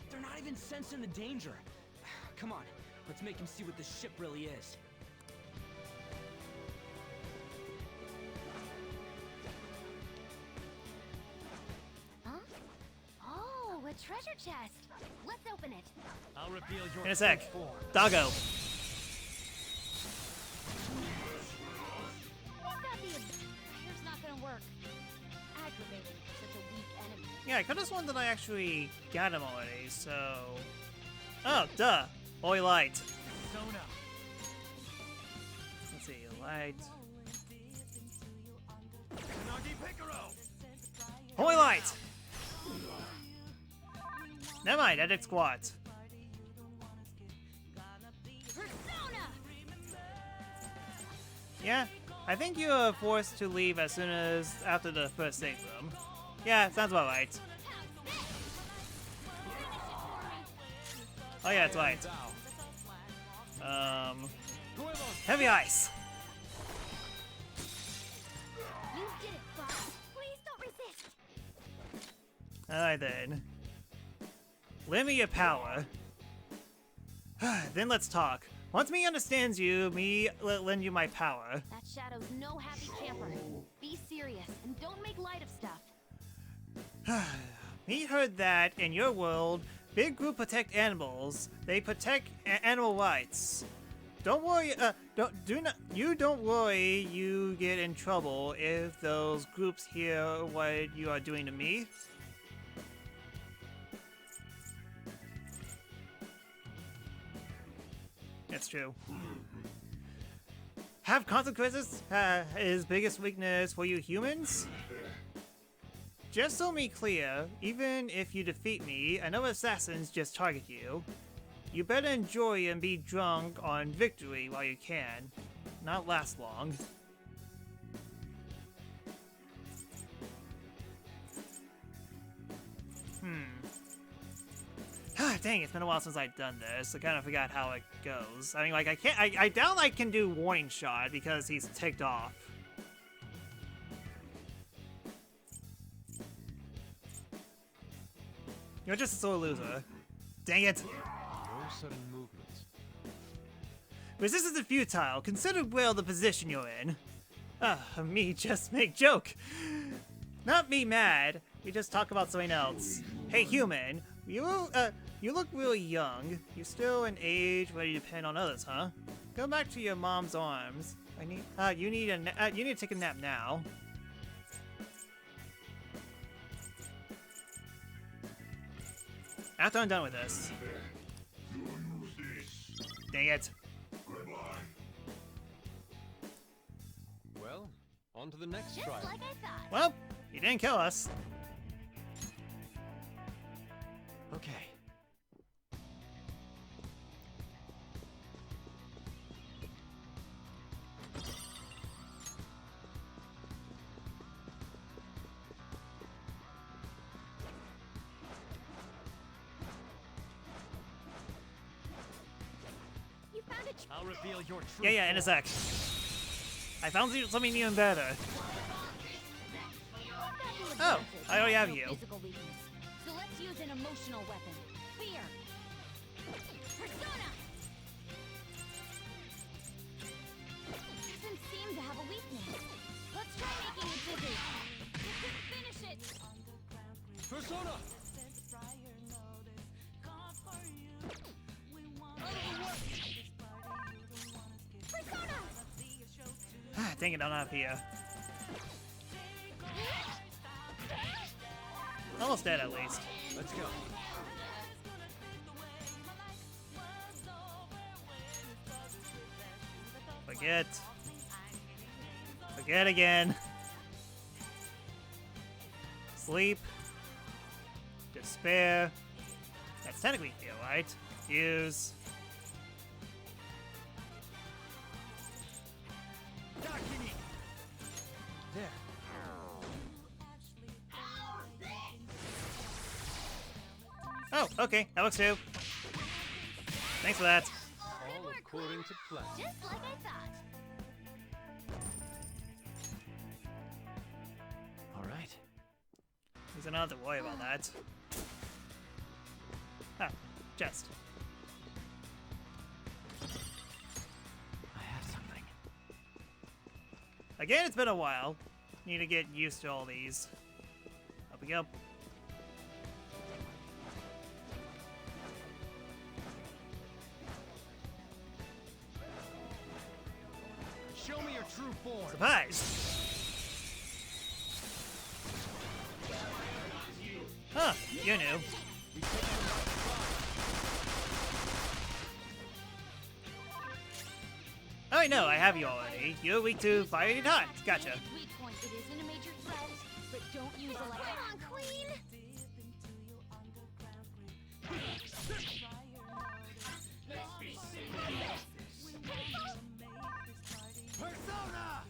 They're not even sensing the danger. Come on, let's make him see what this ship really is. Huh? Oh, a treasure chest. Let's open it. I'll reveal your In a sec. true form. Doggo. Here's not gonna work. Aggravating. Such a weak enemy. Yeah, I could have sworn that I actually got him already, so... Oh, duh! Holy light. Persona. Let's see, light... Holy light! Never mind, I did squat. Persona! Yeah, I think you are forced to leave as soon as after the first save room. Yeah, sounds about right. Oh yeah, that's right. Heavy ice. You did it, boss. Please don't resist. Alright then. Lend me your power. Then let's talk. Once me understands you, me lend you my power. That Shadow's no happy camper. Be serious and don't make light of stuff. Me heard that in your world, big group protect animals. They protect animal rights. Don't worry. Don't worry. You get in trouble if those groups hear what you are doing to me. That's true. Have consequences his biggest weakness for you humans? Just so me clear, even if you defeat me, I know assassins just target you. You better enjoy and be drunk on victory while you can. Not last long. Dang, it's been a while since I've done this. I kind of forgot how it goes. I mean, like, I doubt I can do warning shot because he's ticked off. You're just a sore loser. Dang it. No sudden movements. Resistance is futile. Consider well the position you're in. Me just make joke. Not me mad. We just talk about something else. Hey, human. You look really young. You're still an age where you depend on others, huh? Go back to your mom's arms. You need to take a nap now. After I'm done with this. Dang it. Well, on to the next trial. Like I thought. Well, he didn't kill us. Okay. You found it. I'll reveal your true Yeah, in a sec. I found something even better. Oh, I already have No you. physical weakness. So let's use an emotional weapon. Fear. Persona. Doesn't seem to have a weakness. Let's try making it dizzy. Finish it. Persona! Ah, dang it, I'm not here. Almost dead, at least. Let's go. Forget. Forget again. Sleep. Despair. That's technically fear, right? Use. There. Oh, okay. That works too. Thanks for that. All according to plan. Just like I thought. Alright. He's not have to worry about that. Ah, chest. I have something. Again, it's been a while. Need to get used to all these. Up we go. Show me your true form. Surprise! Huh, you knew. Oh, wait, no, I have you already. You're weak to fire any times. Gotcha. Its weak point, it isn't a major threat, but don't use a like. Come on, Queen! Persona!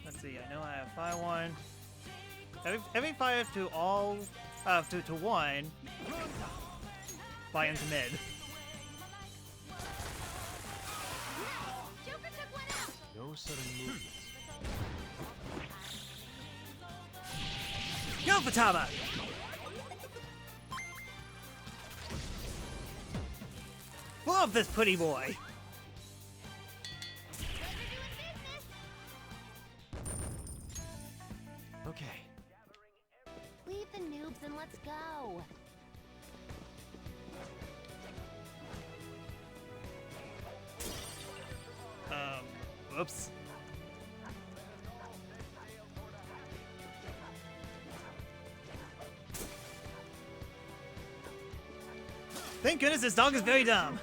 Let's see, I know I have fire one. Every fire to all, to one, fire into mid. No sudden movements. Go for Tama! Love this pretty boy! Okay. Leave the noobs and let's go. Whoops. Thank goodness this dog is very dumb.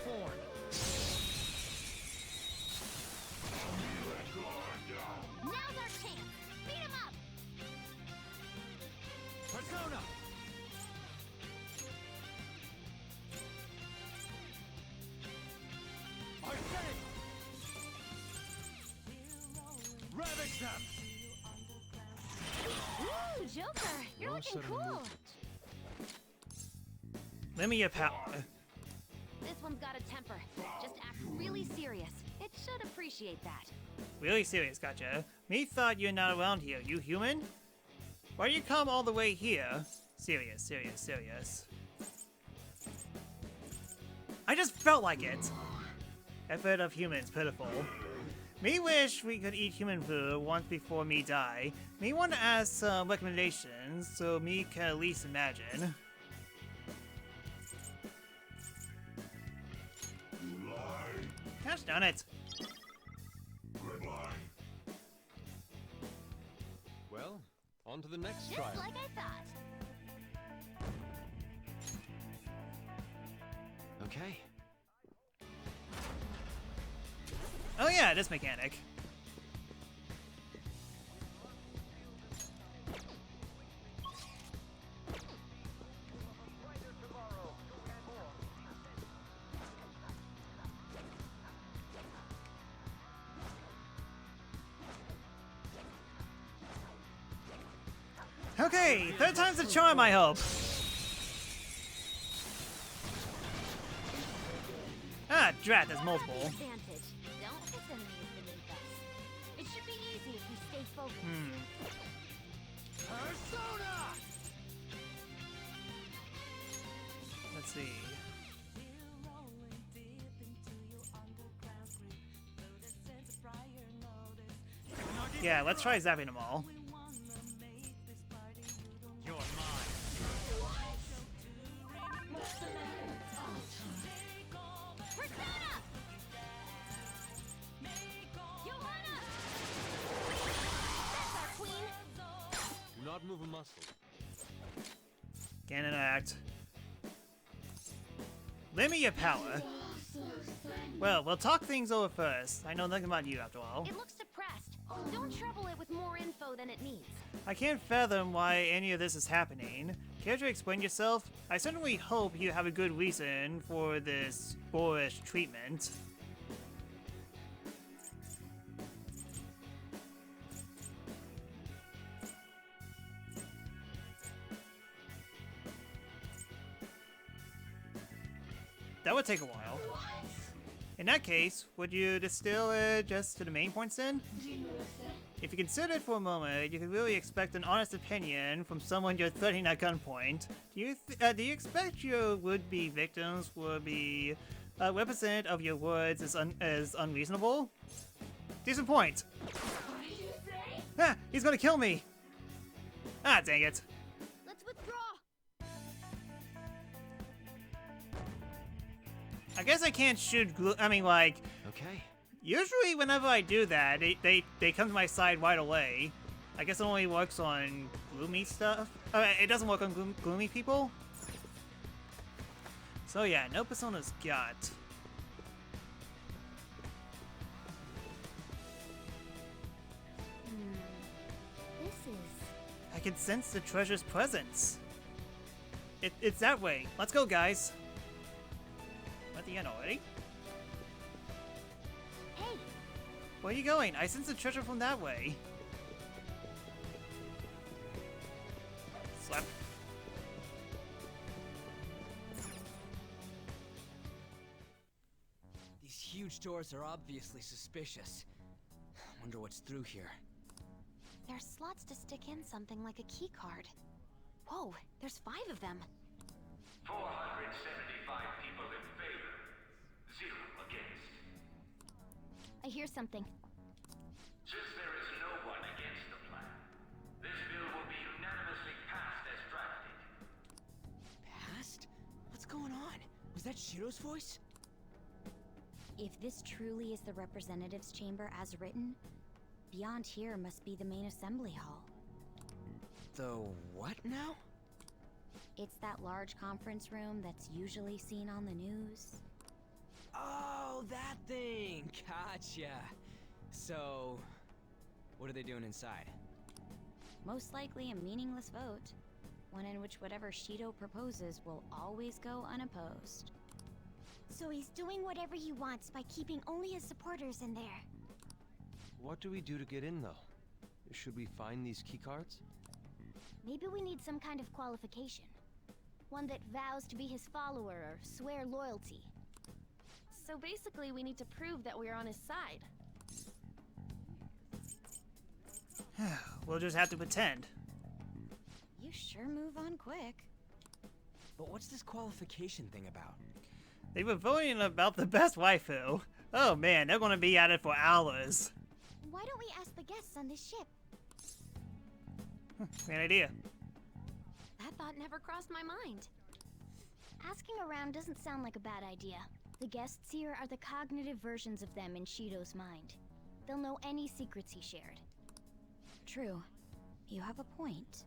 Now's our chance. Beat him up. Persona! Arsenic! Ravage them! Ooh, Joker, you're No looking sudden cool. movements. Let me your power. This one's got a temper. Just act really serious. It should appreciate that. Really serious, gotcha. Me thought you're not around here. You human? Why do you come all the way here? Serious, serious, serious. I just felt like it. Effort of humans pitiful. Me wish we could eat human food once before me die. Me want to ask some recommendations so me can at least imagine. Gosh darn it. Well, on to the next Just trial. like I thought. Okay. Oh yeah, this mechanic. Okay, third time's the charm, I hope. Ah, drat, there's multiple. Advantage. Don't miss enemies beneath us. It should be easy if we stay focused. Let's see. Yeah, let's try zapping them all. You're mine. Do not move a muscle. Can't interact. Lend me your power. Well, we'll talk things over first. I know nothing about you after all. It looks depressed. Don't trouble it with more info than it needs. I can't fathom why any of this is happening. Care to explain yourself? I certainly hope you have a good reason for this boorish treatment. That would take a while. In that case, would you distill it just to the main points then? If you consider it for a moment, you could really expect an honest opinion from someone you're threatening at gunpoint. Do you expect your would-be victims will be representative of your words as unreasonable? Decent point. Ah, he's gonna kill me. Ah, dang it. Let's withdraw. I guess I can't shoot like... Okay. Usually whenever I do that, they come to my side right away. I guess it only works on gloomy stuff. It doesn't work on gloomy people. So yeah, no persona's got. This is... I can sense the treasure's presence. It's that way. Let's go, guys. At the end already? Hey! Where are you going? I sense the treasure from that way. Slap. These huge doors are obviously suspicious. Wonder what's through here. There's slots to stick in something like a key card. Whoa, there's 5 of them. 475 people in favor. 0 against. I hear something. Since there is no one against the plan, this bill will be unanimously passed as drafted. Passed? What's going on? Was that Shiro's voice? If this truly is the representatives' chamber as written, beyond here must be the main assembly hall. The what now? It's that large conference room that's usually seen on the news. Oh, that thing! Gotcha! So, what are they doing inside? Most likely a meaningless vote, one in which whatever Shido proposes will always go unopposed. So he's doing whatever he wants by keeping only his supporters in there. What do we do to get in, though? Should we find these keycards? Maybe we need some kind of qualification. One that vows to be his follower or swear loyalty. So basically, we need to prove that we're on his side. We'll just have to pretend. You sure move on quick. But what's this qualification thing about? They were voting about the best waifu. Oh man, they're gonna be at it for hours. Why don't we ask the guests on this ship? Great idea. That thought never crossed my mind. Asking around doesn't sound like a bad idea. The guests here are the cognitive versions of them in Shido's mind. They'll know any secrets he shared. True. You have a point.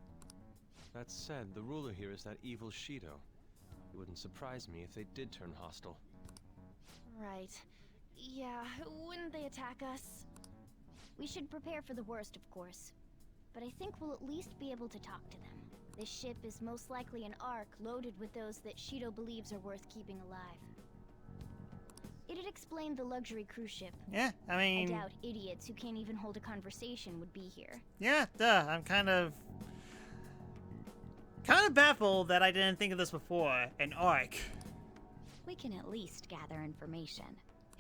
That said, the ruler here is that evil Shido. It wouldn't surprise me if they did turn hostile. Right. Yeah, wouldn't they attack us? We should prepare for the worst, of course. But I think we'll at least be able to talk to them. This ship is most likely an ark loaded with those that Shido believes are worth keeping alive. It'd explain the luxury cruise ship. Yeah, I mean... I doubt idiots who can't even hold a conversation would be here. Yeah, duh, I'm kind of baffled that I didn't think of this before. An ark. We can at least gather information.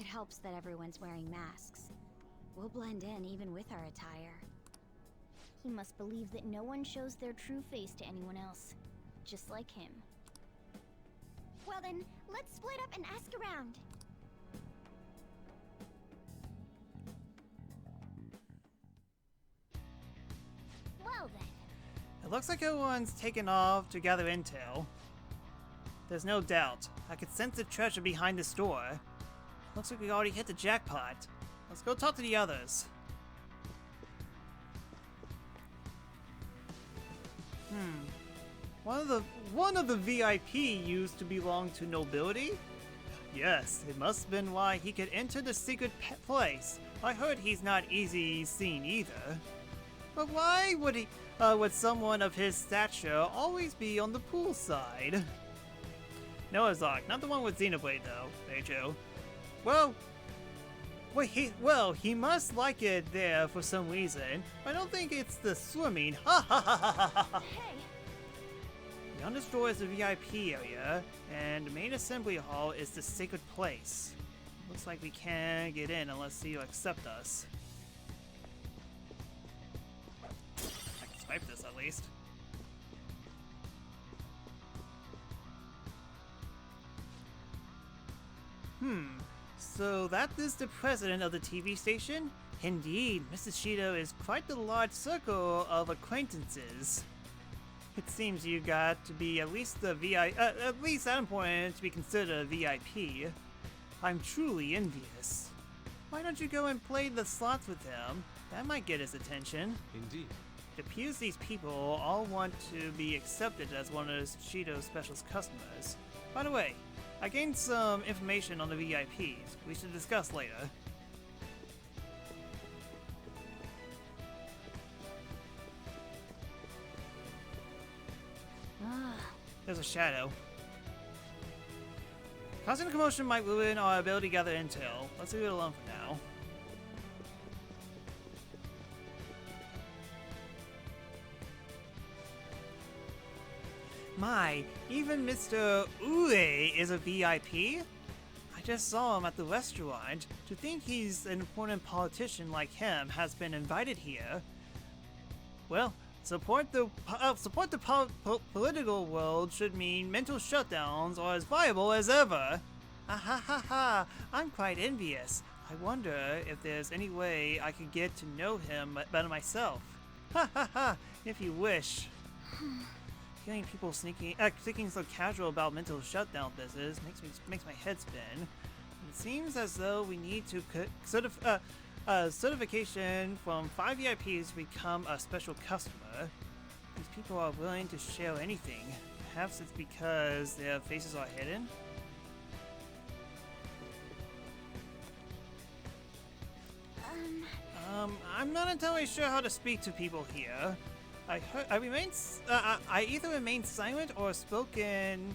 It helps that everyone's wearing masks. We'll blend in even with our attire. He must believe that no one shows their true face to anyone else. Just like him. Well then, let's split up and ask around. Well then. It looks like everyone's taken off to gather intel. There's no doubt. I could sense the treasure behind this door. Looks like we already hit the jackpot. Let's go talk to the others. One of the VIP used to belong to nobility? Yes, it must have been why he could enter the secret place. I heard he's not easy seen either. But why would someone of his stature always be on the pool side? Noah's Ark, not the one with Xenoblade though, Bejo. He must like it there for some reason. I don't think it's the swimming. Ha ha ha ha ha ha! Hey! Beyond this door is the VIP area, and the main assembly hall is the sacred place. Looks like we can't get in unless you accept us. I can swipe this at least. So that is the president of the TV station? Indeed, Mrs. Shido is quite the large circle of acquaintances. It seems you got to be at least that important to be considered a VIP. I'm truly envious. Why don't you go and play the slots with him? That might get his attention. Indeed. It appears these people all want to be accepted as one of Shido's specialist customers. By the way, I gained some information on the VIPs. We should discuss later. There's a shadow. Constant commotion might ruin our ability to gather intel. Let's leave it alone for now. My, even Mr. Ue is a VIP? I just saw him at the restaurant. To think he's an important politician like him has been invited here. Well, support the political world should mean mental shutdowns are as viable as ever. Ha ha ha ha! I'm quite envious. I wonder if there's any way I could get to know him better myself. Ha ha ha! If you wish. Hearing people thinking so casual about mental shutdown business makes my head spin. It seems as though we need to certification from 5 VIPs to become a special customer. These people are willing to share anything. Perhaps it's because their faces are hidden? I'm not entirely sure how to speak to people here. I either remain silent or spoke in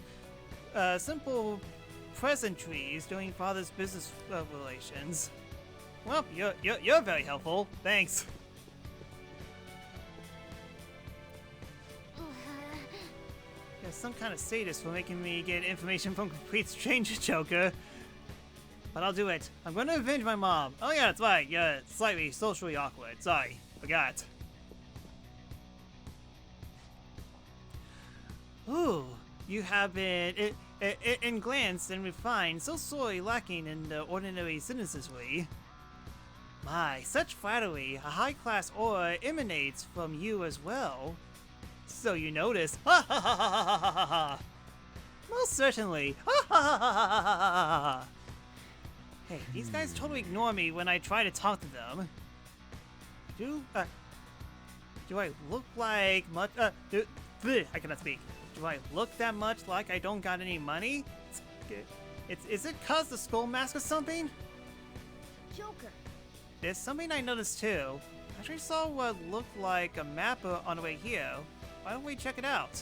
simple pleasantries during Father's business relations. Well, you're very helpful. Thanks. You're some kind of sadist for making me get information from complete stranger, Joker. But I'll do it. I'm going to avenge my mom. Oh yeah, that's right. You're slightly socially awkward. Sorry, forgot. Ooh, you have been englanced and refined, so sorely lacking in the ordinary cynicism. My, such flattery, a high-class aura emanates from you as well. So you notice. Ha ha ha ha ha ha ha! Most certainly. Ha ha ha ha ha ha ha! Hey, these guys totally ignore me when I try to talk to them. Do I look like much? I cannot speak. Do I look that much like I don't got any money? Is it cause the skull mask or something? Joker. There's something I noticed too. I actually saw what looked like a map on the way here. Why don't we check it out?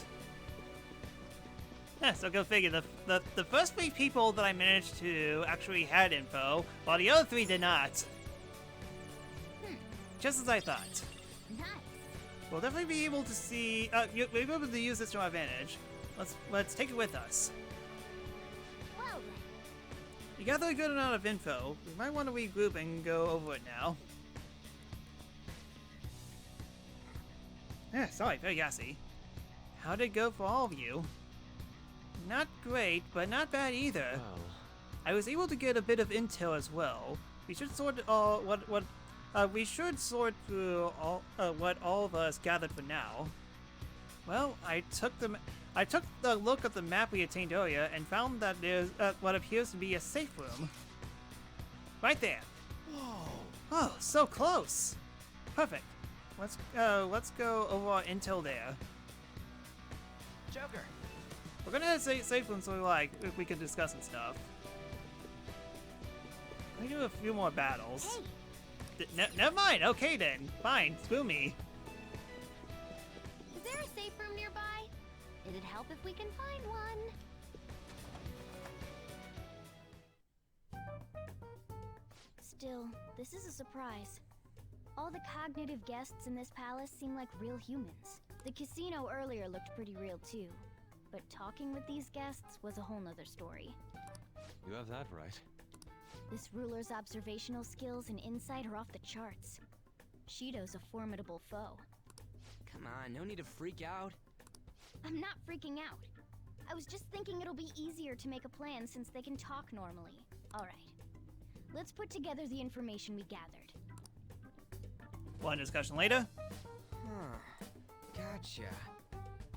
Yeah, so go figure. The first 3 people that I managed to actually had info, while the other 3 did not. Just as I thought. Nice. We'll definitely be able to see. We'll be able to use this to our advantage. Let's take it with us. Well, You gather a good amount of info. We might want to regroup and go over it now. Yeah, sorry, very gassy. How'd it go for all of you? Not great, but not bad either. Well, I was able to get a bit of intel as well. We should sort we should sort through all what all of us gathered for now. Well, I took the look at the map we obtained earlier and found that there's what appears to be a safe room. Right there. Whoa. Oh, so close. Perfect. Let's go over our intel there. Joker. We're gonna have safe rooms so like we can discuss and stuff. We do a few more battles. Never mind. Okay then. Fine. Screw me. Is there a safe room nearby? It'd help if we can find one. Still, this is a surprise. All the cognitive guests in this palace seem like real humans. The casino earlier looked pretty real too. But talking with these guests was a whole nother story. you have that right. This ruler's observational skills and insight are off the charts. Shido's a formidable foe. Come on, no need to freak out. I'm not freaking out. I was just thinking it'll be easier to make a plan since they can talk normally. Alright. Let's put together the information we gathered. One discussion later. Huh. Gotcha.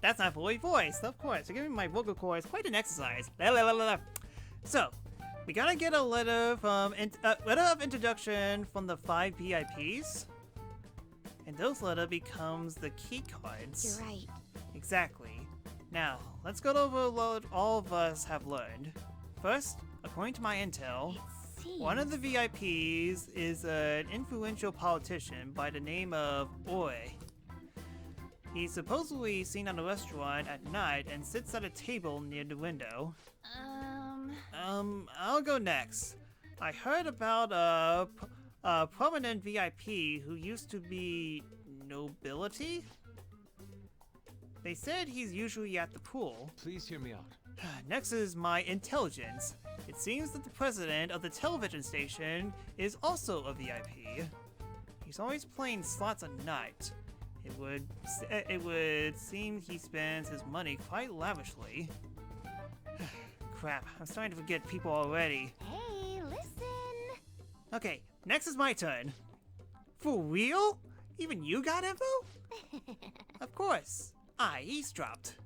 That's not fully voiced, of course. Giving my vocal cords quite an exercise. La, la, la, la, la. So, we gotta get a letter from letter of introduction from the 5 VIPs, and those letter becomes the key cards. You're right. Exactly. Now, let's go over what all of us have learned. First, according to my intel, one of the VIPs is an influential politician by the name of Oi. He's supposedly seen at a restaurant at night and sits at a table near the window. I'll go next. I heard about a prominent VIP who used to be nobility? They said he's usually at the pool. Please hear me out. Next is my intelligence. It seems that the president of the television station is also a VIP. He's always playing slots at night. It would seem he spends his money quite lavishly. Crap, I'm starting to forget people already. Hey, listen! Okay, next is my turn. For real? Even you got info? Of course. I eavesdropped.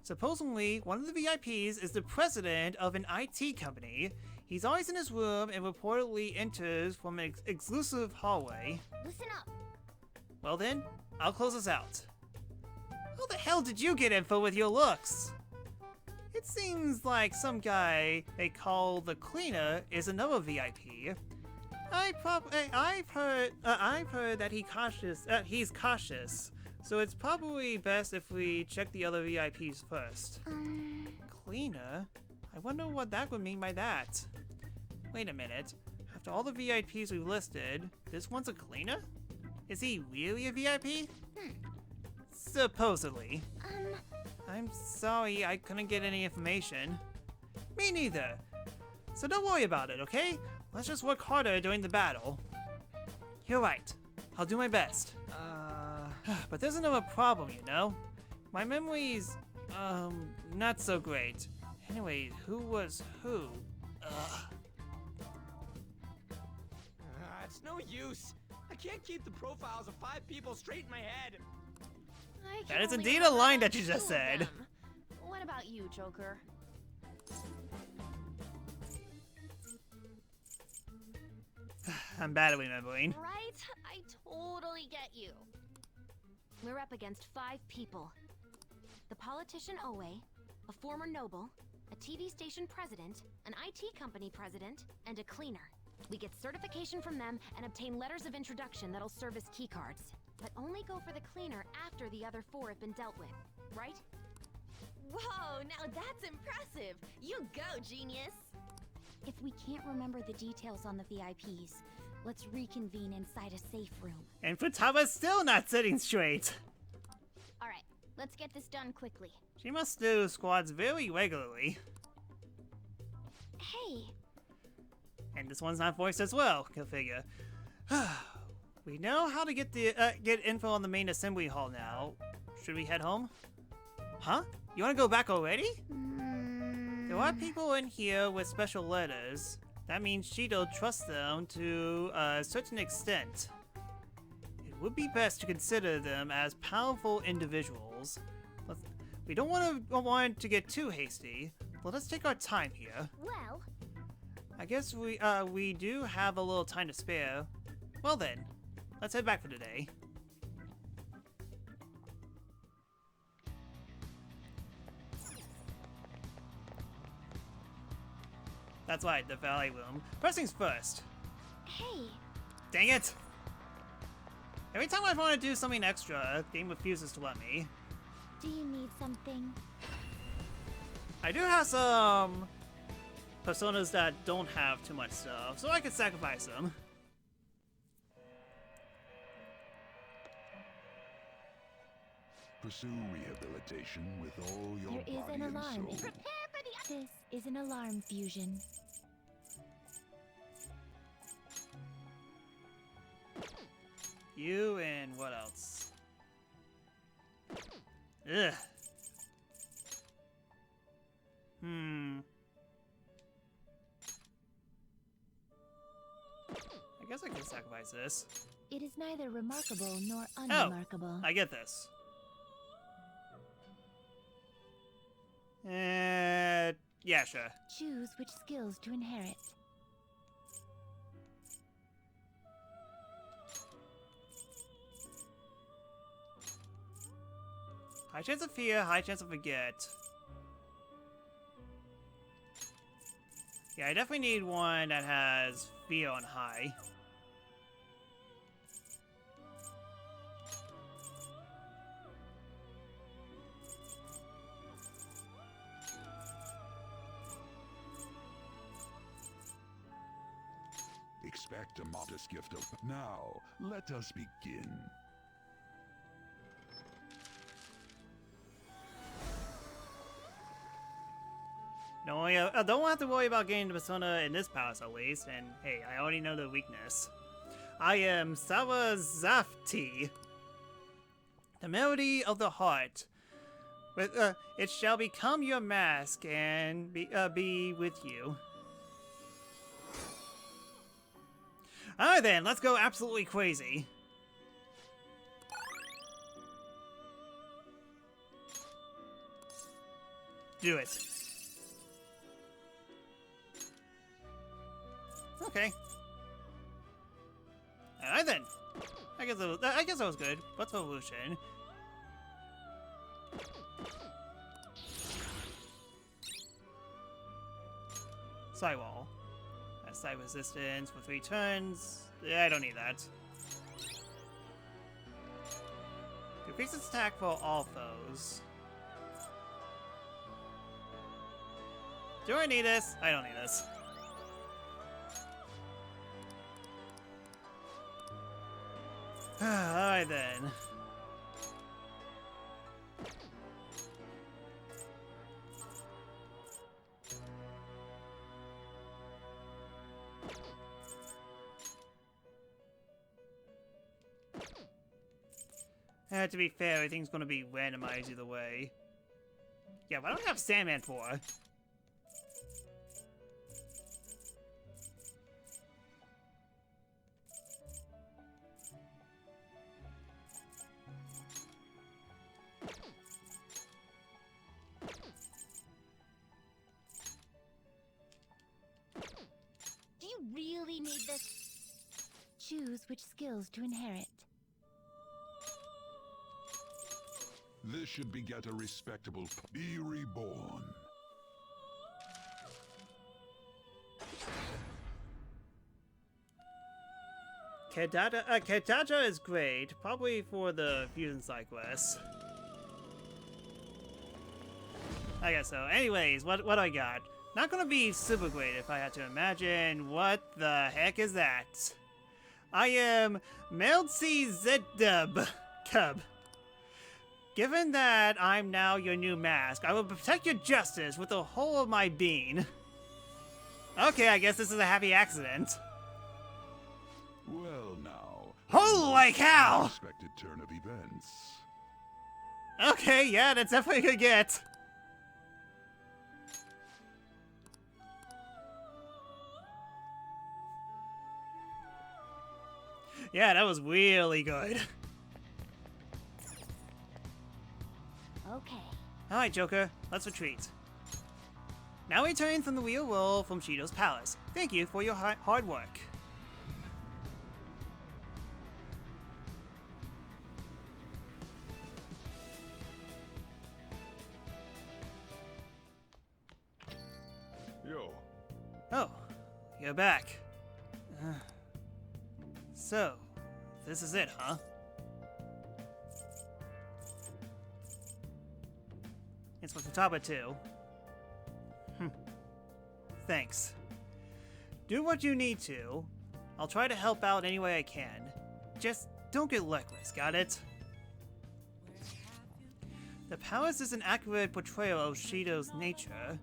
Supposedly, one of the VIPs is the president of an IT company. He's always in his room and reportedly enters from an exclusive hallway. Listen up. Well then, I'll close us out. How the hell did you get info with your looks? It seems like some guy they call the cleaner is another VIP. I've heard that he's cautious. So it's probably best if we check the other VIPs first. Cleaner? I wonder what that would mean by that. Wait a minute. After all the VIPs we've listed, this one's a cleaner? Is he really a VIP? Supposedly. I'm sorry I couldn't get any information. Me neither. So don't worry about it, okay? Let's just work harder during the battle. You're right. I'll do my best. But there's another problem, you know? My memory's, not so great. Anyway, who was who? It's no use. I can't keep the profiles of 5 people straight in my head. That is indeed a line that you just said. What about you, Joker? I'm bad at remembering. Right? I totally get you. We're up against 5 people. The politician Owe, a former noble, a TV station president, an IT company president, and a cleaner. We get certification from them and obtain letters of introduction that'll serve as keycards. But only go for the cleaner after the other 4 have been dealt with, right? Whoa, now that's impressive! You go, genius! If we can't remember the details on the VIPs, let's reconvene inside a safe room. And Futaga's still not sitting straight. Alright, let's get this done quickly. She must do squads very regularly. Hey! And this one's not voiced as well, go figure. We know how to get info on the main assembly hall now. Should we head home? Huh? You wanna go back already? There are people in here with special letters. That means Shido trusts them to a certain extent. It would be best to consider them as powerful individuals. But we don't want to get too hasty. Let us take our time here. Well, I guess we do have a little time to spare. Well then, let's head back for today. That's right, the Valley Room. First things first. hey, Dang it! Every time I want to do something extra, the game refuses to let me. do you need something? I do have some personas that don't have too much stuff, so I could sacrifice them. Pursue rehabilitation with all your There is body an and alarm. soul. Prepare for the. This is an alarm fusion. You and what else? Ugh. I guess I can sacrifice this. It is neither remarkable nor Oh, unremarkable. I get this. Yeah, sure. Choose which skills to inherit. High chance of fear, high chance of forget. Yeah, I definitely need one that has fear on high. Expect a modest gift of... Now, let us begin. I don't have to worry about getting the persona in this palace at least, and hey, I already know the weakness. I am Sawazafti, the melody of the heart. It shall become your mask and be with you. Alright then, let's go absolutely crazy. Do it. Okay. Alright then. I guess that was good. What's evolution? Sidewall. Side resistance for 3 turns. Yeah, I don't need that. Decrease its attack for all foes. Do I need this? I don't need this. Alright then. To be fair, everything's gonna be randomized either way. Yeah, why don't I have Sandman for? Do you really need this? Choose which skills to inherit. This should beget a respectable... Be reborn. Kedaja is great, probably for the Fusion Side quest. I guess so. Anyways, what do I got? Not gonna be super great if I had to imagine. What the heck is that? I am Meltsi Zedub Cub. Given that I'm now your new mask, I will protect your justice with the whole of my being. Okay, I guess this is a happy accident. Well now... Holy cow! Unexpected turn of events. Okay, yeah, that's definitely a good get. Yeah, that was really good. Okay. Alright, Joker, let's retreat. Now returning from the real world from Shido's palace. Thank you for your hard work. Yo. Oh, you're back. So, this is it, huh? It's for Futaba too. Thanks. Do what you need to. I'll try to help out any way I can. Just don't get reckless, got it? The palace is an accurate portrayal of Shido's nature.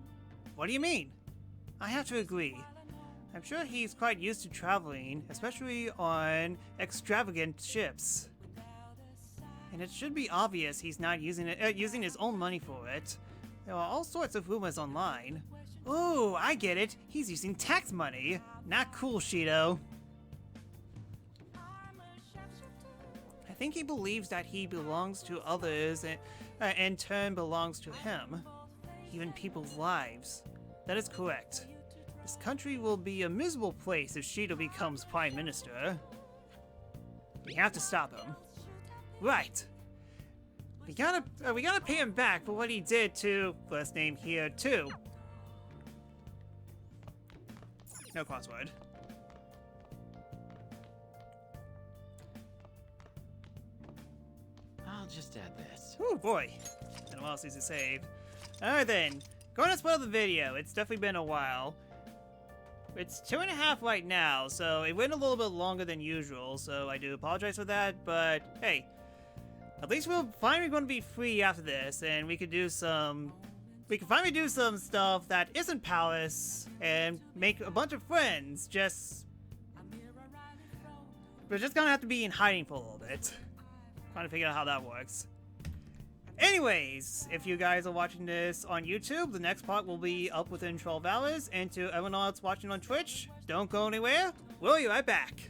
What do you mean? I have to agree. I'm sure he's quite used to traveling, especially on extravagant ships. And it should be obvious he's not using his own money for it. There are all sorts of rumors online. Oh, I get it. He's using tax money. Not cool, Shido. I think he believes that he belongs to others and in turn belongs to him. Even people's lives. That is correct. This country will be a miserable place if Shido becomes Prime Minister. We have to stop him. Right. We gotta pay him back for what he did to first name here too. No crossword. I'll just add this. Oh boy. And what else needs to save? Alright then. Going to spoil the video. It's definitely been a while. It's 2.5 right now, so it went a little bit longer than usual, so I do apologize for that, but hey. At least we're finally going to be free after this, and we can finally do some stuff that isn't Palace, and make a bunch of friends, we're just gonna have to be in hiding for a little bit. Trying to figure out how that works. Anyways, if you guys are watching this on YouTube, the next part will be up within 12 hours, and to everyone else watching on Twitch, don't go anywhere, we'll be right back.